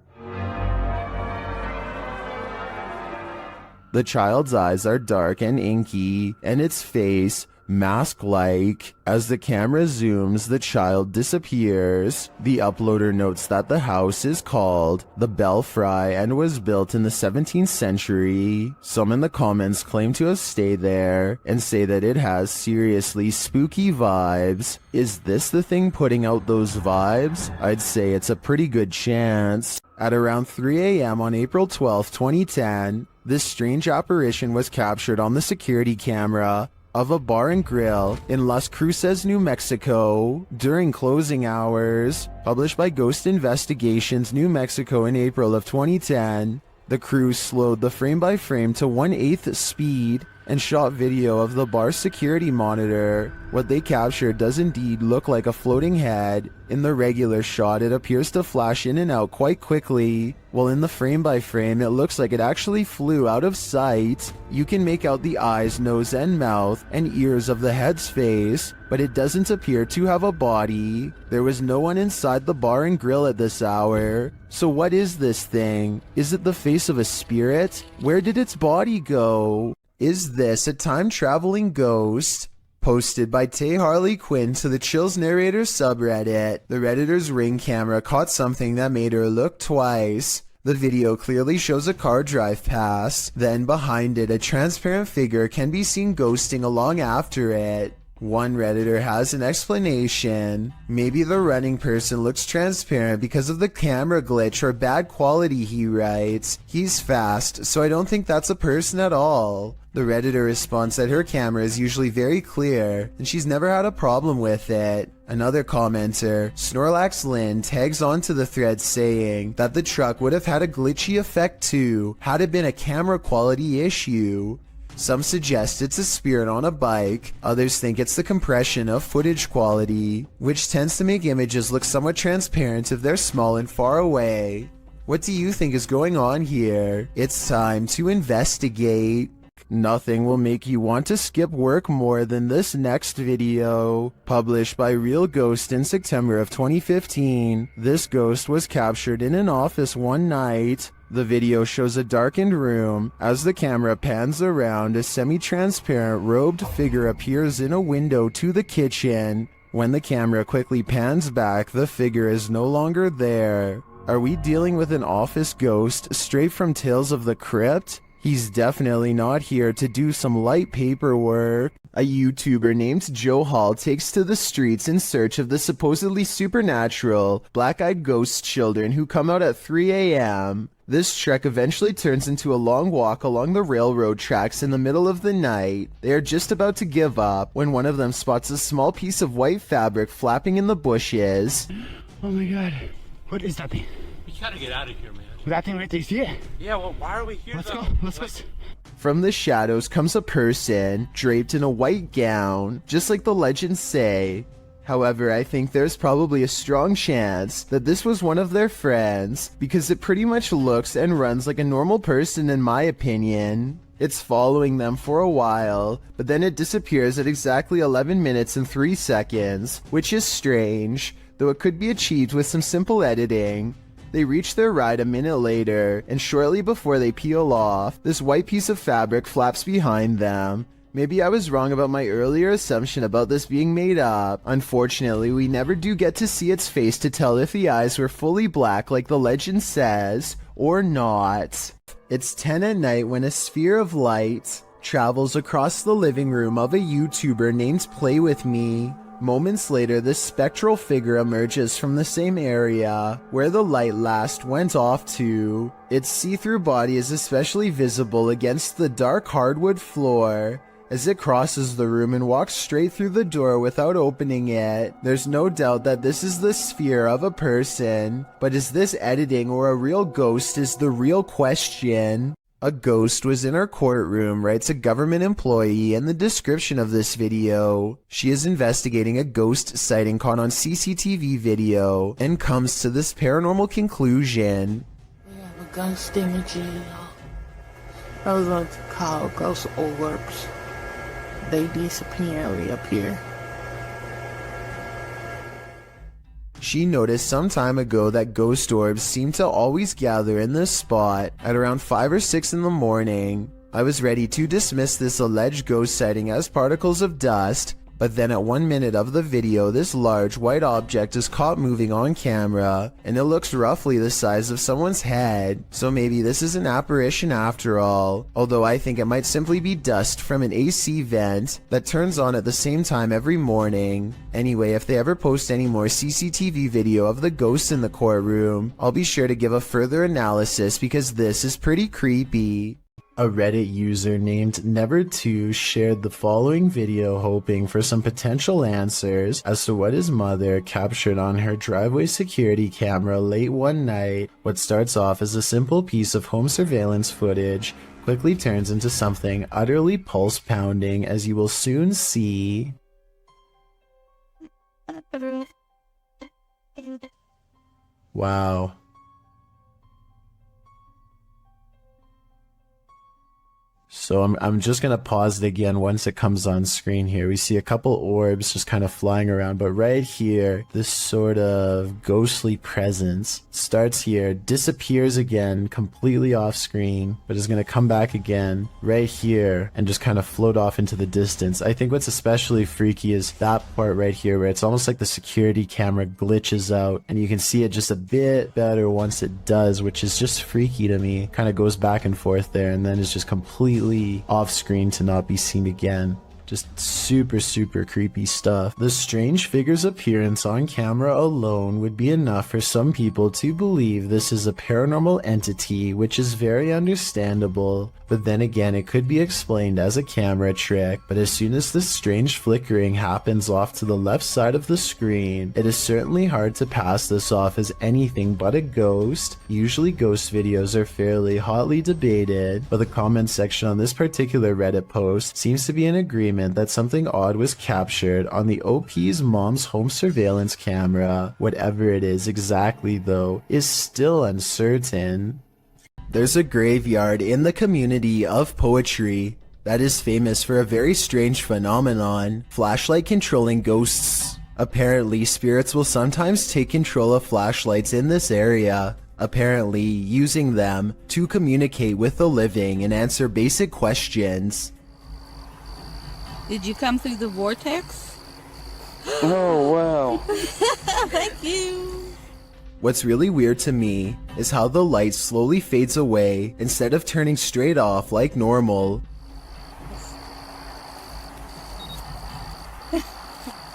The child's eyes are dark and inky, and its face, mask-like. As the camera zooms, the child disappears. The uploader notes that the house is called the Belfry and was built in the 17th century. Some in the comments claim to have stayed there and say that it has seriously spooky vibes. Is this the thing putting out those vibes? I'd say it's a pretty good chance. At around 3 a.m. on April 12, 2010, this strange apparition was captured on the security camera of a bar and grill in Las Cruces, New Mexico during closing hours. Published by Ghost Investigations New Mexico in April of 2010, the crew slowed the frame-by-frame to 1/8 speed and shot video of the bar's security monitor. What they captured does indeed look like a floating head. In the regular shot, it appears to flash in and out quite quickly, while in the frame-by-frame, it looks like it actually flew out of sight. You can make out the eyes, nose, and mouth, and ears of the head's face, but it doesn't appear to have a body. There was no one inside the bar and grill at this hour. So what is this thing? Is it the face of a spirit? Where did its body go? Is this a time-traveling ghost? Posted by Tay Harley Quinn to the Chills Narrator subreddit. The Redditor's Ring camera caught something that made her look twice. The video clearly shows a car drive past, then behind it a transparent figure can be seen ghosting along after it. One Redditor has an explanation. Maybe the running person looks transparent because of the camera glitch or bad quality, he writes. He's fast, so I don't think that's a person at all. The Redditor responds that her camera is usually very clear, and she's never had a problem with it. Another commenter, Snorlax Lynn, tags onto the thread saying that the truck would have had a glitchy effect too, had it been a camera quality issue. Some suggest it's a spirit on a bike, others think it's the compression of footage quality, which tends to make images look somewhat transparent if they're small and far away. What do you think is going on here? It's time to investigate. Nothing will make you want to skip work more than this next video. Published by Real Ghost in September of 2015, this ghost was captured in an office one night. The video shows a darkened room. As the camera pans around, a semi-transparent robed figure appears in a window to the kitchen. When the camera quickly pans back, the figure is no longer there. Are we dealing with an office ghost straight from Tales of the Crypt? He's definitely not here to do some light paperwork. A YouTuber named Joe Hall takes to the streets in search of the supposedly supernatural, black-eyed ghost children who come out at 3 a.m. This trek eventually turns into a long walk along the railroad tracks in the middle of the night. They are just about to give up when one of them spots a small piece of white fabric flapping in the bushes. Oh my god. What is that thing? We gotta get out of here, man. That thing right there, you see it? Yeah, well, why are we here? Let's go, let's go. From the shadows comes a person, draped in a white gown, just like the legends say. However, I think there's probably a strong chance that this was one of their friends, because it pretty much looks and runs like a normal person in my opinion. It's following them for a while, but then it disappears at exactly 11 minutes and 3 seconds, which is strange, though it could be achieved with some simple editing. They reach their ride a minute later, and shortly before they peel off, this white piece of fabric flaps behind them. Maybe I was wrong about my earlier assumption about this being made up. Unfortunately, we never do get to see its face to tell if the eyes were fully black like the legend says, or not. It's 10 at night when a sphere of light travels across the living room of a YouTuber named Play With Me. Moments later, this spectral figure emerges from the same area where the light last went off to. Its see-through body is especially visible against the dark hardwood floor. As it crosses the room and walks straight through the door without opening it, there's no doubt that this is the sphere of a person. But is this editing or a real ghost is the real question. A ghost was in our courtroom, writes a government employee in the description of this video. She is investigating a ghost sighting caught on CCTV video and comes to this paranormal conclusion. We have a ghost imaging. Those are called ghost orbs. They disappear and reappear. She noticed some time ago that ghost orbs seem to always gather in this spot at around 5 or 6 in the morning. I was ready to dismiss this alleged ghost sighting as particles of dust, but then at 1 minute of the video, this large white object is caught moving on camera, and it looks roughly the size of someone's head, so maybe this is an apparition after all, although I think it might simply be dust from an AC vent that turns on at the same time every morning. Anyway, if they ever post any more CCTV video of the ghost in the courtroom, I'll be sure to give a further analysis because this is pretty creepy. A Reddit user named Never2 shared the following video hoping for some potential answers as to what his mother captured on her driveway security camera late one night. What starts off as a simple piece of home surveillance footage quickly turns into something utterly pulse-pounding, as you will soon see. Wow. So I'm just going to pause it again once it comes on screen here. We see a couple orbs just kind of flying around, but right here, this sort of ghostly presence starts here, disappears again, completely off screen, but is going to come back again right here and just kind of float off into the distance. I think what's especially freaky is that part right here where it's almost like the security camera glitches out and you can see it just a bit better once it does, which is just freaky to me. Kind of goes back and forth there and then it's just completely off screen to not be seen again. Just super creepy stuff. The strange figure's appearance on camera alone would be enough for some people to believe this is a paranormal entity, which is very understandable. But then again, it could be explained as a camera trick. But as soon as this strange flickering happens off to the left side of the screen, it is certainly hard to pass this off as anything but a ghost. Usually ghost videos are fairly hotly debated, but the comment section on this particular Reddit post seems to be in agreement that something odd was captured on the OP's mom's home surveillance camera. Whatever it is exactly though is still uncertain. There's a graveyard in the community of poetry that is famous for a very strange phenomenon: flashlight controlling ghosts. Apparently, spirits will sometimes take control of flashlights in this area, apparently using them to communicate with the living and answer basic questions. Did you come through the vortex? Oh, wow. Thank you. What's really weird to me is how the light slowly fades away instead of turning straight off like normal.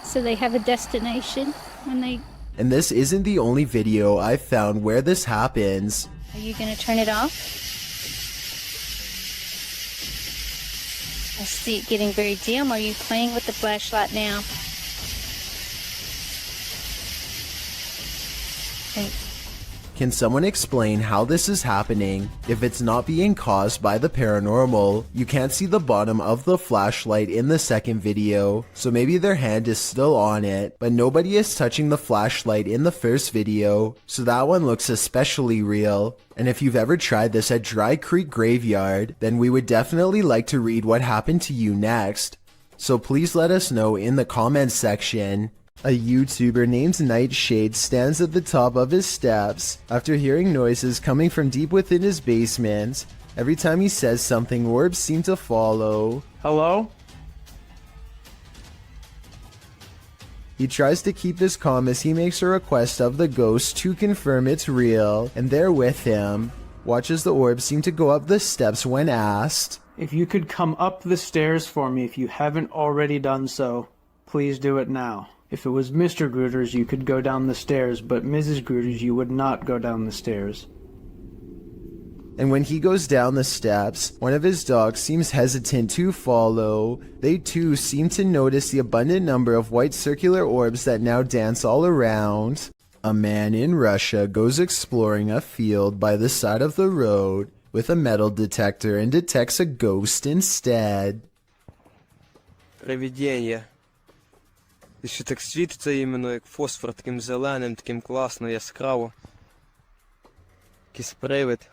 So they have a destination when they... And this isn't the only video I've found where this happens. Are you gonna turn it off? I see it getting very dim. Are you playing with the flashlight now? Okay. Can someone explain how this is happening if it's not being caused by the paranormal? You can't see the bottom of the flashlight in the second video, so maybe their hand is still on it, but nobody is touching the flashlight in the first video, so that one looks especially real. And if you've ever tried this at Dry Creek Graveyard, then we would definitely like to read what happened to you next. So please let us know in the comments section. A YouTuber named Nightshade stands at the top of his steps after hearing noises coming from deep within his basement. Every time he says something, orbs seem to follow. Hello? He tries to keep this calm as he makes a request of the ghost to confirm it's real, and they're with him. Watch as the orbs seem to go up the steps when asked. If you could come up the stairs for me if you haven't already done so, please do it now. If it was Mr. Grooters, you could go down the stairs, but Mrs. Grooters, you would not go down the stairs. And when he goes down the steps, one of his dogs seems hesitant to follow. They too seem to notice the abundant number of white circular orbs that now dance all around. A man in Russia goes exploring a field by the side of the road with a metal detector and detects a ghost instead. Привидение. І ще так світиться іменно як фосфор, таким зеленим, таким класно, яскраво. Якийсь привид.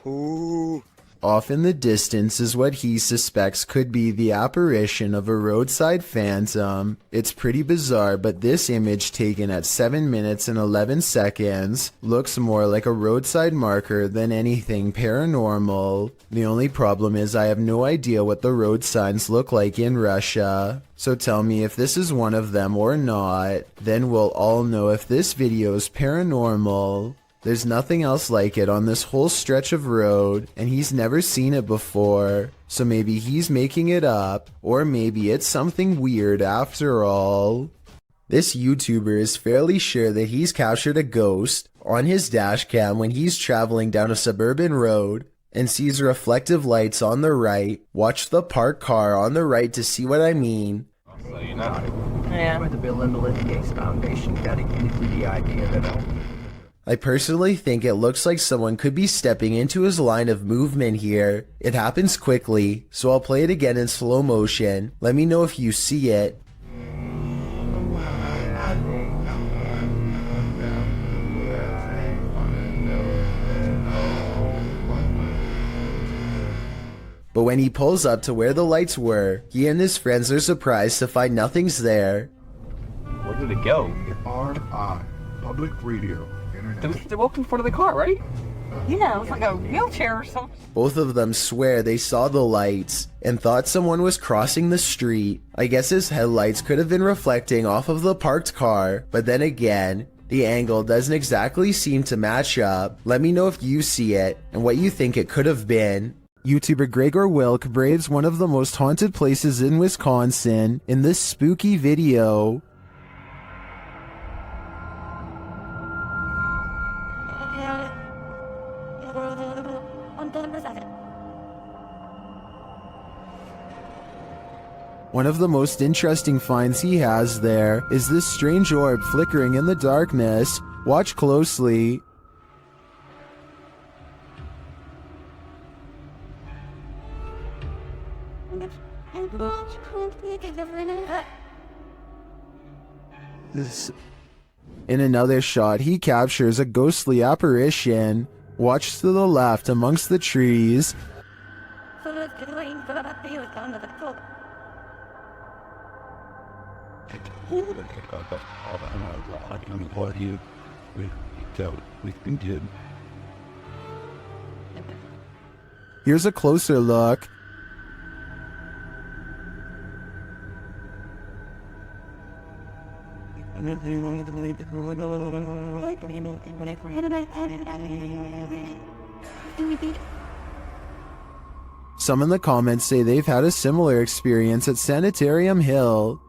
Off in the distance is what he suspects could be the apparition of a roadside phantom. It's pretty bizarre, but this image taken at 7 minutes and 11 seconds looks more like a roadside marker than anything paranormal. The only problem is I have no idea what the road signs look like in Russia. So tell me if this is one of them or not, then we'll all know if this video is paranormal. There's nothing else like it on this whole stretch of road, and he's never seen it before. So maybe he's making it up, or maybe it's something weird after all. This YouTuber is fairly sure that he's captured a ghost on his dash cam when he's traveling down a suburban road and sees reflective lights on the right. Watch the parked car on the right to see what I mean. So you know, with the Bill and Melinda Gates Foundation, got to get into the idea that I personally think it looks like someone could be stepping into his line of movement here. It happens quickly, so I'll play it again in slow motion. Let me know if you see it. But when he pulls up to where the lights were, he and his friends are surprised to find nothing's there. Where did it go? RI, public radio. they walked in front of the car, right? Yeah, it was like a wheelchair or something. Both of them swear they saw the lights and thought someone was crossing the street. I guess his headlights could have been reflecting off of the parked car, but then again, the angle doesn't exactly seem to match up. Let me know if you see it and what you think it could have been. YouTuber Gregor Wilk braves one of the most haunted places in Wisconsin in this spooky video. One of the most interesting finds he has there is this strange orb flickering in the darkness. Watch closely. In another shot, he captures a ghostly apparition. Watch to the left amongst the trees. Here's a closer look. Some in the comments say they've had a similar experience at Sanitarium Hill.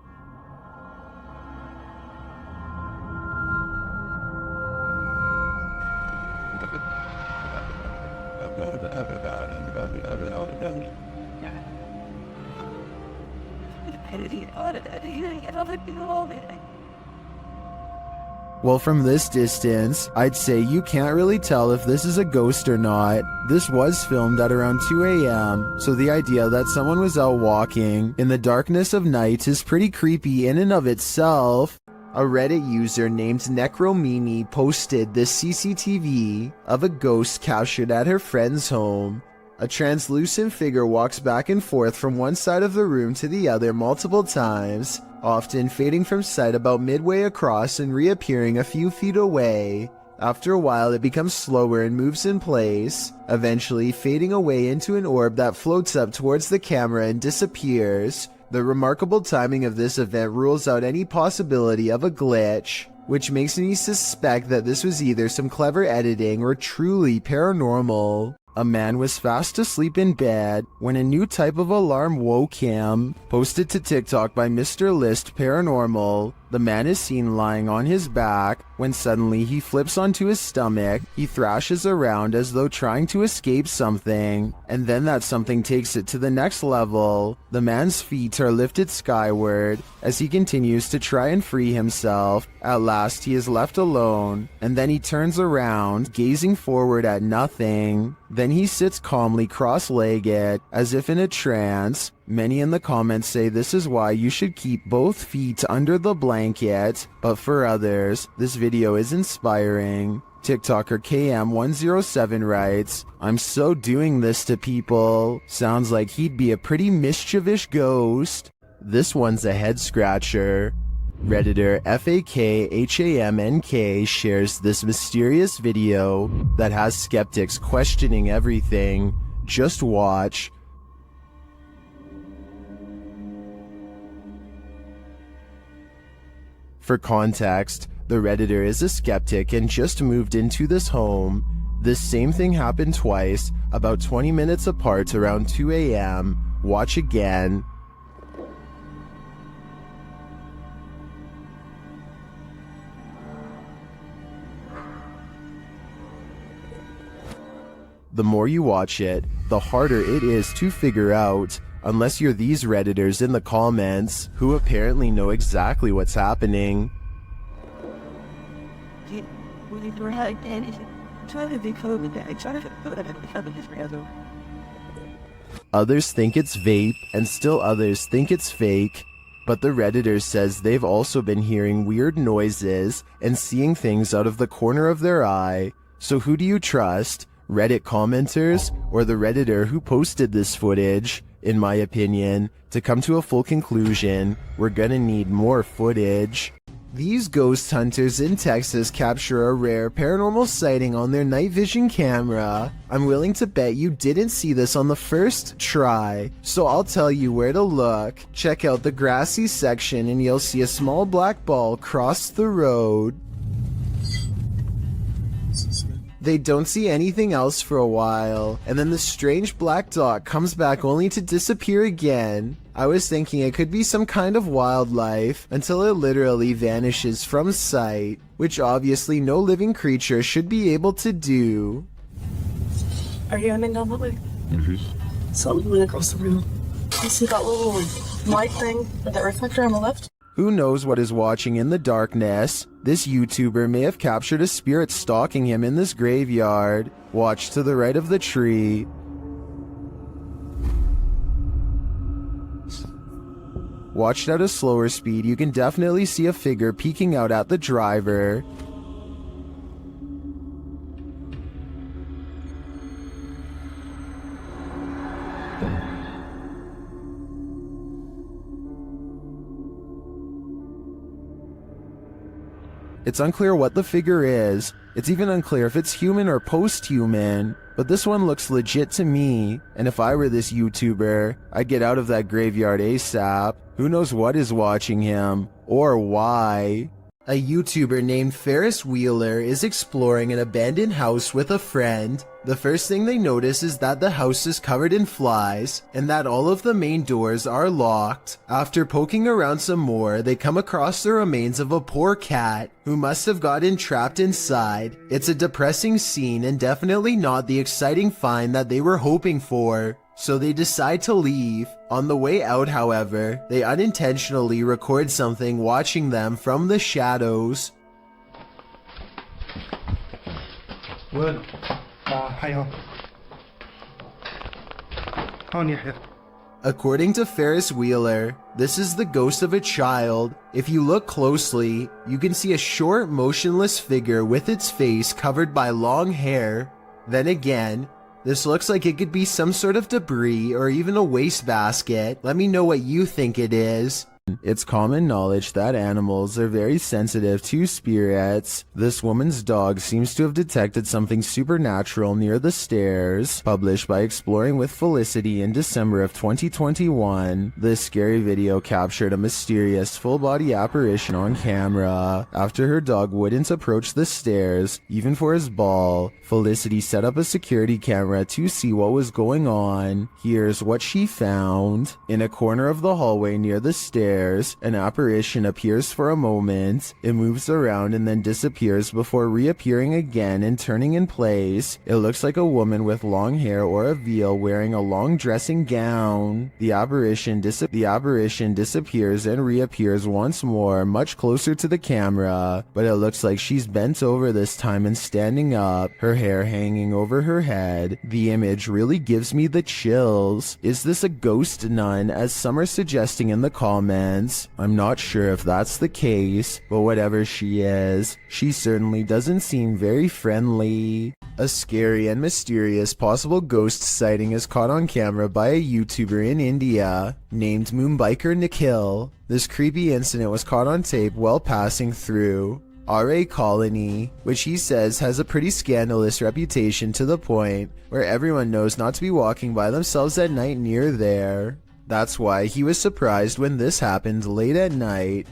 Well, from this distance, I'd say you can't really tell if this is a ghost or not. This was filmed at around 2 a.m., so the idea that someone was out walking in the darkness of night is pretty creepy in and of itself. A Reddit user named Necromimi posted this CCTV of a ghost captured at her friend's home. A translucent figure walks back and forth from one side of the room to the other multiple times, often fading from sight about midway across and reappearing a few feet away. After a while, it becomes slower and moves in place, eventually fading away into an orb that floats up towards the camera and disappears. The remarkable timing of this event rules out any possibility of a glitch, which makes me suspect that this was either some clever editing or truly paranormal. A man was fast asleep in bed when a new type of alarm woke him. Posted to TikTok by Mr. List Paranormal, the man is seen lying on his back when suddenly he flips onto his stomach. He thrashes around as though trying to escape something, and then that something takes it to the next level. The man's feet are lifted skyward as he continues to try and free himself. At last he is left alone, and then he turns around, gazing forward at nothing. Then he sits calmly cross-legged, as if in a trance. Many in the comments say this is why you should keep both feet under the blanket, but for others, this video is inspiring. TikToker KM107 writes, I'm so doing this to people. Sounds like he'd be a pretty mischievous ghost. This one's a head scratcher. Redditor FAKHAMNK shares this mysterious video that has skeptics questioning everything. Just watch. For context, the Redditor is a skeptic and just moved into this home. This same thing happened twice, about 20 minutes apart around 2 a.m. Watch again. The more you watch it, the harder it is to figure out, unless you're these Redditors in the comments, who apparently know exactly what's happening. Others think it's vape, and still others think it's fake. But the Redditor says they've also been hearing weird noises and seeing things out of the corner of their eye. So who do you trust? Reddit commenters or the Redditor who posted this footage? In my opinion, to come to a full conclusion, we're gonna need more footage. These ghost hunters in Texas capture a rare paranormal sighting on their night vision camera. I'm willing to bet you didn't see this on the first try, so I'll tell you where to look. Check out the grassy section and you'll see a small black ball cross the road. They don't see anything else for a while, and then the strange black dot comes back only to disappear again. I was thinking it could be some kind of wildlife, until it literally vanishes from sight, which obviously no living creature should be able to do. Are you aiming down that way? Something went across the room. You see that little light thing, that reflector on the left? Who knows what is watching in the darkness? This YouTuber may have captured a spirit stalking him in this graveyard. Watch to the right of the tree. Watched at a slower speed, you can definitely see a figure peeking out at the driver. It's unclear what the figure is. It's even unclear if it's human or post-human. But this one looks legit to me, and if I were this YouTuber, I'd get out of that graveyard ASAP. Who knows what is watching him, or why? A YouTuber named Ferris Wheeler is exploring an abandoned house with a friend. The first thing they notice is that the house is covered in flies, and that all of the main doors are locked. After poking around some more, they come across the remains of a poor cat, who must have gotten trapped inside. It's a depressing scene and definitely not the exciting find that they were hoping for. So they decide to leave. On the way out, however, they unintentionally record something watching them from the shadows. Well, According to Ferris Wheeler, this is the ghost of a child. If you look closely, you can see a short, motionless figure with its face covered by long hair. Then again, this looks like it could be some sort of debris or even a wastebasket. Let me know what you think it is. It's common knowledge that animals are very sensitive to spirits. This woman's dog seems to have detected something supernatural near the stairs. Published by Exploring with Felicity in December of 2021, this scary video captured a mysterious full-body apparition on camera. After her dog wouldn't approach the stairs, even for his ball, Felicity set up a security camera to see what was going on. Here's what she found. In a corner of the hallway near the stairs, an apparition appears for a moment. It moves around and then disappears before reappearing again and turning in place. It looks like a woman with long hair or a veil wearing a long dressing gown. The apparition disappears and reappears once more, much closer to the camera, but it looks like she's bent over this time and standing up, her hair hanging over her head. The image really gives me the chills. Is this a ghost nun, as some are suggesting in the comments? sense. I'm not sure if that's the case, but whatever she is, she certainly doesn't seem very friendly. A scary and mysterious possible ghost sighting is caught on camera by a YouTuber in India named Moonbiker Nikhil. This creepy incident was caught on tape while passing through RA Colony, which he says has a pretty scandalous reputation to the point where everyone knows not to be walking by themselves at night near there. That's why he was surprised when this happened late at night.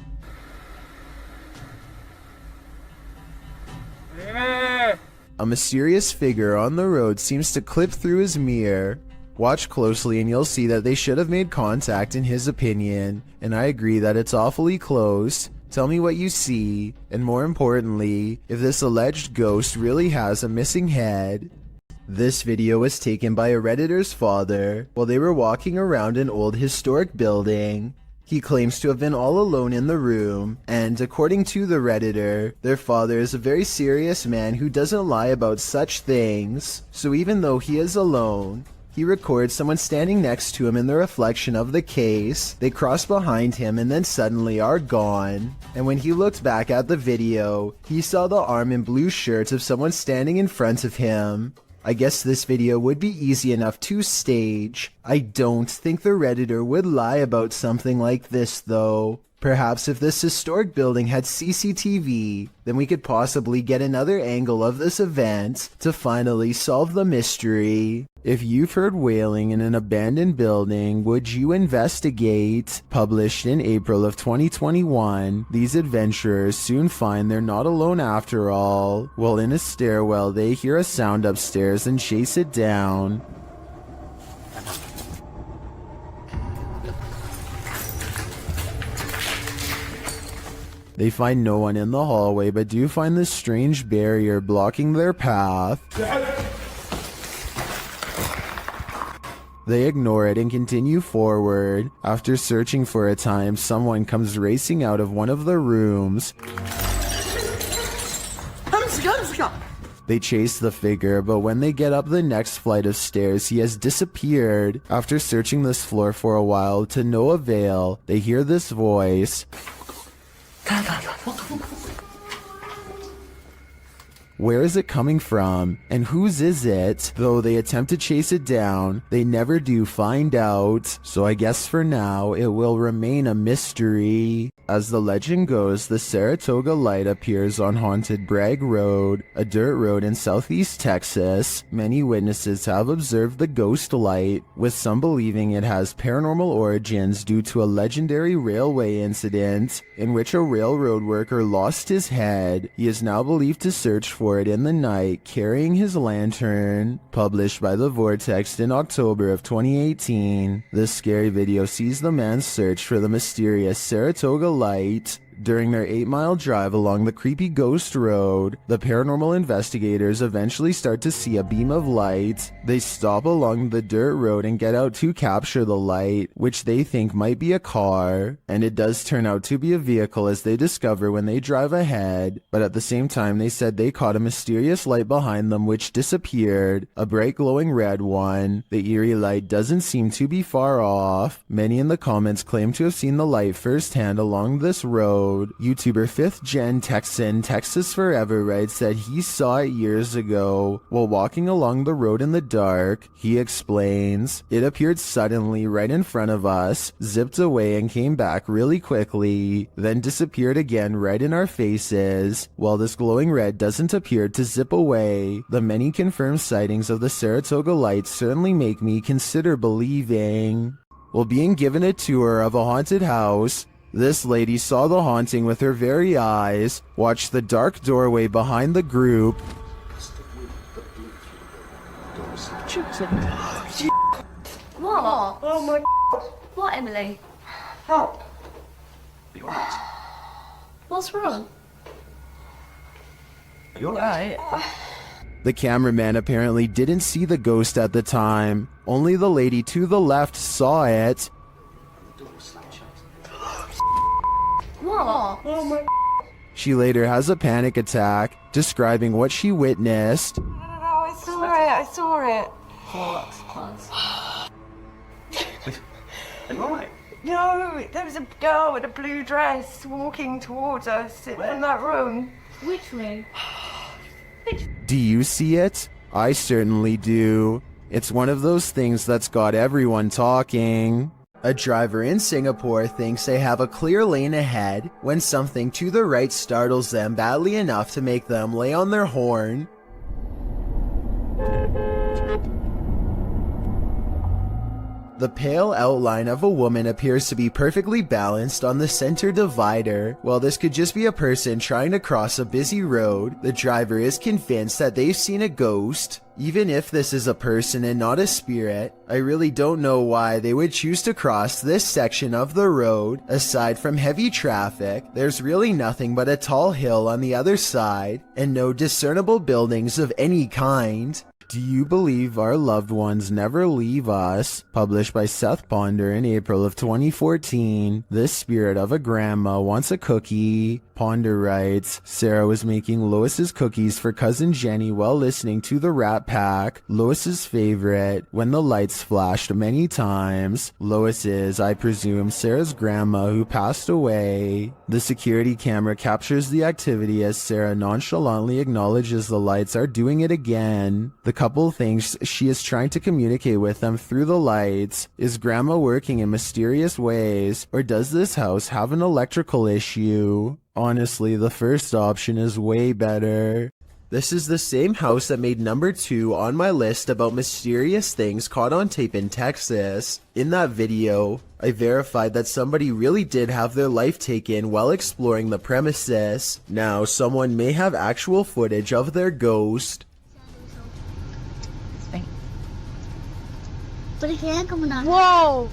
A mysterious figure on the road seems to clip through his mirror. Watch closely and you'll see that they should have made contact in his opinion, and I agree that it's awfully close. Tell me what you see, and more importantly, if this alleged ghost really has a missing head. This video was taken by a Redditor's father while they were walking around an old historic building. He claims to have been all alone in the room, and according to the Redditor, their father is a very serious man who doesn't lie about such things. So even though he is alone, he records someone standing next to him in the reflection of the case. They cross behind him and then suddenly are gone. And when he looked back at the video, he saw the arm and blue shirt of someone standing in front of him. I guess this video would be easy enough to stage. I don't think the Redditor would lie about something like this though. Perhaps if this historic building had CCTV, then we could possibly get another angle of this event to finally solve the mystery. If you've heard wailing in an abandoned building, would you investigate? Published in April of 2021, these adventurers soon find they're not alone after all. While in a stairwell, they hear a sound upstairs and chase it down. They find no one in the hallway, but do find this strange barrier blocking their path. They ignore it and continue forward. After searching for a time, someone comes racing out of one of the rooms. They chase the figure, but when they get up the next flight of stairs, he has disappeared. After searching this floor for a while to no avail, they hear this voice. Where is it coming from? And whose is it? Though they attempt to chase it down, they never do find out. So I guess for now, it will remain a mystery. As the legend goes, the Saratoga light appears on Haunted Bragg Road, a dirt road in southeast Texas. Many witnesses have observed the ghost light, with some believing it has paranormal origins due to a legendary railway incident in which a railroad worker lost his head. He is now believed to search for it in the night, carrying his lantern. Published by The Vortex in October of 2018, this scary video sees the man's search for the mysterious Saratoga light. During their 8-mile drive along the creepy ghost road, the paranormal investigators eventually start to see a beam of light. They stop along the dirt road and get out to capture the light, which they think might be a car. And it does turn out to be a vehicle, as they discover when they drive ahead. But at the same time, they said they caught a mysterious light behind them which disappeared, a bright glowing red one. The eerie light doesn't seem to be far off. Many in the comments claim to have seen the light firsthand along this road. YouTuber 5th Gen Texan Texas Forever writes that he saw it years ago while walking along the road in the dark. He explains, "It appeared suddenly right in front of us, zipped away and came back really quickly, then disappeared again right in our faces. While this glowing red doesn't appear to zip away, the many confirmed sightings of the Saratoga light certainly make me consider believing." While being given a tour of a haunted house, this lady saw the haunting with her very eyes. Watch the dark doorway behind the group. What? Oh my. What, Emily? Help! You alright? What's wrong? You alright? The cameraman apparently didn't see the ghost at the time. Only the lady to the left saw it. What? Oh my. She later has a panic attack, describing what she witnessed. No, I saw it. I saw it. You alright? No, there was a girl with a blue dress walking towards us from that room. Which room? Do you see it? I certainly do. It's one of those things that's got everyone talking. A driver in Singapore thinks they have a clear lane ahead when something to the right startles them badly enough to make them lay on their horn. The pale outline of a woman appears to be perfectly balanced on the center divider. While this could just be a person trying to cross a busy road, the driver is convinced that they've seen a ghost. Even if this is a person and not a spirit, I really don't know why they would choose to cross this section of the road. Aside from heavy traffic, there's really nothing but a tall hill on the other side, and no discernible buildings of any kind. Do you believe our loved ones never leave us? Published by Seth Ponder in April of 2014. This spirit of a grandma wants a cookie. Ponder writes, Sarah was making Lois's cookies for cousin Jenny while listening to the Rat Pack, Lois's favorite, when the lights flashed many times. Lois is, I presume, Sarah's grandma who passed away. The security camera captures the activity as Sarah nonchalantly acknowledges the lights are doing it again. The couple thinks she is trying to communicate with them through the lights. Is grandma working in mysterious ways, or does this house have an electrical issue? Honestly, the first option is way better. This is the same house that made number 2 on my list about mysterious things caught on tape in Texas. In that video, I verified that somebody really did have their life taken while exploring the premises. Now, someone may have actual footage of their ghost. Whoa!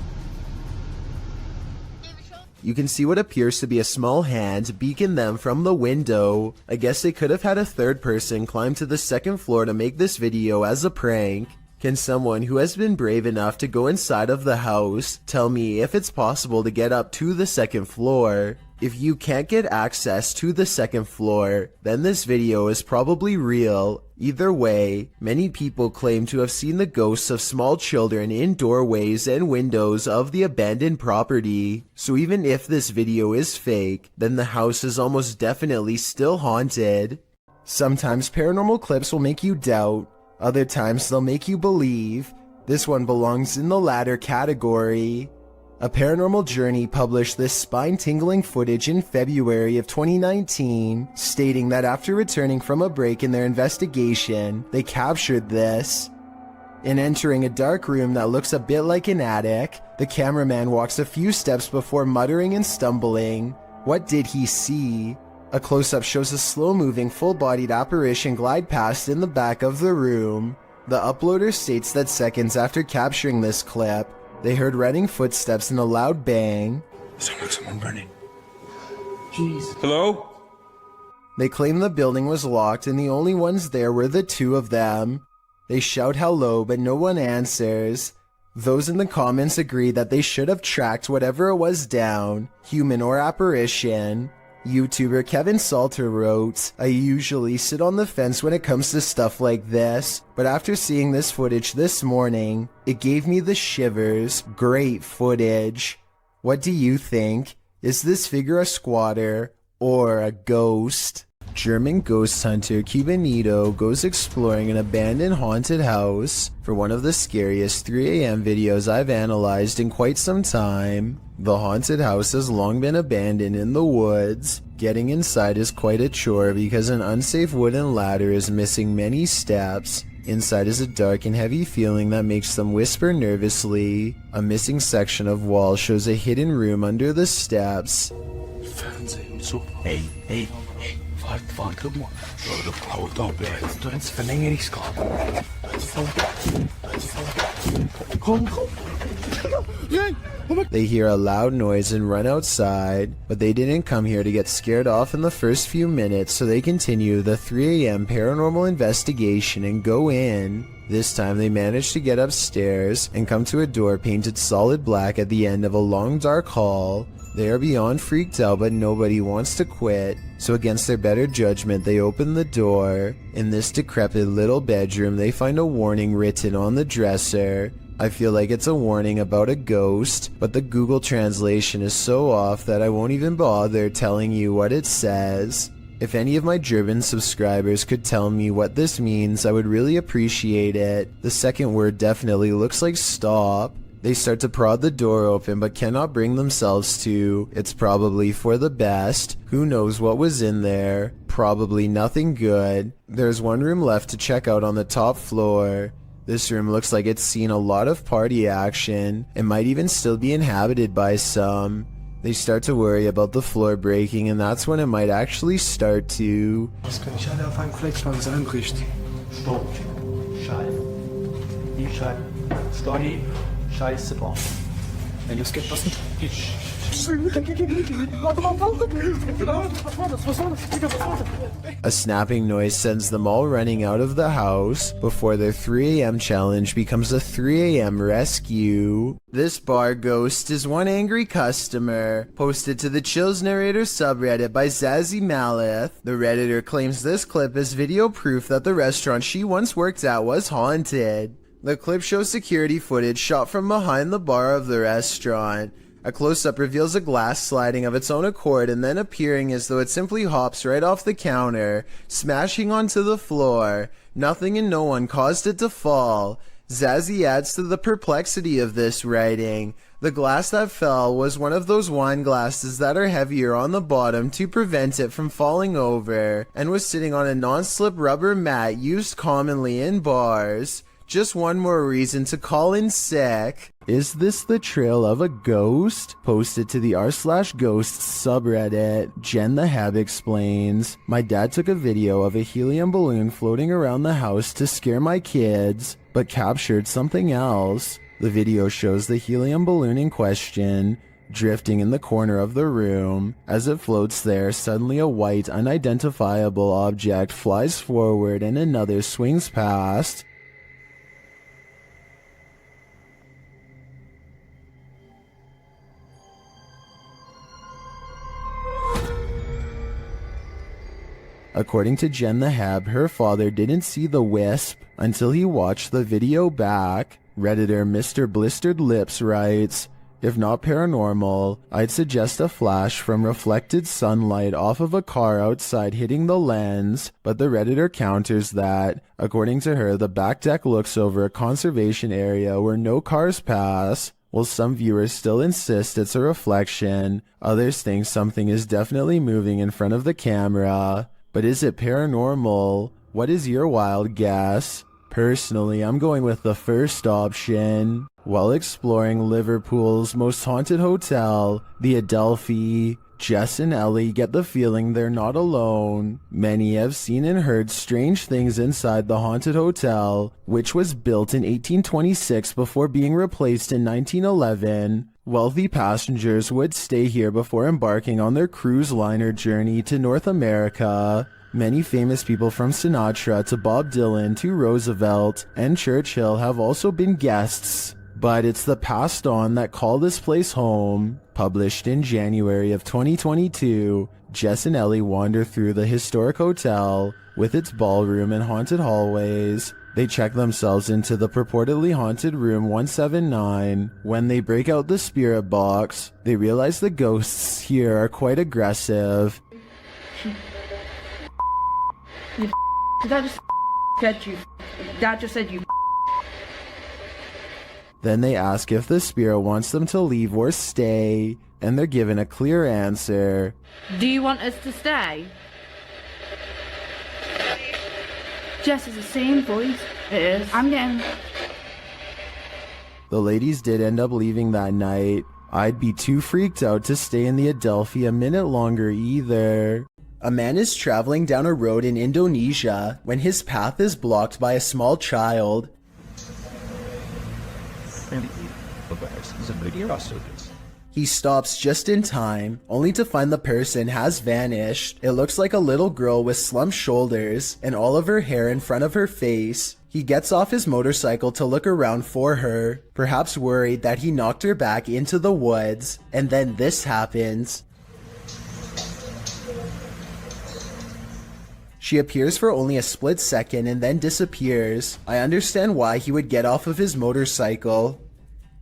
You can see what appears to be a small hand beacon them from the window. I guess they could have had a third person climb to the second floor to make this video as a prank. Can someone who has been brave enough to go inside of the house tell me if it's possible to get up to the second floor? If you can't get access to the second floor, then this video is probably real. Either way, many people claim to have seen the ghosts of small children in doorways and windows of the abandoned property. So even if this video is fake, then the house is almost definitely still haunted. Sometimes paranormal clips will make you doubt, other times they'll make you believe. This one belongs in the latter category. A Paranormal Journey published this spine-tingling footage in February of 2019, stating that after returning from a break in their investigation, they captured this. In entering a dark room that looks a bit like an attic, the cameraman walks a few steps before muttering and stumbling. What did he see? A close-up shows a slow-moving, full-bodied apparition glide past in the back of the room. The uploader states that seconds after capturing this clip, they heard running footsteps and a loud bang. Someone running. Jeez. Hello? They claim the building was locked and the only ones there were the two of them. They shout hello, but no one answers. Those in the comments agree that they should have tracked whatever it was down, human or apparition. YouTuber Kevin Salter wrote, I usually sit on the fence when it comes to stuff like this, but after seeing this footage this morning, it gave me the shivers. Great footage. What do you think? Is this figure a squatter or a ghost? German ghost hunter Cubanito goes exploring an abandoned haunted house for one of the scariest 3 a.m. videos I've analyzed in quite some time. The haunted house has long been abandoned in the woods. Getting inside is quite a chore because an unsafe wooden ladder is missing many steps. Inside is a dark and heavy feeling that makes them whisper nervously. A missing section of wall shows a hidden room under the steps. Hey. Fahr, guck mal. Du ins Verlängerungskabel. Komm. They hear a loud noise and run outside, but they didn't come here to get scared off in the first few minutes, so they continue the 3 a.m. paranormal investigation and go in. This time they manage to get upstairs and come to a door painted solid black at the end of a long dark hall. They are beyond freaked out, but nobody wants to quit, so against their better judgment they open the door. In this decrepit little bedroom they find a warning written on the dresser. I feel like it's a warning about a ghost, but the Google translation is so off that I won't even bother telling you what it says. If any of my German subscribers could tell me what this means, I would really appreciate it. The second word definitely looks like stop. They start to prod the door open but cannot bring themselves to. It's probably for the best. Who knows what was in there? Probably nothing good. There's one room left to check out on the top floor. This room looks like it's seen a lot of party action. It might even still be inhabited by some. They start to worry about the floor breaking, and that's when it might actually start to. Was kann ich alle auf einem Flex mal einrichten? Stopp. Scheiße. Die Scheiße. Story. Scheiße, boah. Ey, los geht was nicht. A snapping noise sends them all running out of the house before their 3 a.m. challenge becomes a 3 a.m. rescue. This bar ghost is one angry customer, posted to the Chills Narrator subreddit by Zazie Maleth. The Redditor claims this clip is video proof that the restaurant she once worked at was haunted. The clip shows security footage shot from behind the bar of the restaurant. A close-up reveals a glass sliding of its own accord and then appearing as though it simply hops right off the counter, smashing onto the floor. Nothing and no one caused it to fall. Zazie adds to the perplexity of this writing. The glass that fell was one of those wine glasses that are heavier on the bottom to prevent it from falling over, and was sitting on a non-slip rubber mat used commonly in bars. Just one more reason to call in sick. Is this the trail of a ghost? Posted to the r/ghosts subreddit, Jen the Heb explains, my dad took a video of a helium balloon floating around the house to scare my kids, but captured something else. The video shows the helium balloon in question drifting in the corner of the room. As it floats there, suddenly a white, unidentifiable object flies forward and another swings past. According to Jen the Heb, her father didn't see the wisp until he watched the video back. Redditor Mr. Blistered Lips writes, if not paranormal, I'd suggest a flash from reflected sunlight off of a car outside hitting the lens, but the Redditor counters that, according to her, the back deck looks over a conservation area where no cars pass. While some viewers still insist it's a reflection, others think something is definitely moving in front of the camera. But is it paranormal? What is your wild guess? Personally, I'm going with the first option. While exploring Liverpool's most haunted hotel, the Adelphi, Jess and Ellie get the feeling they're not alone. Many have seen and heard strange things inside the haunted hotel, which was built in 1826 before being replaced in 1911. Wealthy passengers would stay here before embarking on their cruise liner journey to North America. Many famous people from Sinatra to Bob Dylan to Roosevelt and Churchill have also been guests. But it's the passed on that call this place home. Published in January of 2022, Jess and Ellie wander through the historic hotel with its ballroom and haunted hallways. They check themselves into the purportedly haunted room 179. When they break out the spirit box, they realize the ghosts here are quite aggressive. Did that just said you? That just said you. Then they ask if the spirit wants them to leave or stay, and they're given a clear answer. Do you want us to stay? Jess is the same voice. It is. I'm getting. The ladies did end up leaving that night. I'd be too freaked out to stay in the Adelphi a minute longer either. A man is traveling down a road in Indonesia when his path is blocked by a small child. He stops just in time, only to find the person has vanished. It looks like a little girl with slumped shoulders and all of her hair in front of her face. He gets off his motorcycle to look around for her, perhaps worried that he knocked her back into the woods. And then this happens. She appears for only a split second and then disappears. I understand why he would get off of his motorcycle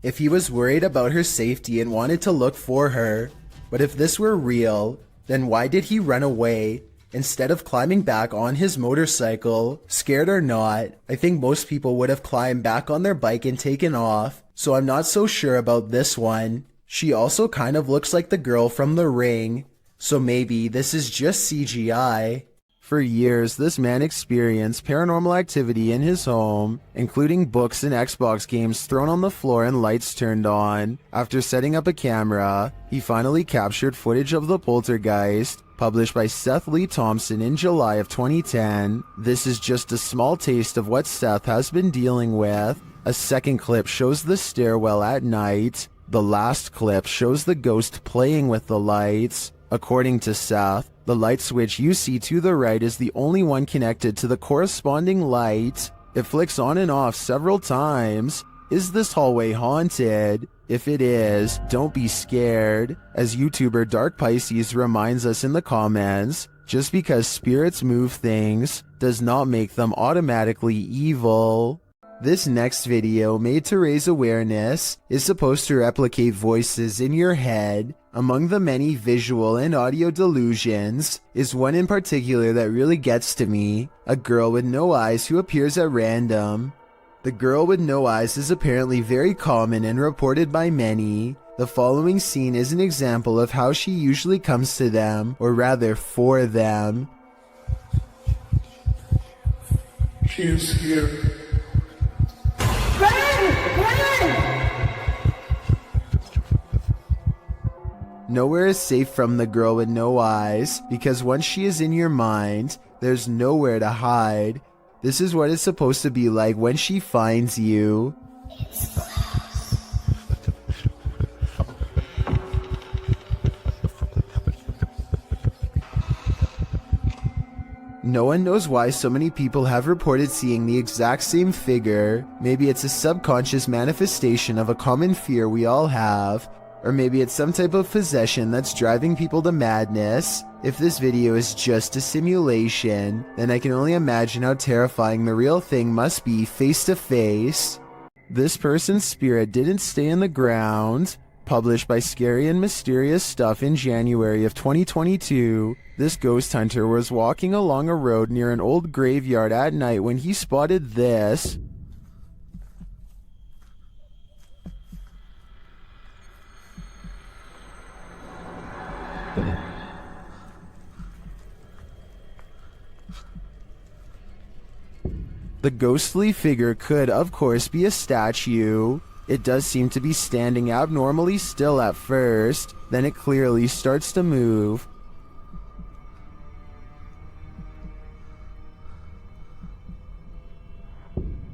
if he was worried about her safety and wanted to look for her. But if this were real, then why did he run away instead of climbing back on his motorcycle? Scared or not, I think most people would have climbed back on their bike and taken off, so I'm not so sure about this one. She also kind of looks like the girl from The Ring, so maybe this is just CGI. For years, this man experienced paranormal activity in his home, including books and Xbox games thrown on the floor and lights turned on. After setting up a camera, he finally captured footage of the poltergeist, published by Seth Lee Thompson in July of 2010. This is just a small taste of what Seth has been dealing with. A second clip shows the stairwell at night. The last clip shows the ghost playing with the lights. According to Seth, the light switch you see to the right is the only one connected to the corresponding light. It flicks on and off several times. Is this hallway haunted? If it is, don't be scared. As YouTuber Dark Pisces reminds us in the comments, just because spirits move things does not make them automatically evil. This next video, made to raise awareness, is supposed to replicate voices in your head. Among the many visual and audio delusions is one in particular that really gets to me. A girl with no eyes who appears at random. The girl with no eyes is apparently very common and reported by many. The following scene is an example of how she usually comes to them, or rather for them. She is here. Nowhere is safe from the girl with no eyes, because once she is in your mind, there's nowhere to hide. This is what it's supposed to be like when she finds you. No one knows why so many people have reported seeing the exact same figure. Maybe it's a subconscious manifestation of a common fear we all have. Or maybe it's some type of possession that's driving people to madness. If this video is just a simulation, then I can only imagine how terrifying the real thing must be face to face. This person's spirit didn't stay in the ground. Published by Scary and Mysterious Stuff in January of 2022, this ghost hunter was walking along a road near an old graveyard at night when he spotted this. The ghostly figure could, of course, be a statue. It does seem to be standing abnormally still at first, then it clearly starts to move.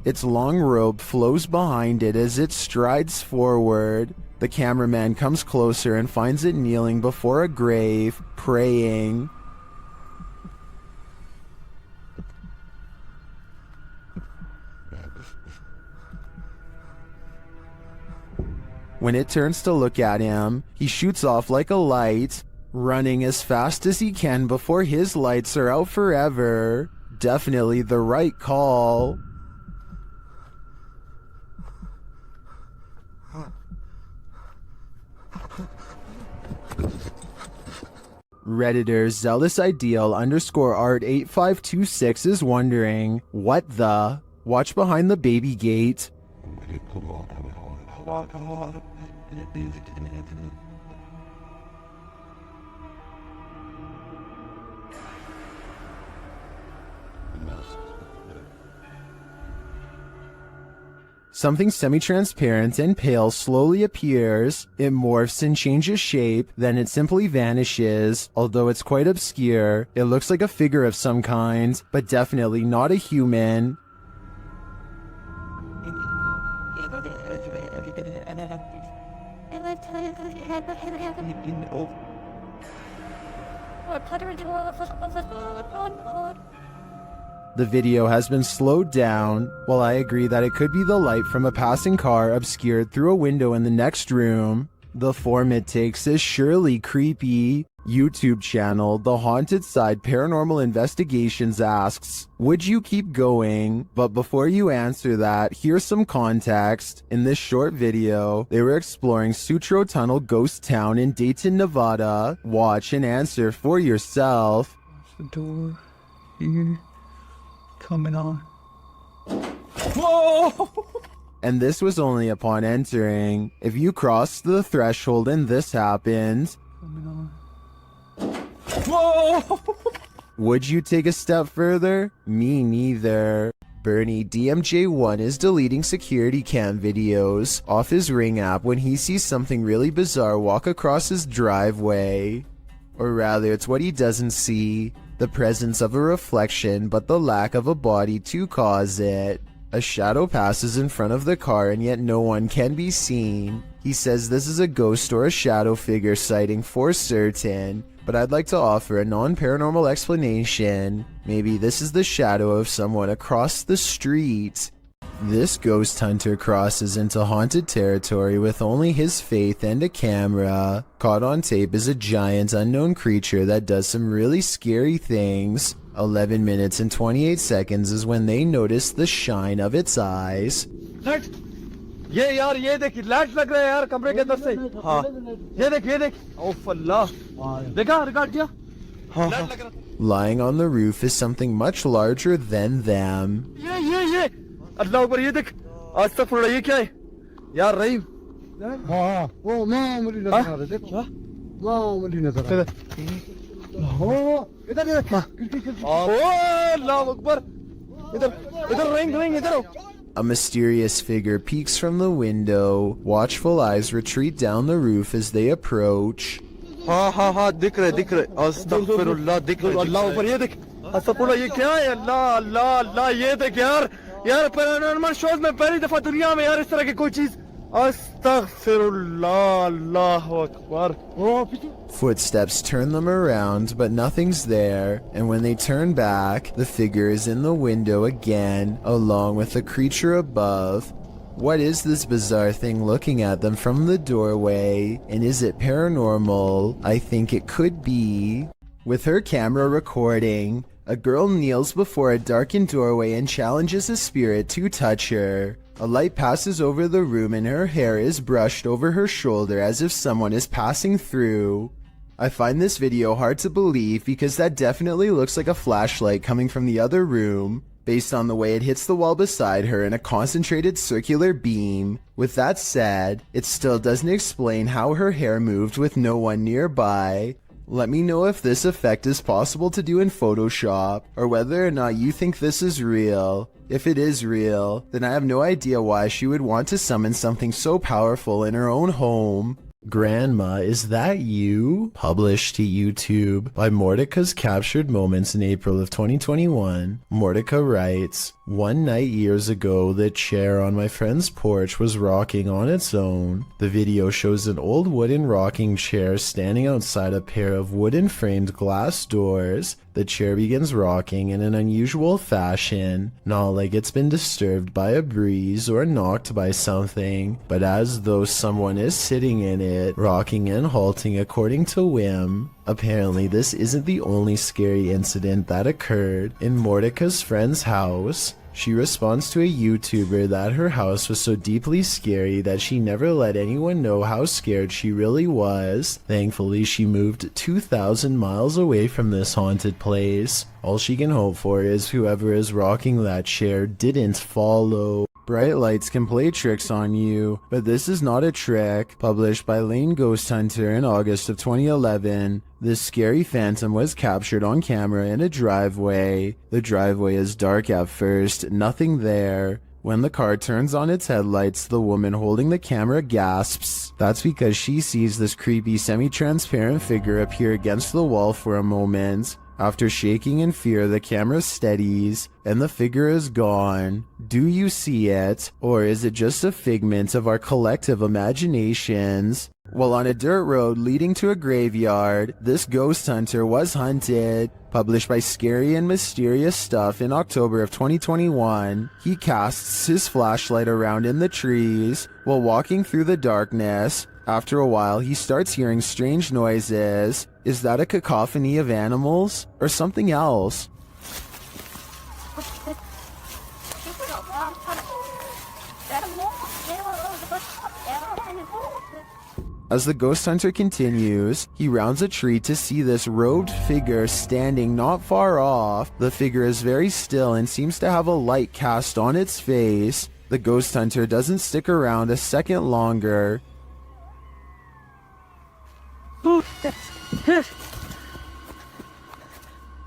Its long robe flows behind it as it strides forward. The cameraman comes closer and finds it kneeling before a grave, praying. When it turns to look at him, he shoots off like a light, running as fast as he can before his lights are out forever. Definitely the right call. Redditor ZealousIdeal_art8526 is wondering, what the? Watch behind the baby gate. Something semi-transparent and pale slowly appears. It morphs and changes shape, then it simply vanishes. Although it's quite obscure, it looks like a figure of some kind, but definitely not a human. The video has been slowed down. While I agree that it could be the light from a passing car obscured through a window in the next room, the form it takes is surely creepy. YouTube channel, The Haunted Side Paranormal Investigations asks, would you keep going? But before you answer that, here's some context. In this short video, they were exploring Sutro Tunnel Ghost Town in Dayton, Nevada. Watch and answer for yourself. The door here coming on. Whoa! And this was only upon entering. If you crossed the threshold and this happened, Coming on. whoa! Would you take a step further? Me neither. Bernie DMJ1 is deleting security cam videos off his Ring app when he sees something really bizarre walk across his driveway. Or rather, it's what he doesn't see. The presence of a reflection, but the lack of a body to cause it. A shadow passes in front of the car and yet no one can be seen. He says this is a ghost or a shadow figure sighting for certain, but I'd like to offer a non-paranormal explanation. Maybe this is the shadow of someone across the street. This ghost hunter crosses into haunted territory with only his faith and a camera. Caught on tape is a giant unknown creature that does some really scary things. 11 minutes and 28 seconds is when they notice the shine of its eyes. ये यार ये देख light लग रहा है यार कमरे के अंदर से हाँ ये देख ओफ अल्लाह देखा रिकॉर्ड किया हाँ लाइट लग रहा था Lying on the roof is something much larger than them. ये अल्लाह ऊपर ये देख आज तक थोड़ा ये क्या है यार रहीम हाँ वो मामूली नजर आ रहा है देख मामूली नजर आ रहा है इधर अल्लाह अकबर इधर रिंग इधर A mysterious figure peeks from the window. Watchful eyes retreat down the roof as they approach. हाँ दिख रहे अस्तगफिरुल्लाह दिख रहे अल्लाह ऊपर ये देख अस्तगफिरुल्लाह ये क्या है अल्लाह ये देख यार पैरानॉर्मल शोज में पहली दफा दुनिया में यार इस तरह की कोई चीज अस्तगफिरुल्लाह अल्लाहु Akbar Footsteps turn them around, but nothing's there, and when they turn back, the figure is in the window again, along with the creature above. What is this bizarre thing looking at them from the doorway, and is it paranormal? I think it could be. With her camera recording, a girl kneels before a darkened doorway and challenges a spirit to touch her. A light passes over the room and her hair is brushed over her shoulder as if someone is passing through. I find this video hard to believe because that definitely looks like a flashlight coming from the other room, based on the way it hits the wall beside her in a concentrated circular beam. With that said, it still doesn't explain how her hair moved with no one nearby. Let me know if this effect is possible to do in Photoshop, or whether or not you think this is real. If it is real, then I have no idea why she would want to summon something so powerful in her own home. Grandma, is that you? Published to YouTube by Mordecai's Captured Moments in April of 2021. Mordecai writes, one night years ago, the chair on my friend's porch was rocking on its own. The video shows an old wooden rocking chair standing outside a pair of wooden framed glass doors. The chair begins rocking in an unusual fashion, not like it's been disturbed by a breeze or knocked by something, but as though someone is sitting in it, rocking and halting according to whim. Apparently, this isn't the only scary incident that occurred in Mordecai's friend's house. She responds to a YouTuber that her house was so deeply scary that she never let anyone know how scared she really was. Thankfully, she moved 2,000 miles away from this haunted place. All she can hope for is whoever is rocking that chair didn't follow. Bright lights can play tricks on you, but this is not a trick. Published by Lane Ghost Hunter in August of 2011, this scary phantom was captured on camera in a driveway. The driveway is dark at first, nothing there. When the car turns on its headlights, the woman holding the camera gasps. That's because she sees this creepy semi-transparent figure appear against the wall for a moment. After shaking in fear, the camera steadies, and the figure is gone. Do you see it? Or is it just a figment of our collective imaginations? While on a dirt road leading to a graveyard, this ghost hunter was hunted. Published by Scary and Mysterious Stuff in October of 2021, he casts his flashlight around in the trees while walking through the darkness. After a while, he starts hearing strange noises. Is that a cacophony of animals or something else? As the ghost hunter continues, he rounds a tree to see this robed figure standing not far off. The figure is very still and seems to have a light cast on its face. The ghost hunter doesn't stick around a second longer.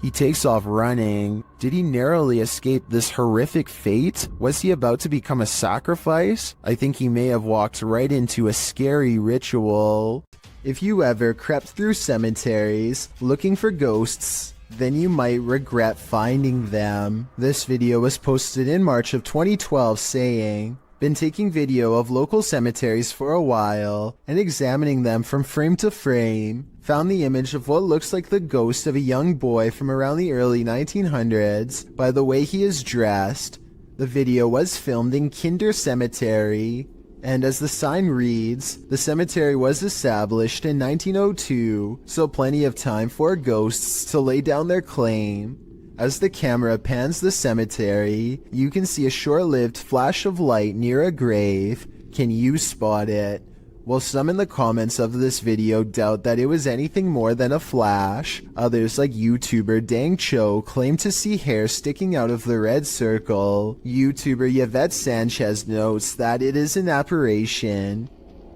He takes off running. Did he narrowly escape this horrific fate? Was he about to become a sacrifice? I think he may have walked right into a scary ritual. If you ever crept through cemeteries looking for ghosts, then you might regret finding them. This video was posted in March of 2012 saying, "Been taking video of local cemeteries for a while and examining them from frame to frame. Found the image of what looks like the ghost of a young boy from around the early 1900s by the way he is dressed. The video was filmed in Kinder Cemetery, and as the sign reads, the cemetery was established in 1902, so plenty of time for ghosts to lay down their claim." As the camera pans the cemetery, you can see a short-lived flash of light near a grave. Can you spot it? While some in the comments of this video doubt that it was anything more than a flash, others like YouTuber Dang Cho claim to see hair sticking out of the red circle. YouTuber Yvette Sanchez notes that it is an apparition.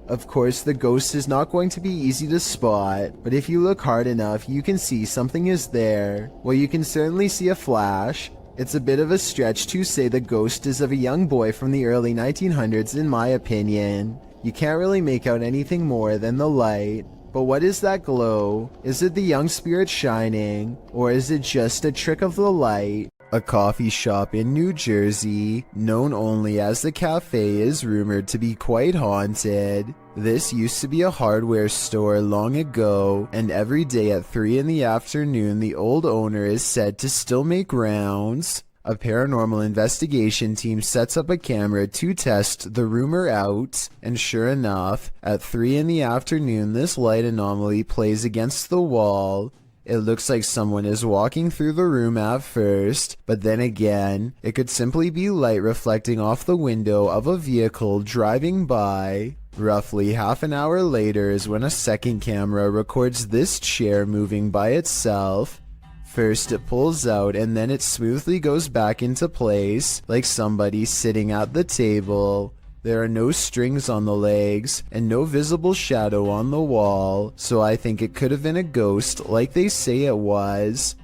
Of course, the ghost is not going to be easy to spot, but if you look hard enough, you can see something is there. Well, you can certainly see a flash. It's a bit of a stretch to say the ghost is of a young boy from the early 1900s in my opinion. You can't really make out anything more than the light. But what is that glow? Is it the young spirit shining, or is it just a trick of the light? A coffee shop in New Jersey, known only as the Cafe, is rumored to be quite haunted. This used to be a hardware store long ago, and every day at 3 in the afternoon the old owner is said to still make rounds. A paranormal investigation team sets up a camera to test the rumor out, and sure enough, at 3 in the afternoon this light anomaly plays against the wall. It looks like someone is walking through the room at first, but then again, it could simply be light reflecting off the window of a vehicle driving by. Roughly half an hour later is when a second camera records this chair moving by itself. First it pulls out and then it smoothly goes back into place, like somebody sitting at the table. There are no strings on the legs and no visible shadow on the wall, so I think it could have been a ghost like they say it was.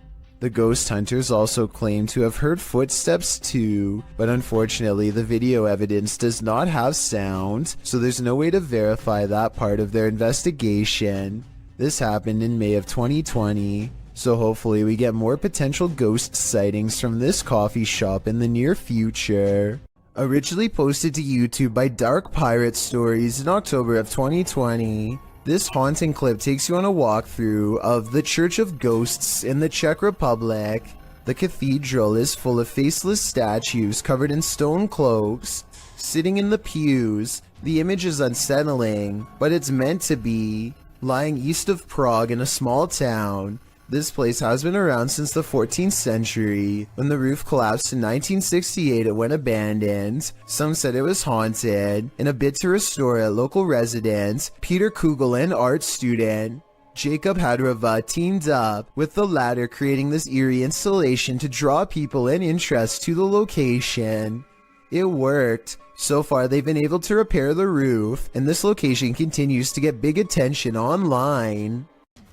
The ghost hunters also claim to have heard footsteps too, but unfortunately the video evidence does not have sound, so there's no way to verify that part of their investigation. This happened in May of 2020. So hopefully we get more potential ghost sightings from this coffee shop in the near future. Originally posted to YouTube by Dark Pirate Stories in October of 2020, this haunting clip takes you on a walkthrough of the Church of Ghosts in the Czech Republic. The cathedral is full of faceless statues covered in stone cloaks, sitting in the pews. The image is unsettling, but it's meant to be. Lying east of Prague in a small town, this place has been around since the 14th century. When the roof collapsed in 1968, it went abandoned. Some said it was haunted. In a bid to restore it, local resident Peter Kugel and art student Jacob Hadrava teamed up with the latter, creating this eerie installation to draw people and interest to the location. It worked. So far, they've been able to repair the roof, and this location continues to get big attention online.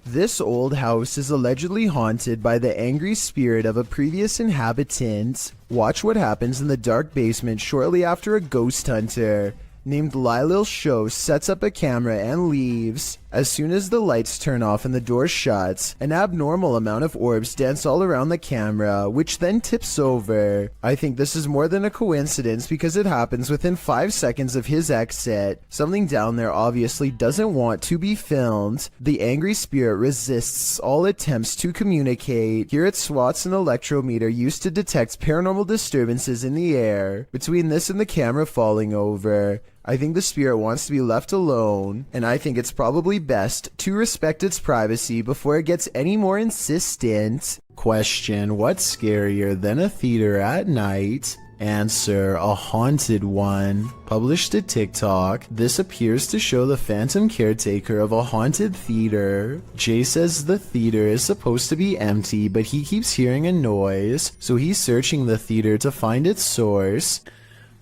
This old house is allegedly haunted by the angry spirit of a previous inhabitant. Watch what happens in the dark basement shortly after a ghost hunter named Lylil Show sets up a camera and leaves. As soon as the lights turn off and the door shuts, an abnormal amount of orbs dance all around the camera, which then tips over. I think this is more than a coincidence because it happens within 5 seconds of his exit. Something down there obviously doesn't want to be filmed. The angry spirit resists all attempts to communicate. Here it swats an electrometer used to detect paranormal disturbances in the air. Between this and the camera falling over, I think the spirit wants to be left alone, and I think it's probably best to respect its privacy before it gets any more insistent. Question: what's scarier than a theater at night? Answer: a haunted one. Published to TikTok. This appears to show the phantom caretaker of a haunted theater. Jay says the theater is supposed to be empty, but he keeps hearing a noise, so he's searching the theater to find its source.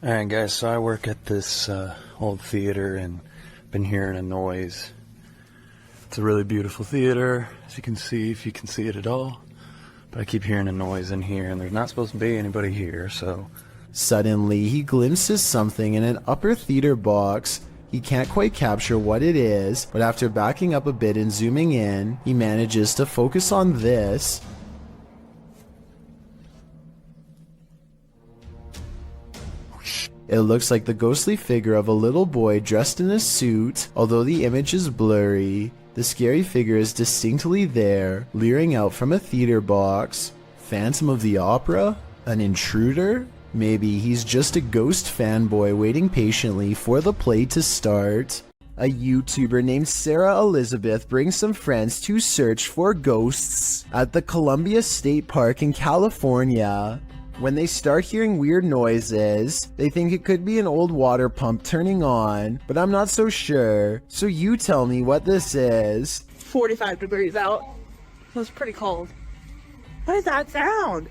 Alright guys, so I work at this old theater and been hearing a noise. It's a really beautiful theater, as you can see, if you can see it at all. But I keep hearing a noise in here and there's not supposed to be anybody here, so... Suddenly, he glimpses something in an upper theater box. He can't quite capture what it is, but after backing up a bit and zooming in, he manages to focus on this. It looks like the ghostly figure of a little boy dressed in a suit. Although the image is blurry, the scary figure is distinctly there, leering out from a theater box. Phantom of the Opera? An intruder? Maybe he's just a ghost fanboy waiting patiently for the play to start. A YouTuber named Sarah Elizabeth brings some friends to search for ghosts at the Columbia State Park in California. When they start hearing weird noises, they think it could be an old water pump turning on, but I'm not so sure. So you tell me what this is. 45 degrees out. It was pretty cold. What is that sound?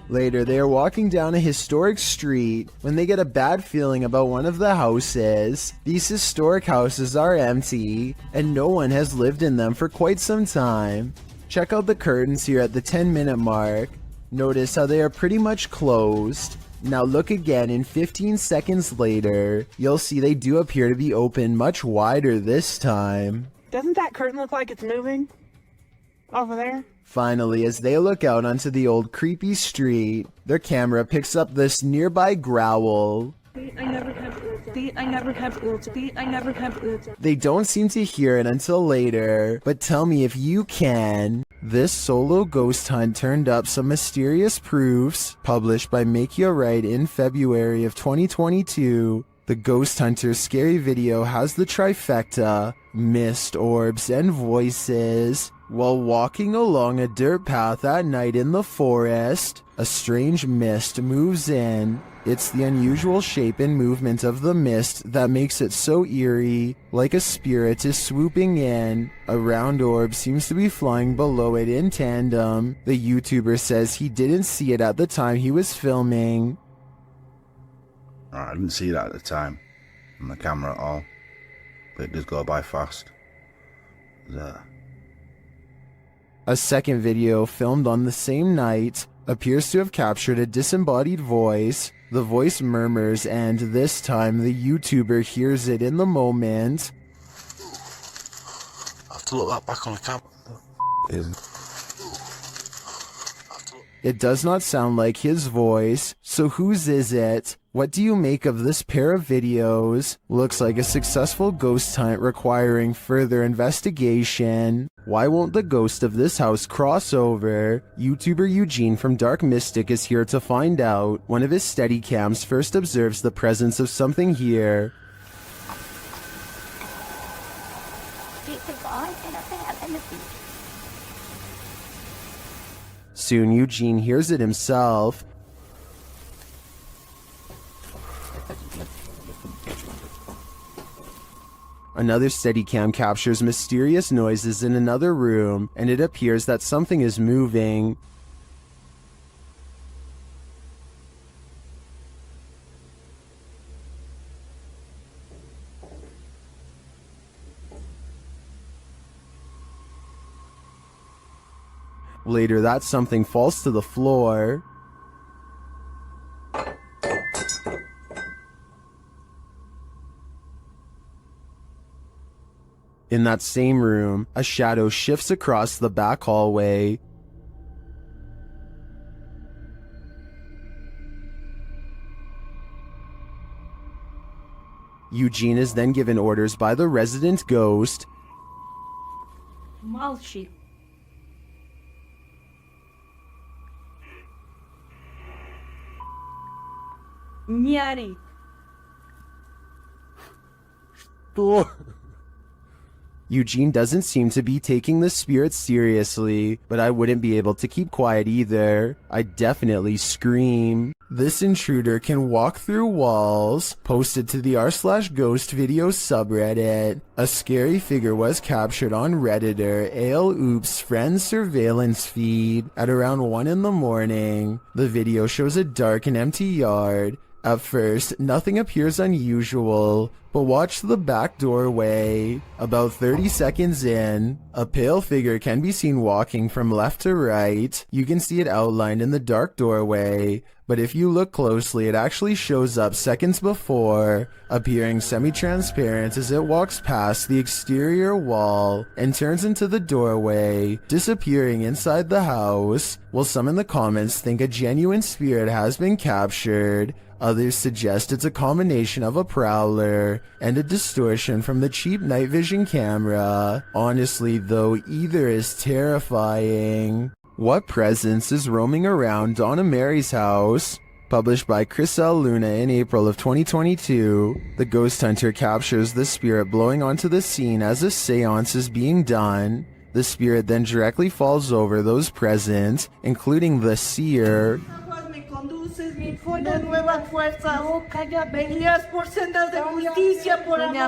Later, they are walking down a historic street when they get a bad feeling about one of the houses. These historic houses are empty, and no one has lived in them for quite some time. Check out the curtains here at the 10-minute mark. Notice how they are pretty much closed. Now look again, and 15 seconds later, you'll see they do appear to be open much wider this time. Doesn't that curtain look like it's moving? Over there? Finally, as they look out onto the old creepy street, their camera picks up this nearby growl. I never kept They don't seem to hear it until later, but tell me if you can. This solo ghost hunt turned up some mysterious proofs, published by Macleod in February of 2022. The ghost hunter's scary video has the trifecta: mist, orbs, and voices. While walking along a dirt path at night in the forest, a strange mist moves in. It's the unusual shape and movement of the mist that makes it so eerie, like a spirit is swooping in. A round orb seems to be flying below it in tandem. The YouTuber says he didn't see it at the time he was filming. I didn't see that at the time on the camera at all, but it does go by fast. A second video filmed on the same night appears to have captured a disembodied voice. The voice murmurs, and this time the YouTuber hears it in the moment. I have to look that back on the camera. It does not sound like his voice, so whose is it? What do you make of this pair of videos? Looks like a successful ghost hunt requiring further investigation. Why won't the ghost of this house cross over? YouTuber Eugene from Dark Mystic is here to find out. One of his Steadicams first observes the presence of something here. Soon Eugene hears it himself. Another Steadicam captures mysterious noises in another room, and it appears that something is moving. Later, that something falls to the floor. In that same room, a shadow shifts across the back hallway. Eugene is then given orders by the resident ghost. Молчи. Не ори. Eugene doesn't seem to be taking the spirit seriously, but I wouldn't be able to keep quiet either. I'd definitely scream. This intruder can walk through walls. Posted to the r/ghost video subreddit. A scary figure was captured on Redditor ALOOP's friend surveillance feed at around 1 in the morning. The video shows a dark and empty yard. At first, nothing appears unusual, but watch the back doorway. About 30 seconds in, a pale figure can be seen walking from left to right. You can see it outlined in the dark doorway, but if you look closely, it actually shows up seconds before, appearing semi-transparent as it walks past the exterior wall and turns into the doorway, disappearing inside the house. While some in the comments think a genuine spirit has been captured, others suggest it's a combination of a prowler and a distortion from the cheap night vision camera. Honestly though, either is terrifying. What presence is roaming around Donna Mary's house? Published by Chris L. Luna in April of 2022, the ghost hunter captures the spirit blowing onto the scene as a seance is being done. The spirit then directly falls over those present, including the seer. Una nueva fuerza, venías por sendas de justicia, por amor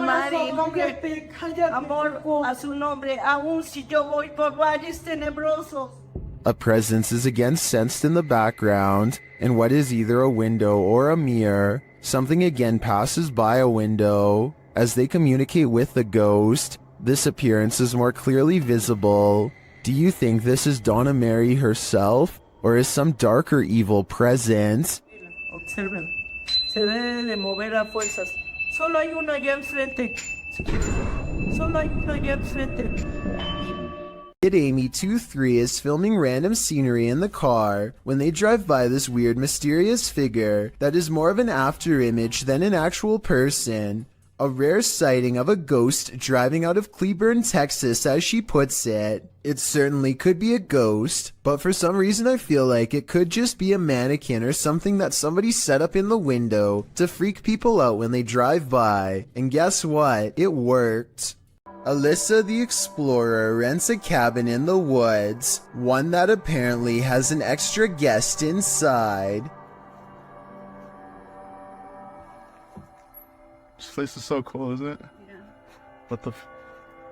a su nombre, aun si yo voy por valles tenebrosos. A presence is again sensed in the background, in what is either a window or a mirror. Something again passes by a window. As they communicate with the ghost, this appearance is more clearly visible. Do you think this is Donna Mary herself, or is some darker evil present? Observen, se debe de mover a fuerzas. Solo hay uno allá enfrente. Solo hay uno allá enfrente. Kid Amy 23 is filming random scenery in the car when they drive by this weird mysterious figure that is more of an after image than an actual person. A rare sighting of a ghost driving out of Cleburne, Texas, as she puts it. It certainly could be a ghost, but for some reason I feel like it could just be a mannequin or something that somebody set up in the window to freak people out when they drive by. And guess what? It worked. Alyssa the Explorer rents a cabin in the woods, one that apparently has an extra guest inside. This place is so cool, isn't it? Yeah. What the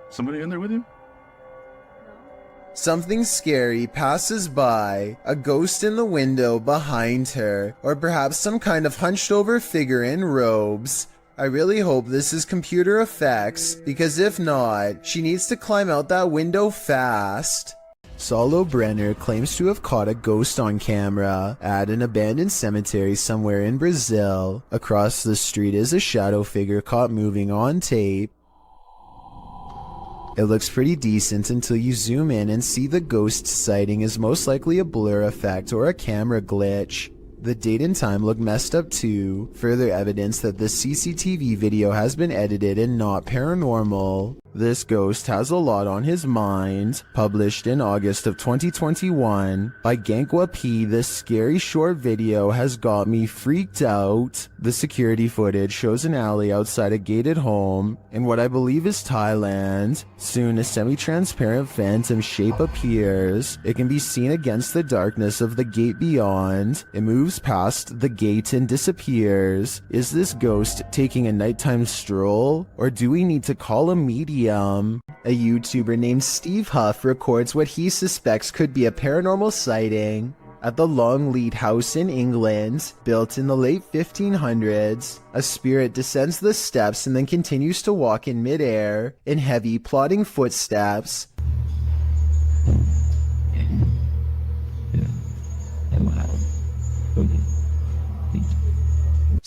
somebody in there with you? Something scary passes by, a ghost in the window behind her, or perhaps some kind of hunched over figure in robes. I really hope this is computer effects, because if not, she needs to climb out that window fast. Saulo Brenner claims to have caught a ghost on camera at an abandoned cemetery somewhere in Brazil. Across the street is a shadow figure caught moving on tape. It looks pretty decent until you zoom in and see the ghost sighting is most likely a blur effect or a camera glitch. The date and time look messed up too, further evidence that the CCTV video has been edited and not paranormal. This ghost has a lot on his mind. Published in August of 2021 by Gankwa P, this scary short video has got me freaked out. The security footage shows an alley outside a gated home in what I believe is Thailand. Soon a semi-transparent phantom shape appears. It can be seen against the darkness of the gate beyond. It moves past the gate and disappears. Is this ghost taking a nighttime stroll, or do we need to call a medium? A YouTuber named Steve Huff records what he suspects could be a paranormal sighting at the Longleat House in England. Built in the late 1500s, a spirit descends the steps and then continues to walk in midair in heavy, plodding footsteps.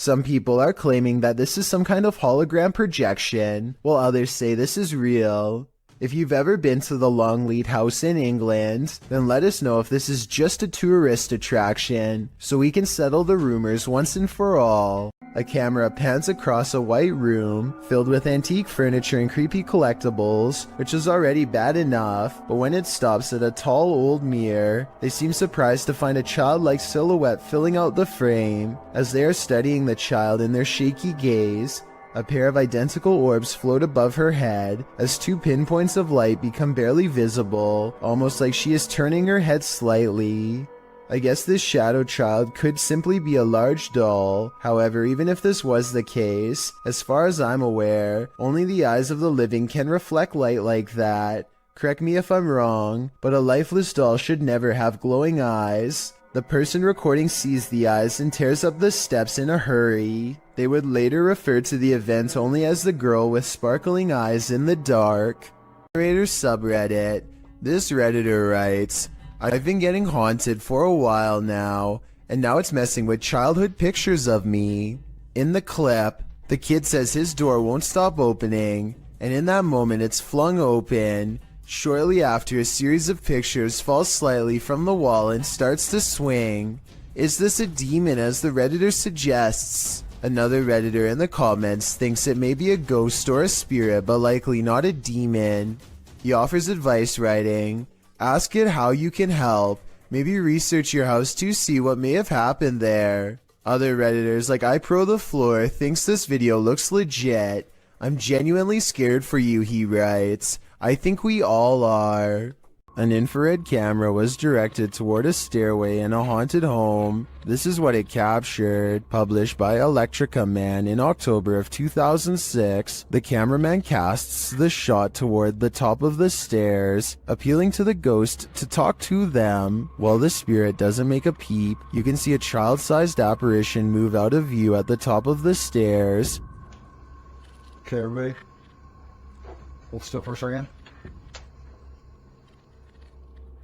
Some people are claiming that this is some kind of hologram projection, while others say this is real. If you've ever been to the Longleat House in England, then let us know if this is just a tourist attraction, so we can settle the rumors once and for all. A camera pans across a white room, filled with antique furniture and creepy collectibles, which is already bad enough, but when it stops at a tall old mirror, they seem surprised to find a childlike silhouette filling out the frame. As they are studying the child in their shaky gaze, a pair of identical orbs float above her head as two pinpoints of light become barely visible, almost like she is turning her head slightly. I guess this shadow child could simply be a large doll. However, even if this was the case, as far as I'm aware, only the eyes of the living can reflect light like that. Correct me if I'm wrong, but a lifeless doll should never have glowing eyes. The person recording sees the eyes and tears up the steps in a hurry. They would later refer to the event only as the girl with sparkling eyes in the dark. Narrator subreddit. This redditor writes, I've been getting haunted for a while now, and now it's messing with childhood pictures of me. In the clip, the kid says his door won't stop opening, and in that moment it's flung open. Shortly after, a series of pictures falls slightly from the wall and starts to swing. Is this a demon, as the redditor suggests? Another redditor in the comments thinks it may be a ghost or a spirit, but likely not a demon. He offers advice writing, ask it how you can help. Maybe research your house to see what may have happened there. Other redditors like iPro thinks this video looks legit. I'm genuinely scared for you, he writes. I think we all are. An infrared camera was directed toward a stairway in a haunted home. This is what it captured. Published by Electrica Man in October of 2006, the cameraman casts the shot toward the top of the stairs, appealing to the ghost to talk to them. While the spirit doesn't make a peep, you can see a child-sized apparition move out of view at the top of the stairs. Okay, everybody. Hold still for a second.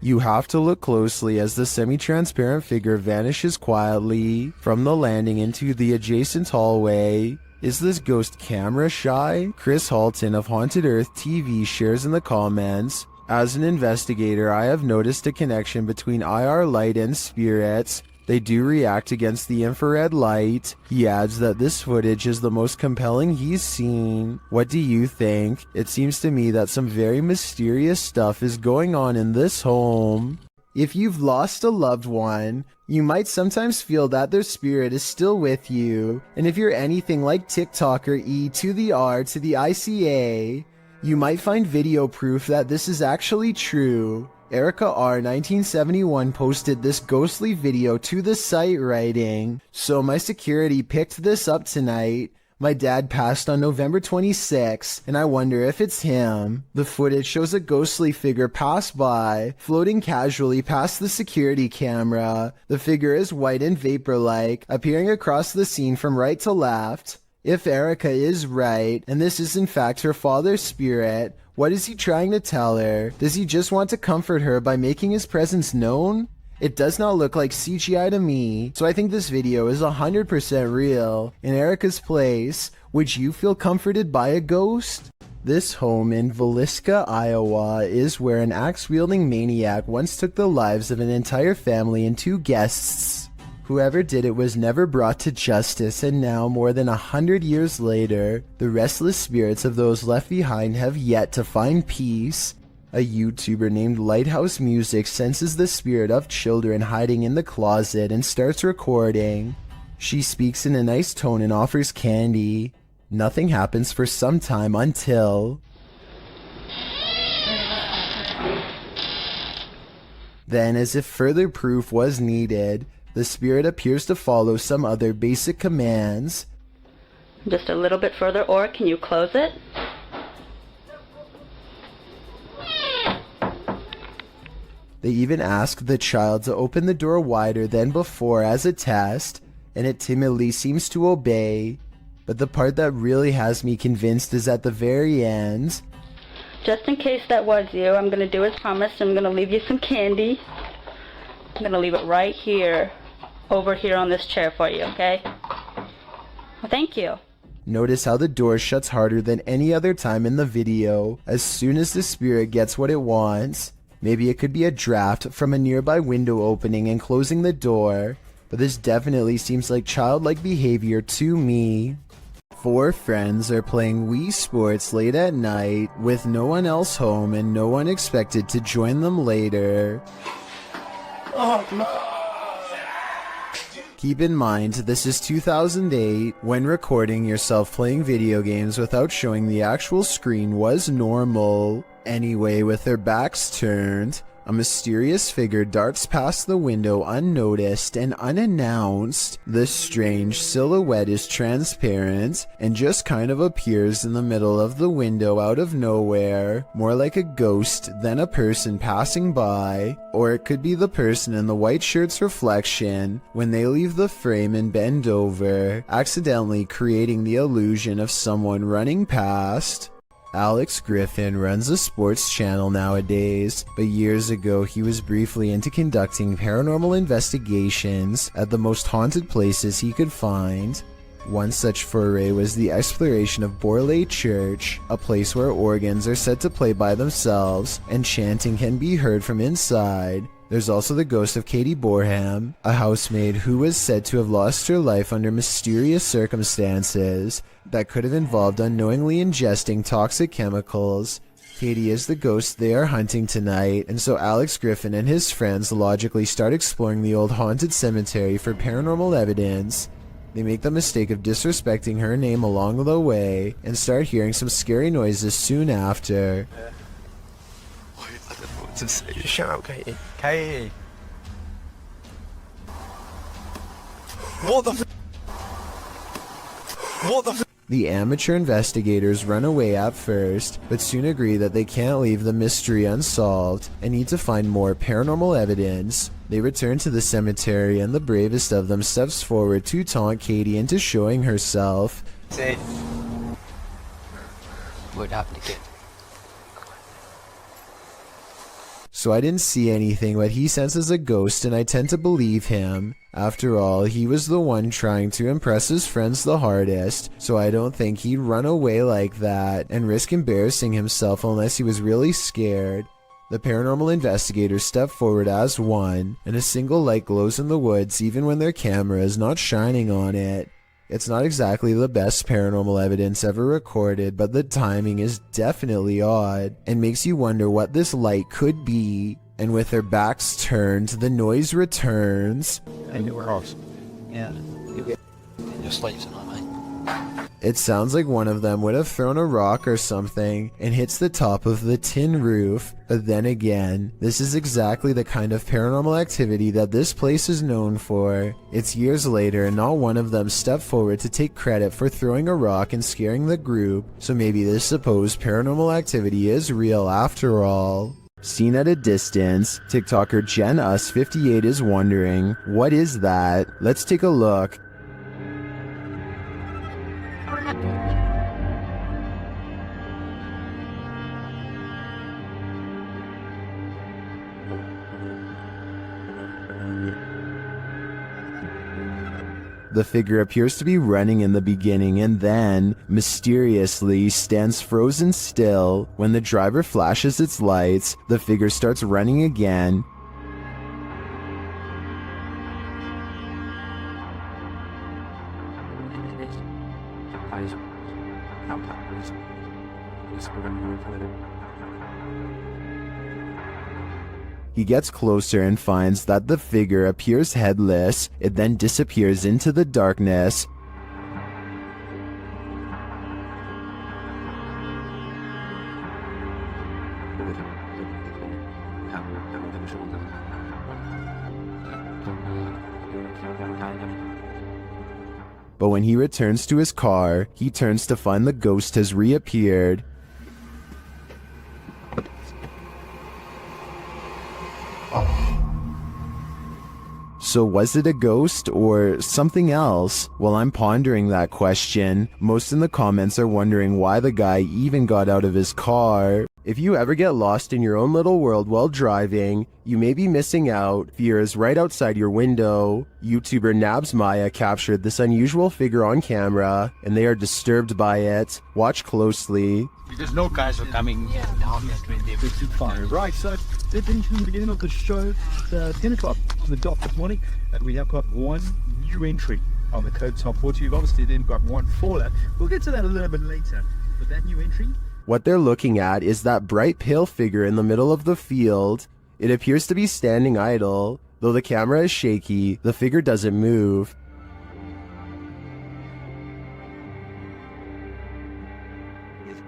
You have to look closely as the semi-transparent figure vanishes quietly from the landing into the adjacent hallway. Is this ghost camera shy? Chris Halton of Haunted Earth TV shares in the comments, as an investigator, I have noticed a connection between IR light and spirits. They do react against the infrared light. He adds that this footage is the most compelling he's seen. What do you think? It seems to me that some very mysterious stuff is going on in this home. If you've lost a loved one, you might sometimes feel that their spirit is still with you. And if you're anything like TikToker E to the R to the ICA, you might find video proof that this is actually true. Erica R 1971 posted this ghostly video to the site writing, so my security picked this up tonight. My dad passed on November 26, and I wonder if it's him. The footage shows a ghostly figure pass by, floating casually past the security camera. The figure is white and vapor-like, appearing across the scene from right to left. If Erica is right, and this is in fact her father's spirit, what is he trying to tell her? Does he just want to comfort her by making his presence known? It does not look like CGI to me, so I think this video is 100% real. In Erica's place, would you feel comforted by a ghost? This home in Villisca, Iowa is where an axe-wielding maniac once took the lives of an entire family and 2 guests. Whoever did it was never brought to justice, and now, more than 100 years later, the restless spirits of those left behind have yet to find peace. A YouTuber named Lighthouse Music senses the spirit of children hiding in the closet and starts recording. She speaks in a nice tone and offers candy. Nothing happens for some time until... Then, as if further proof was needed, the spirit appears to follow some other basic commands. Just a little bit further, or can you close it? They even ask the child to open the door wider than before as a test, and it timidly seems to obey. But the part that really has me convinced is at the very end. Just in case that was you, I'm going to do as promised. I'm going to leave you some candy. I'm going to leave it right here, over here on this chair for you, okay? Well, thank you. Notice how the door shuts harder than any other time in the video as soon as the spirit gets what it wants. Maybe it could be a draft from a nearby window opening and closing the door, but this definitely seems like childlike behavior to me. 4 friends are playing Wii Sports late at night with no one else home and no one expected to join them later. Keep in mind, this is 2008, when recording yourself playing video games without showing the actual screen was normal. Anyway, with their backs turned, a mysterious figure darts past the window unnoticed and unannounced. This strange silhouette is transparent and just kind of appears in the middle of the window out of nowhere, more like a ghost than a person passing by. Or it could be the person in the white shirt's reflection when they leave the frame and bend over, accidentally creating the illusion of someone running past. Alex Griffin runs a sports channel nowadays, but years ago he was briefly into conducting paranormal investigations at the most haunted places he could find. One such foray was the exploration of Borley Church, a place where organs are said to play by themselves and chanting can be heard from inside. There's also the ghost of Katie Borham, a housemaid who was said to have lost her life under mysterious circumstances that could have involved unknowingly ingesting toxic chemicals. Katie is the ghost they are hunting tonight, and so Alex Griffin and his friends logically start exploring the old haunted cemetery for paranormal evidence. They make the mistake of disrespecting her name along the way and start hearing some scary noises soon after. Shut up, Katie. Katie! What the What the The amateur investigators run away at first, but soon agree that they can't leave the mystery unsolved and need to find more paranormal evidence. They return to the cemetery and the bravest of them steps forward to taunt Katie into showing herself. Say, what happened again? So I didn't see anything, but he senses a ghost and I tend to believe him. After all, he was the one trying to impress his friends the hardest, so I don't think he'd run away like that and risk embarrassing himself unless he was really scared. The paranormal investigators step forward as one, and a single light glows in the woods even when their camera is not shining on it. It's not exactly the best paranormal evidence ever recorded, but the timing is definitely odd and makes you wonder what this light could be. And with their backs turned, the noise returns. I knew we're off. Yeah. Just like tonight, mate. It sounds like one of them would have thrown a rock or something and hits the top of the tin roof. But then again, this is exactly the kind of paranormal activity that this place is known for. It's years later and not one of them stepped forward to take credit for throwing a rock and scaring the group, so maybe this supposed paranormal activity is real after all. Seen at a distance, TikToker JenUs58 is wondering, what is that? Let's take a look. The figure appears to be running in the beginning and then, mysteriously, stands frozen still. When the driver flashes its lights, the figure starts running again. He gets closer and finds that the figure appears headless. It then disappears into the darkness. But when he returns to his car, he turns to find the ghost has reappeared. So was it a ghost or something else? While I'm pondering that question, most in the comments are wondering why the guy even got out of his car. If you ever get lost in your own little world while driving, you may be missing out. Fear is right outside your window. YouTuber Nabs Maya captured this unusual figure on camera, and they are disturbed by it. Watch closely. Because no guys are coming down between the too far. Right, so it's in the beginning of the show, 10 o'clock on the dot this morning, and we have got one new entry on the code top 40. We've obviously then got one fallout. We'll get to that a little bit later, but that new entry. What they're looking at is that bright pale figure in the middle of the field. It appears to be standing idle. Though the camera is shaky, the figure doesn't move.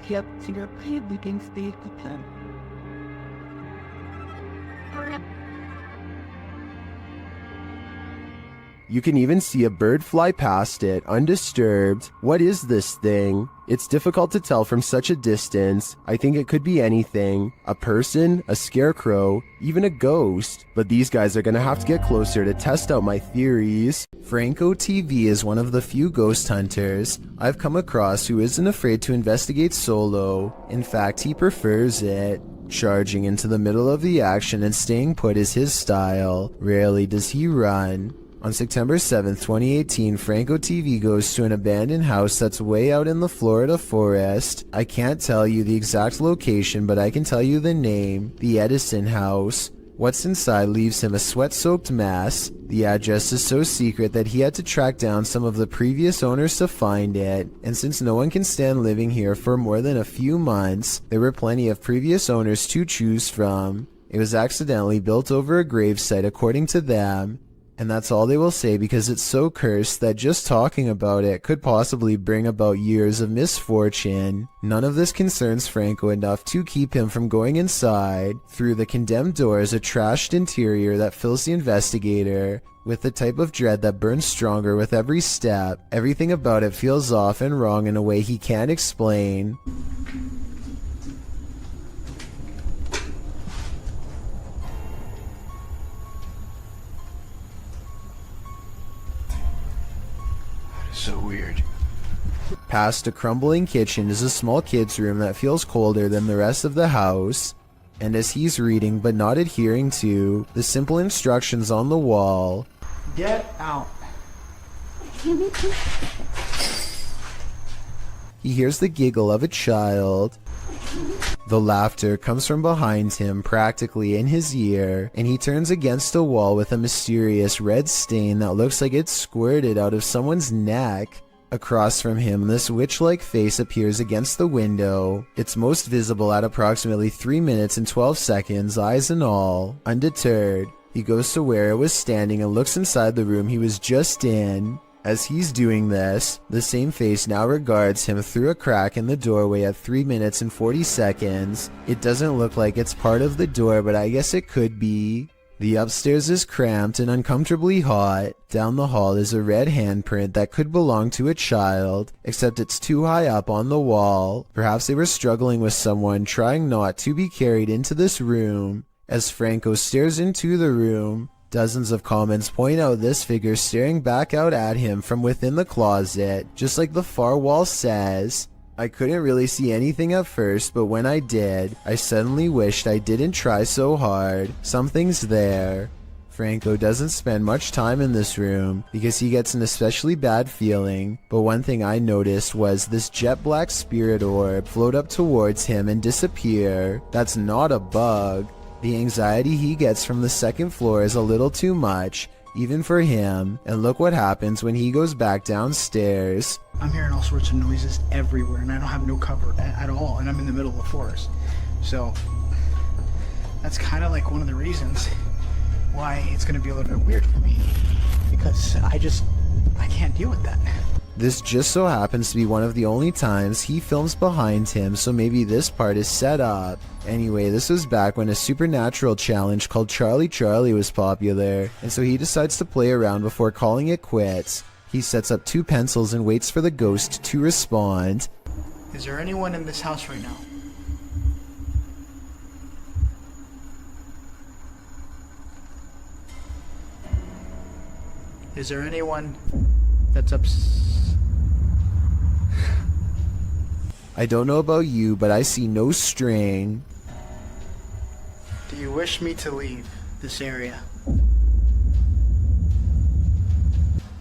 Kept your everything stayed the plan. You can even see a bird fly past it, undisturbed. What is this thing? It's difficult to tell from such a distance. I think it could be anything. A person, a scarecrow, even a ghost. But these guys are gonna have to get closer to test out my theories. Franco TV is one of the few ghost hunters I've come across who isn't afraid to investigate solo. In fact, he prefers it. Charging into the middle of the action and staying put is his style. Rarely does he run. On September 7th, 2018, Franco TV goes to an abandoned house that's way out in the Florida forest. I can't tell you the exact location, but I can tell you the name, the Edison House. What's inside leaves him a sweat-soaked mess. The address is so secret that he had to track down some of the previous owners to find it, and since no one can stand living here for more than a few months, there were plenty of previous owners to choose from. It was accidentally built over a gravesite according to them. And that's all they will say because it's so cursed that just talking about it could possibly bring about years of misfortune. None of this concerns Franco enough to keep him from going inside. Through the condemned door is a trashed interior that fills the investigator with the type of dread that burns stronger with every step. Everything about it feels off and wrong in a way he can't explain. So weird. Past a crumbling kitchen is a small kid's room that feels colder than the rest of the house. And as he's reading but not adhering to the simple instructions on the wall, Get out. he hears the giggle of a child. The laughter comes from behind him, practically in his ear, and he turns against a wall with a mysterious red stain that looks like it's squirted out of someone's neck. Across from him, this witch-like face appears against the window. It's most visible at approximately 3 minutes and 12 seconds, eyes and all. Undeterred, he goes to where it was standing and looks inside the room he was just in. As he's doing this, the same face now regards him through a crack in the doorway at 3 minutes and 40 seconds. It doesn't look like it's part of the door, but I guess it could be. The upstairs is cramped and uncomfortably hot. Down the hall is a red handprint that could belong to a child, except it's too high up on the wall. Perhaps they were struggling with someone trying not to be carried into this room. As Franco stares into the room, dozens of comments point out this figure staring back out at him from within the closet, just like the far wall says. I couldn't really see anything at first, but when I did, I suddenly wished I didn't try so hard. Something's there. Franco doesn't spend much time in this room because he gets an especially bad feeling, but one thing I noticed was this jet black spirit orb float up towards him and disappear. That's not a bug. The anxiety he gets from the second floor is a little too much, even for him, and look what happens when he goes back downstairs. I'm hearing all sorts of noises everywhere, and I don't have no cover at all, and I'm in the middle of the forest. So, that's kind of like one of the reasons why it's going to be a little bit weird for me, because I can't deal with that. This just so happens to be one of the only times he films behind him, so maybe this part is set up. Anyway, this was back when a supernatural challenge called Charlie Charlie was popular, and so he decides to play around before calling it quits. He sets up 2 pencils and waits for the ghost to respond. Is there anyone in this house right now? Is there anyone that's I don't know about you, but I see no string. Do you wish me to leave this area?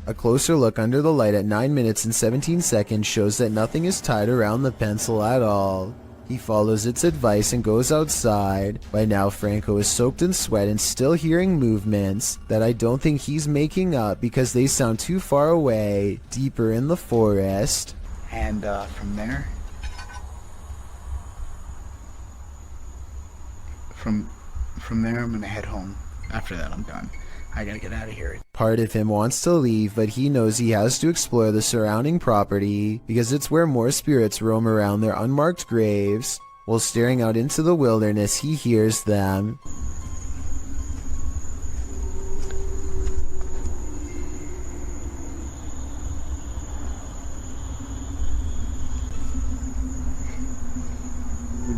A closer look under the light at 9 minutes and 17 seconds shows that nothing is tied around the pencil at all. He follows its advice and goes outside. By now, Franco is soaked in sweat and still hearing movements that I don't think he's making up because they sound too far away, deeper in the forest. And from there, from there, I'm gonna head home. After that, I'm done. I gotta get out of here. Part of him wants to leave, but he knows he has to explore the surrounding property because it's where more spirits roam around their unmarked graves. While staring out into the wilderness, he hears them.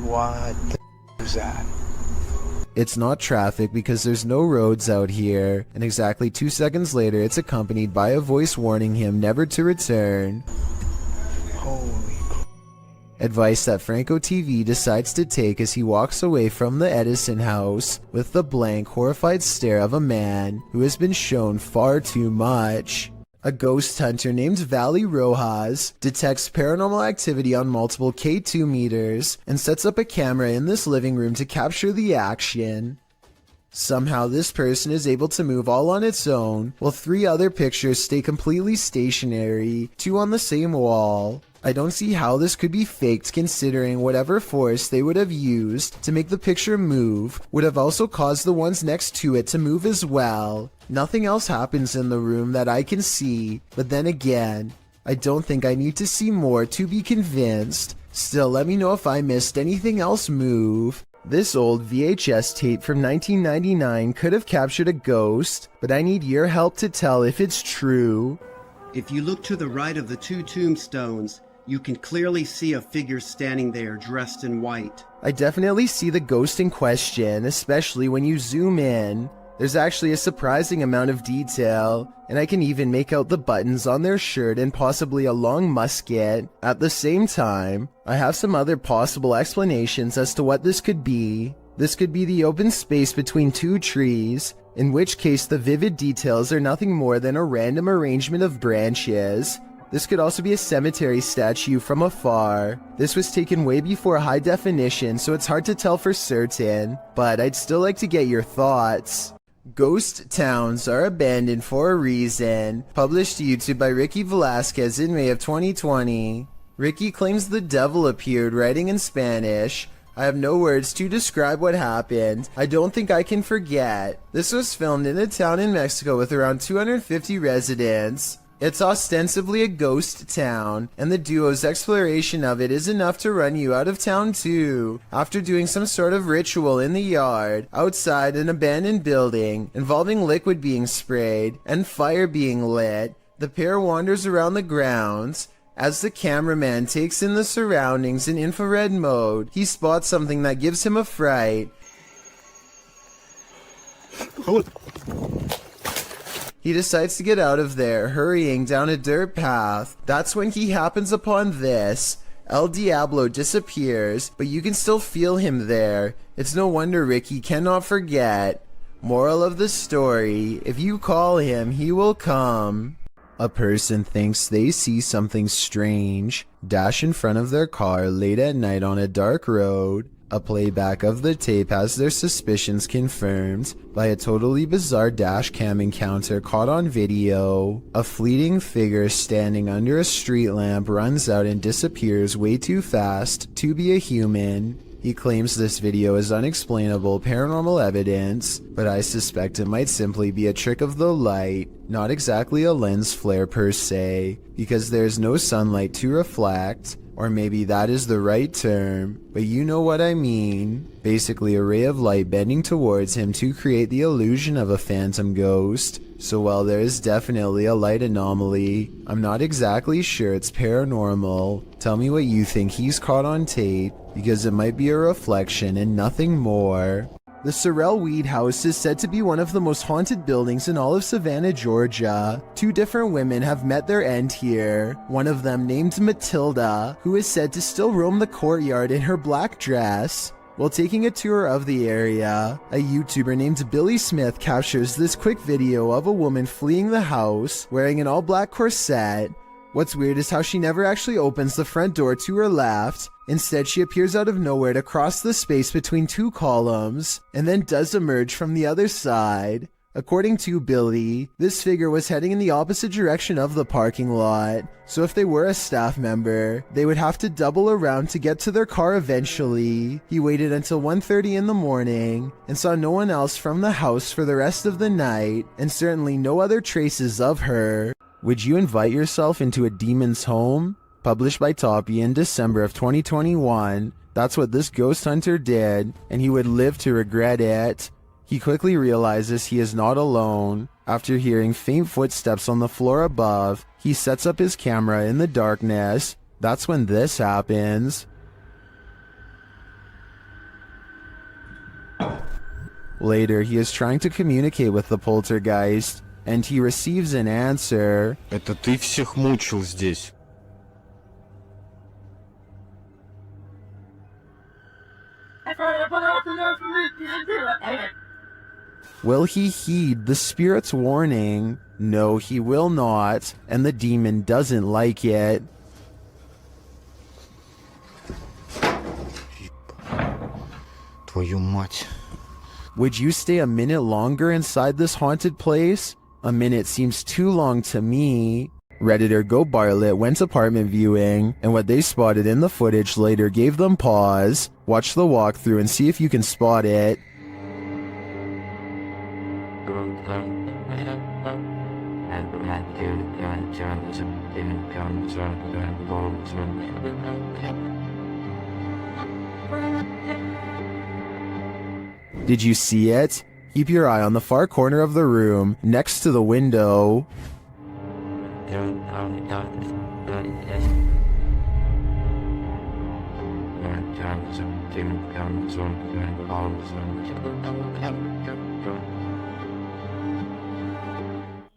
What the is that? It's not traffic because there's no roads out here, and exactly 2 seconds later it's accompanied by a voice warning him never to return. Holy Advice that Franco TV decides to take as he walks away from the Edison house with the blank, horrified stare of a man who has been shown far too much. A ghost hunter named Valley Rojas detects paranormal activity on multiple K2 meters and sets up a camera in this living room to capture the action. Somehow this person is able to move all on its own, while 3 other pictures stay completely stationary, 2 on the same wall. I don't see how this could be faked considering whatever force they would have used to make the picture move would have also caused the ones next to it to move as well. Nothing else happens in the room that I can see, but then again, I don't think I need to see more to be convinced. Still, let me know if I missed anything else move. This old VHS tape from 1999 could have captured a ghost, but I need your help to tell if it's true. If you look to the right of the 2 tombstones, you can clearly see a figure standing there dressed in white. I definitely see the ghost in question, especially when you zoom in. There's actually a surprising amount of detail, and I can even make out the buttons on their shirt and possibly a long musket. At the same time, I have some other possible explanations as to what this could be. This could be the open space between 2 trees, in which case the vivid details are nothing more than a random arrangement of branches. This could also be a cemetery statue from afar. This was taken way before high definition, so it's hard to tell for certain, but I'd still like to get your thoughts. Ghost Towns Are Abandoned for a Reason, published to YouTube by Ricky Velasquez in May of 2020. Ricky claims the devil appeared, writing in Spanish. I have no words to describe what happened. I don't think I can forget. This was filmed in a town in Mexico with around 250 residents. It's ostensibly a ghost town, and the duo's exploration of it is enough to run you out of town too. After doing some sort of ritual in the yard, outside an abandoned building, involving liquid being sprayed and fire being lit, the pair wanders around the grounds. As the cameraman takes in the surroundings in infrared mode, he spots something that gives him a fright. He decides to get out of there, hurrying down a dirt path. That's when he happens upon this. El Diablo disappears, but you can still feel him there. It's no wonder Ricky cannot forget. Moral of the story, if you call him, he will come. A person thinks they see something strange dash in front of their car late at night on a dark road. A playback of the tape has their suspicions confirmed by a totally bizarre dash cam encounter caught on video. A fleeting figure standing under a street lamp runs out and disappears way too fast to be a human. He claims this video is unexplainable paranormal evidence, but I suspect it might simply be a trick of the light, not exactly a lens flare per se, because there's no sunlight to reflect. Or maybe that is the right term, but you know what I mean. Basically a ray of light bending towards him to create the illusion of a phantom ghost. So while there is definitely a light anomaly, I'm not exactly sure it's paranormal. Tell me what you think he's caught on tape, because it might be a reflection and nothing more. The Sorrel Weed House is said to be one of the most haunted buildings in all of Savannah, Georgia. 2 different women have met their end here. One of them named Matilda, who is said to still roam the courtyard in her black dress. While taking a tour of the area, a YouTuber named Billy Smith captures this quick video of a woman fleeing the house, wearing an all-black corset. What's weird is how she never actually opens the front door to her left. Instead, she appears out of nowhere to cross the space between 2 columns, and then does emerge from the other side. According to Billy, this figure was heading in the opposite direction of the parking lot, so if they were a staff member, they would have to double around to get to their car eventually. He waited until 1:30 in the morning, and saw no one else from the house for the rest of the night, and certainly no other traces of her. Would you invite yourself into a demon's home? Published by Toppy in December of 2021. That's what this ghost hunter did, and he would live to regret it. He quickly realizes he is not alone. After hearing faint footsteps on the floor above, he sets up his camera in the darkness. That's when this happens. Later, he is trying to communicate with the poltergeist, and he receives an answer. Это ты всех мучил здесь. Will he heed the spirit's warning? No, he will not, and the demon doesn't like it. Твою мать. Would you stay a minute longer inside this haunted place? A minute seems too long to me. Redditor Go Bartlett went apartment viewing, and what they spotted in the footage later gave them pause. Watch the walkthrough and see if you can spot it. Did you see it? Keep your eye on the far corner of the room, next to the window.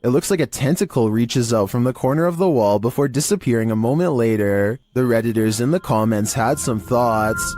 It looks like a tentacle reaches out from the corner of the wall before disappearing a moment later. The Redditors in the comments had some thoughts.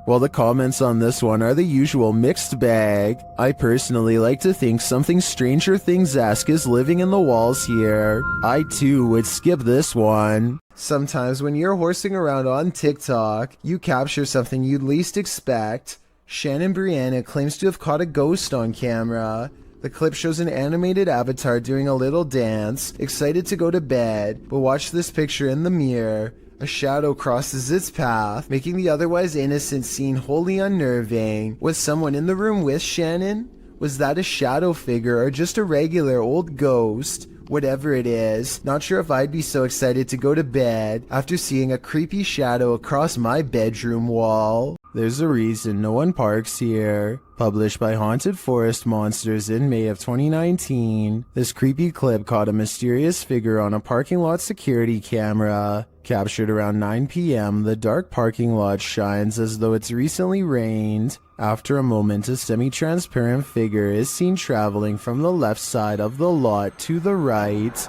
Well, the comments on this one are the usual mixed bag. I personally like to think something Stranger Things-esque is living in the walls here. I too would skip this one. Sometimes when you're horsing around on TikTok, you capture something you'd least expect. Shannon Brianna claims to have caught a ghost on camera. The clip shows an animated avatar doing a little dance, excited to go to bed, but watch this picture in the mirror. A shadow crosses its path, making the otherwise innocent scene wholly unnerving. Was someone in the room with Shannon? Was that a shadow figure or just a regular old ghost? Whatever it is, not sure if I'd be so excited to go to bed after seeing a creepy shadow across my bedroom wall. There's a reason no one parks here. Published by Haunted Forest Monsters in May of 2019, this creepy clip caught a mysterious figure on a parking lot security camera. Captured around 9 p.m., the dark parking lot shines as though it's recently rained. After a moment, a semi-transparent figure is seen traveling from the left side of the lot to the right.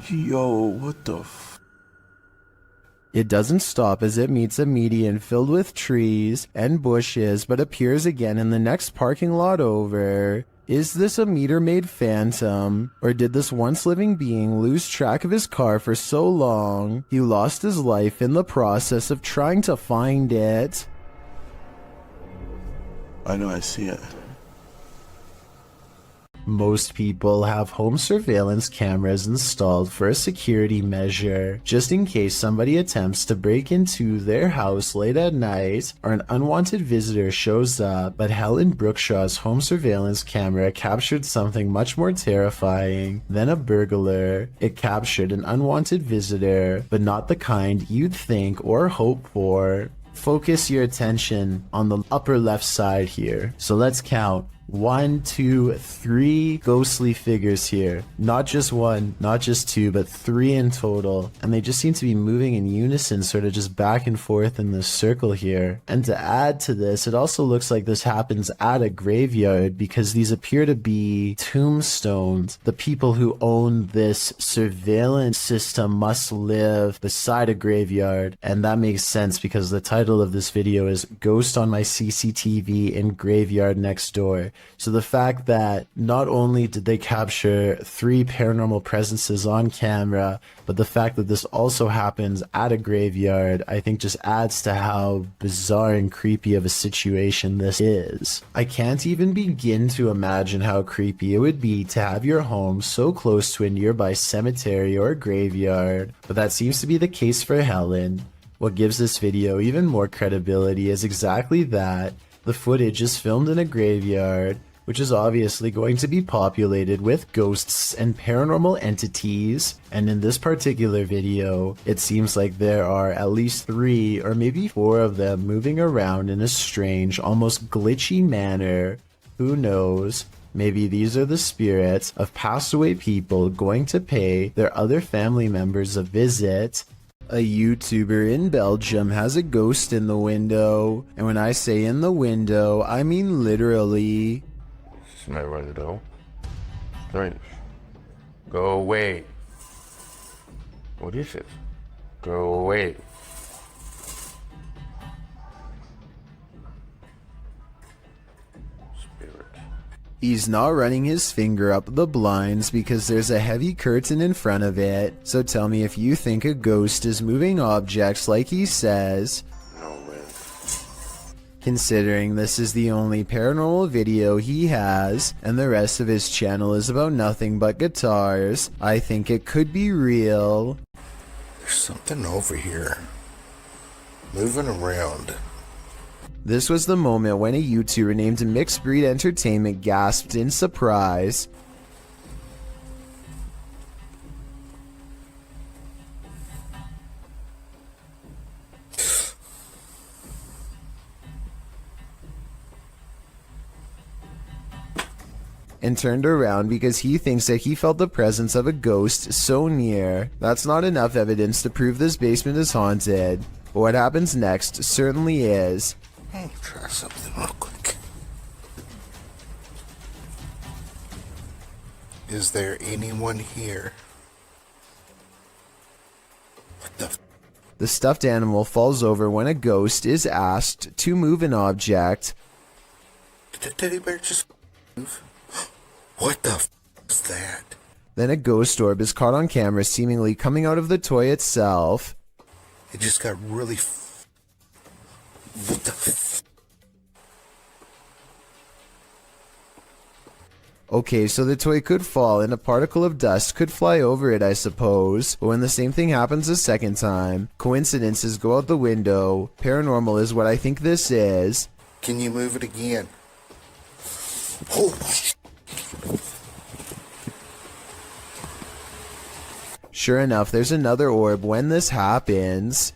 Yo, what the f... It doesn't stop as it meets a median filled with trees and bushes, but appears again in the next parking lot over. Is this a meter-maid phantom? Or did this once living being lose track of his car for so long, he lost his life in the process of trying to find it? I know I see it. Most people have home surveillance cameras installed for a security measure, just in case somebody attempts to break into their house late at night or an unwanted visitor shows up. But Helen Brookshaw's home surveillance camera captured something much more terrifying than a burglar. It captured an unwanted visitor, but not the kind you'd think or hope for. focus your attention on the upper left side here. So let's count. 1, 2, 3 ghostly figures here. Not just one, not just two, but 3 in total. And they just seem to be moving in unison, sort of just back and forth in this circle here. And to add to this, it also looks like this happens at a graveyard because these appear to be tombstones. The people who own this surveillance system must live beside a graveyard. And that makes sense because the title of this video is Ghost on My CCTV in Graveyard Next Door. So the fact that not only did they capture 3 paranormal presences on camera, but the fact that this also happens at a graveyard, I think just adds to how bizarre and creepy of a situation this is. I can't even begin to imagine how creepy it would be to have your home so close to a nearby cemetery or graveyard, but that seems to be the case for Helen. What gives this video even more credibility is exactly that. The footage is filmed in a graveyard, which is obviously going to be populated with ghosts and paranormal entities, and in this particular video, it seems like there are at least 3 or maybe 4 of them moving around in a strange, almost glitchy manner. Who knows? Maybe these are the spirits of passed away people going to pay their other family members a visit. A YouTuber in Belgium has a ghost in the window, and when I say in the window, I mean literally. Smell right though. Right. Go away. What is it? Go away. He's not running his finger up the blinds because there's a heavy curtain in front of it. So tell me if you think a ghost is moving objects like he says. No, man. Considering this is the only paranormal video he has, and the rest of his channel is about nothing but guitars, I think it could be real. There's something over here. Moving around. This was the moment when a YouTuber named Mixed Breed Entertainment gasped in surprise. And turned around because he thinks that he felt the presence of a ghost so near. That's not enough evidence to prove this basement is haunted. But what happens next certainly is. Let me try something real quick. Is there anyone here? What the? The stuffed animal falls over when a ghost is asked to move an object. Did the teddy bear just move? What the is that? Then a ghost orb is caught on camera seemingly coming out of the toy itself. It just got really. What the? Okay, so the toy could fall and a particle of dust could fly over it, I suppose. But when the same thing happens a second time, coincidences go out the window. Paranormal is what I think this is. Can you move it again? Oh. Sure enough, there's another orb when this happens.